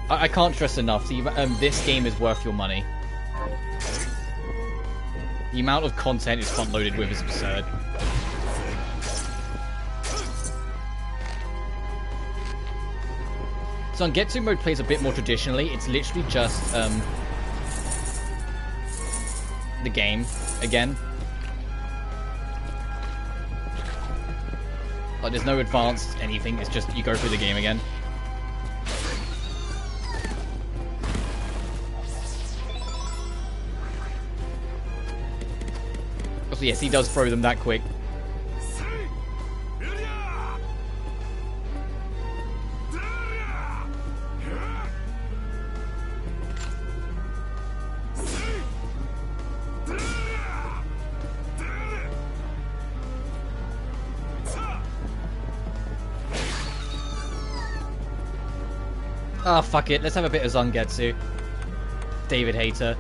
I can't stress enough, this game is worth your money. The amount of content it's front-loaded with is absurd. Zangetsu mode plays a bit more traditionally. It's literally just the game again. Like, there's no advanced anything. It's just you go through the game again. So yes, he does throw them that quick. Ah, fuck it. Let's have a bit of Zangetsu. David Hater.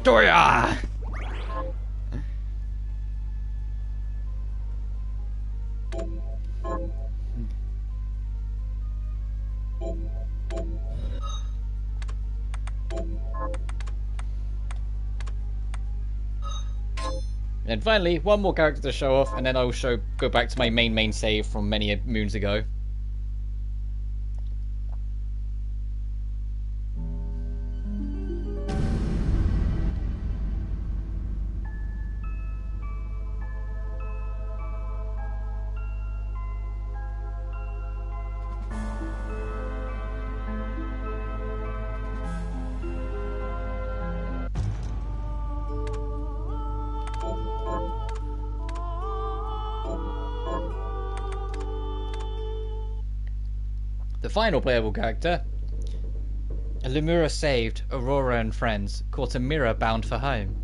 Doria! And finally, one more character to show off, and then I will go back to my main save from many moons ago. The final playable character. Lumura saved Aurora and friends, caught a mirror bound for home.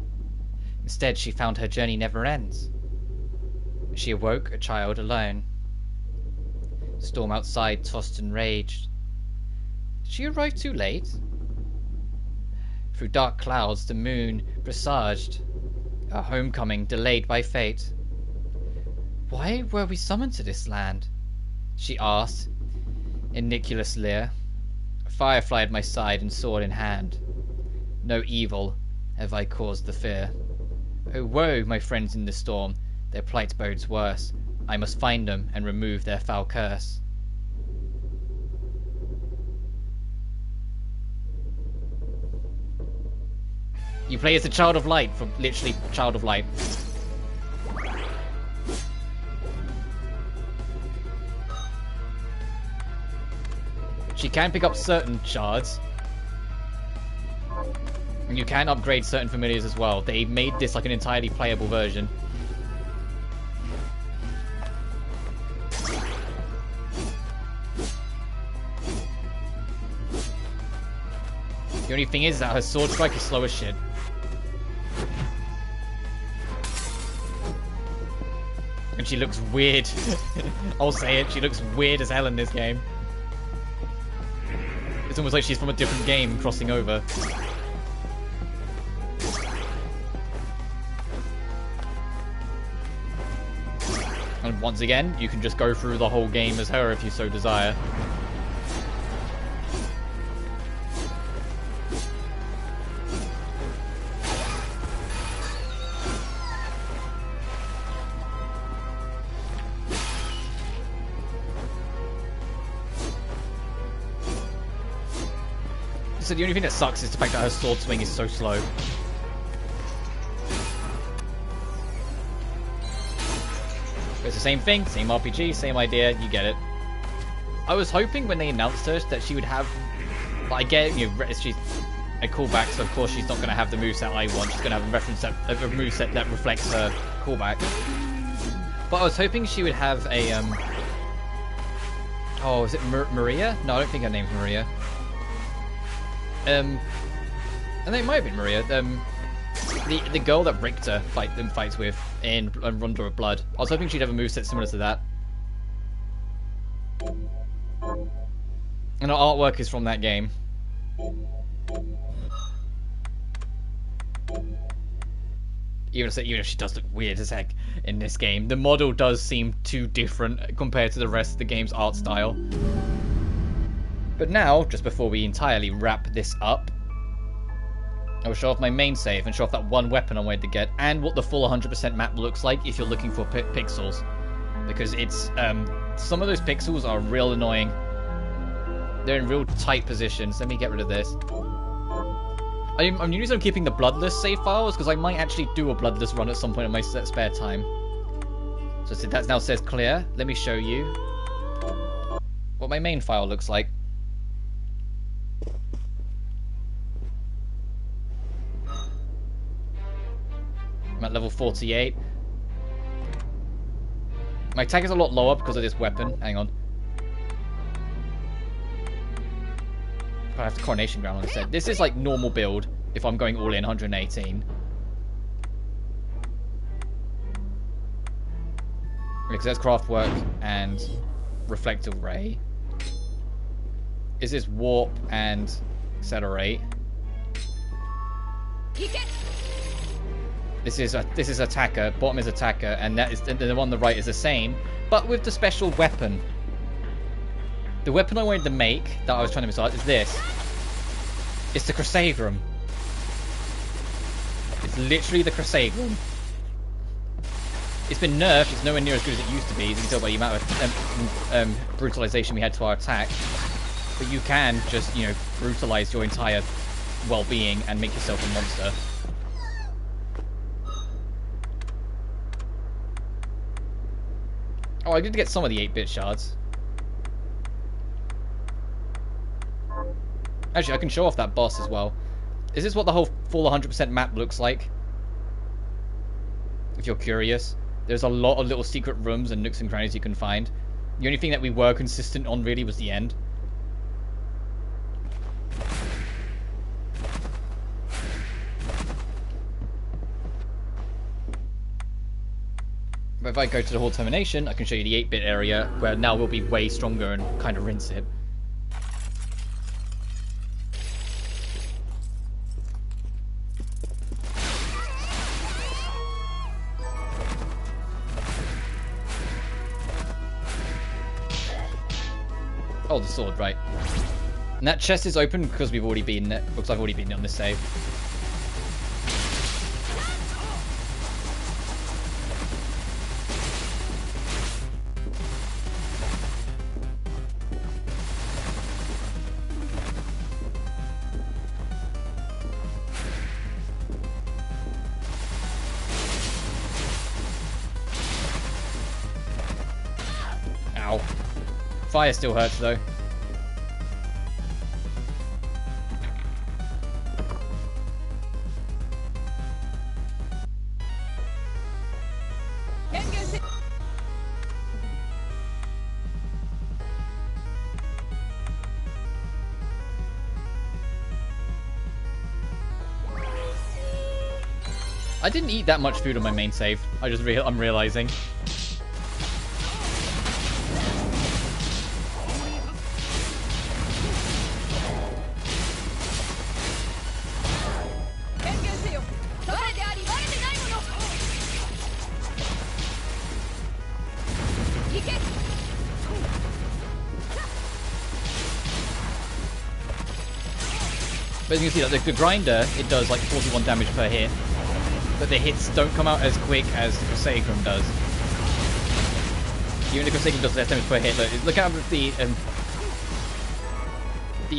Instead, she found her journey never ends. She awoke a child alone. The storm outside tossed and raged. Did she arrive too late? Through dark clouds, the moon presaged a homecoming delayed by fate. Why were we summoned to this land? She asked, in Nicholas Lear. A firefly at my side and sword in hand. No evil have I caused the fear. Oh woe, my friends in the storm, their plight bodes worse. I must find them and remove their foul curse. You play as a Child of Light, for literally Child of Light. She can pick up certain shards. And you can upgrade certain familiars as well. They made this like an entirely playable version. The only thing is that her sword strike is slow as shit. And she looks weird. I'll say it, she looks weird as hell in this game. It's almost like she's from a different game crossing over. And once again, you can just go through the whole game as her if you so desire. So the only thing that sucks is the fact that her sword swing is so slow. But it's the same thing, same RPG, same idea, you get it. I was hoping when they announced her that she would have... But I get, you know, she's a callback, so of course she's not going to have the moveset I want. She's going to have a reference that, a moveset that reflects her callback. But I was hoping she would have a... Oh, is it Maria? No, I don't think her name's Maria. And it might have been Maria. The girl that Richter fights with in Ronda of Blood. I was hoping she'd have a moveset similar to that. And her artwork is from that game. Even if she does look weird as heck in this game, the model does seem too different compared to the rest of the game's art style. But now, just before we entirely wrap this up, I will show off my main save and show off that one weapon I wanted to get, and what the full 100% map looks like if you're looking for pixels. Because it's, some of those pixels are real annoying. They're in real tight positions. Let me get rid of this. I'm usually keeping the Bloodless save files, because I might actually do a Bloodless run at some point in my spare time. So that now says clear. Let me show you what my main file looks like. I'm at level 48. My attack is a lot lower because of this weapon. Hang on. I have the Coronation Ground on instead. This is like normal build if I'm going all in 118. Because there's Craftwork and Reflective Ray. This is Warp and Accelerate. This is Attacker, bottom is Attacker, and that is the one on the right is the same, but with the special weapon. The weapon I wanted to make, that I was trying to massage, is this. It's the Crusaderum. It's literally the Crusaderum. It's been nerfed, it's nowhere near as good as it used to be, as you can tell by the amount of brutalization we had to our attack. But you can just, you know, brutalize your entire well-being and make yourself a monster. Oh, I did get some of the 8-bit shards. Actually, I can show off that boss as well. Is this what the whole full 100% map looks like? If you're curious. There's a lot of little secret rooms and nooks and crannies you can find. The only thing that we were consistent on really was the end. But if I go to the Hall Termination, I can show you the 8-bit area, where now we'll be way stronger and kind of rinse it. Oh, the sword, right. And that chest is open because we've already been there, because I've already been on this save. Ow. Fire still hurts though. I didn't eat that much food on my main save. I'm realizing. But as you can see, like the grinder, it does like 41 damage per hit. But the hits don't come out as quick as the Crusagram does. Even the Crusagram does less damage per hit. Look at the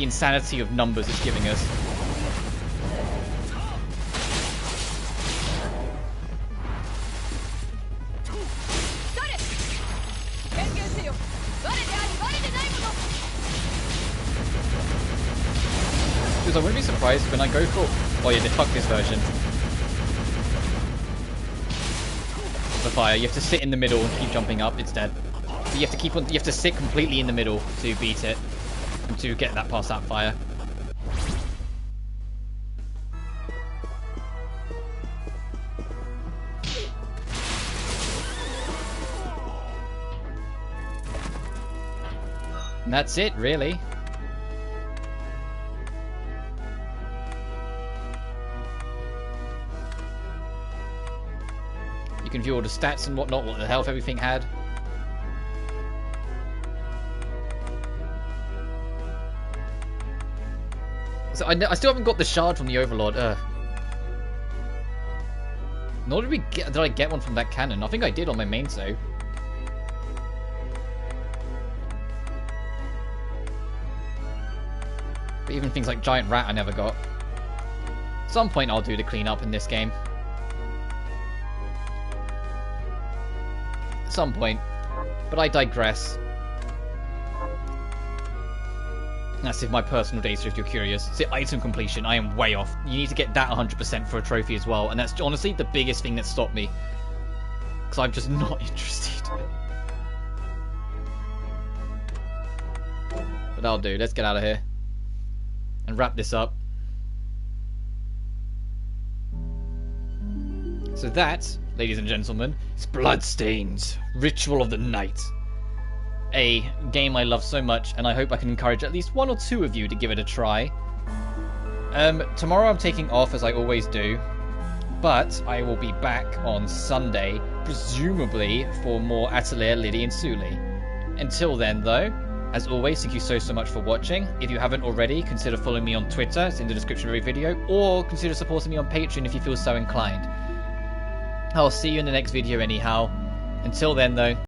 insanity of numbers it's giving us. Because I wouldn't be surprised when I go for... Oh yeah, fuck this version. The fire. You have to sit in the middle and keep jumping up. It's dead. But you have to you have to sit completely in the middle to beat it and to get that past that fire. And that's it, really. You can view all the stats and whatnot, what the health everything had. So I still haven't got the shard from the Overlord. Nor did I get one from that cannon. I think I did on my main save. But even things like Giant Rat I never got. At some point I'll do the cleanup in this game. At some point. But I digress. That's my personal data if you're curious. See, item completion, I am way off. You need to get that 100% for a trophy as well. And that's honestly the biggest thing that stopped me. Because I'm just not interested. But that'll do. Let's get out of here. And wrap this up. So that, ladies and gentlemen, is Bloodstained, Ritual of the Night. A game I love so much, and I hope I can encourage at least one or two of you to give it a try. Tomorrow I'm taking off, as I always do, but I will be back on Sunday, presumably for more Atelier, Liddy, and Suli. Until then, though, as always, thank you so much for watching. If you haven't already, consider following me on Twitter, it's in the description of every video, or consider supporting me on Patreon if you feel so inclined. I'll see you in the next video anyhow. Until then, though,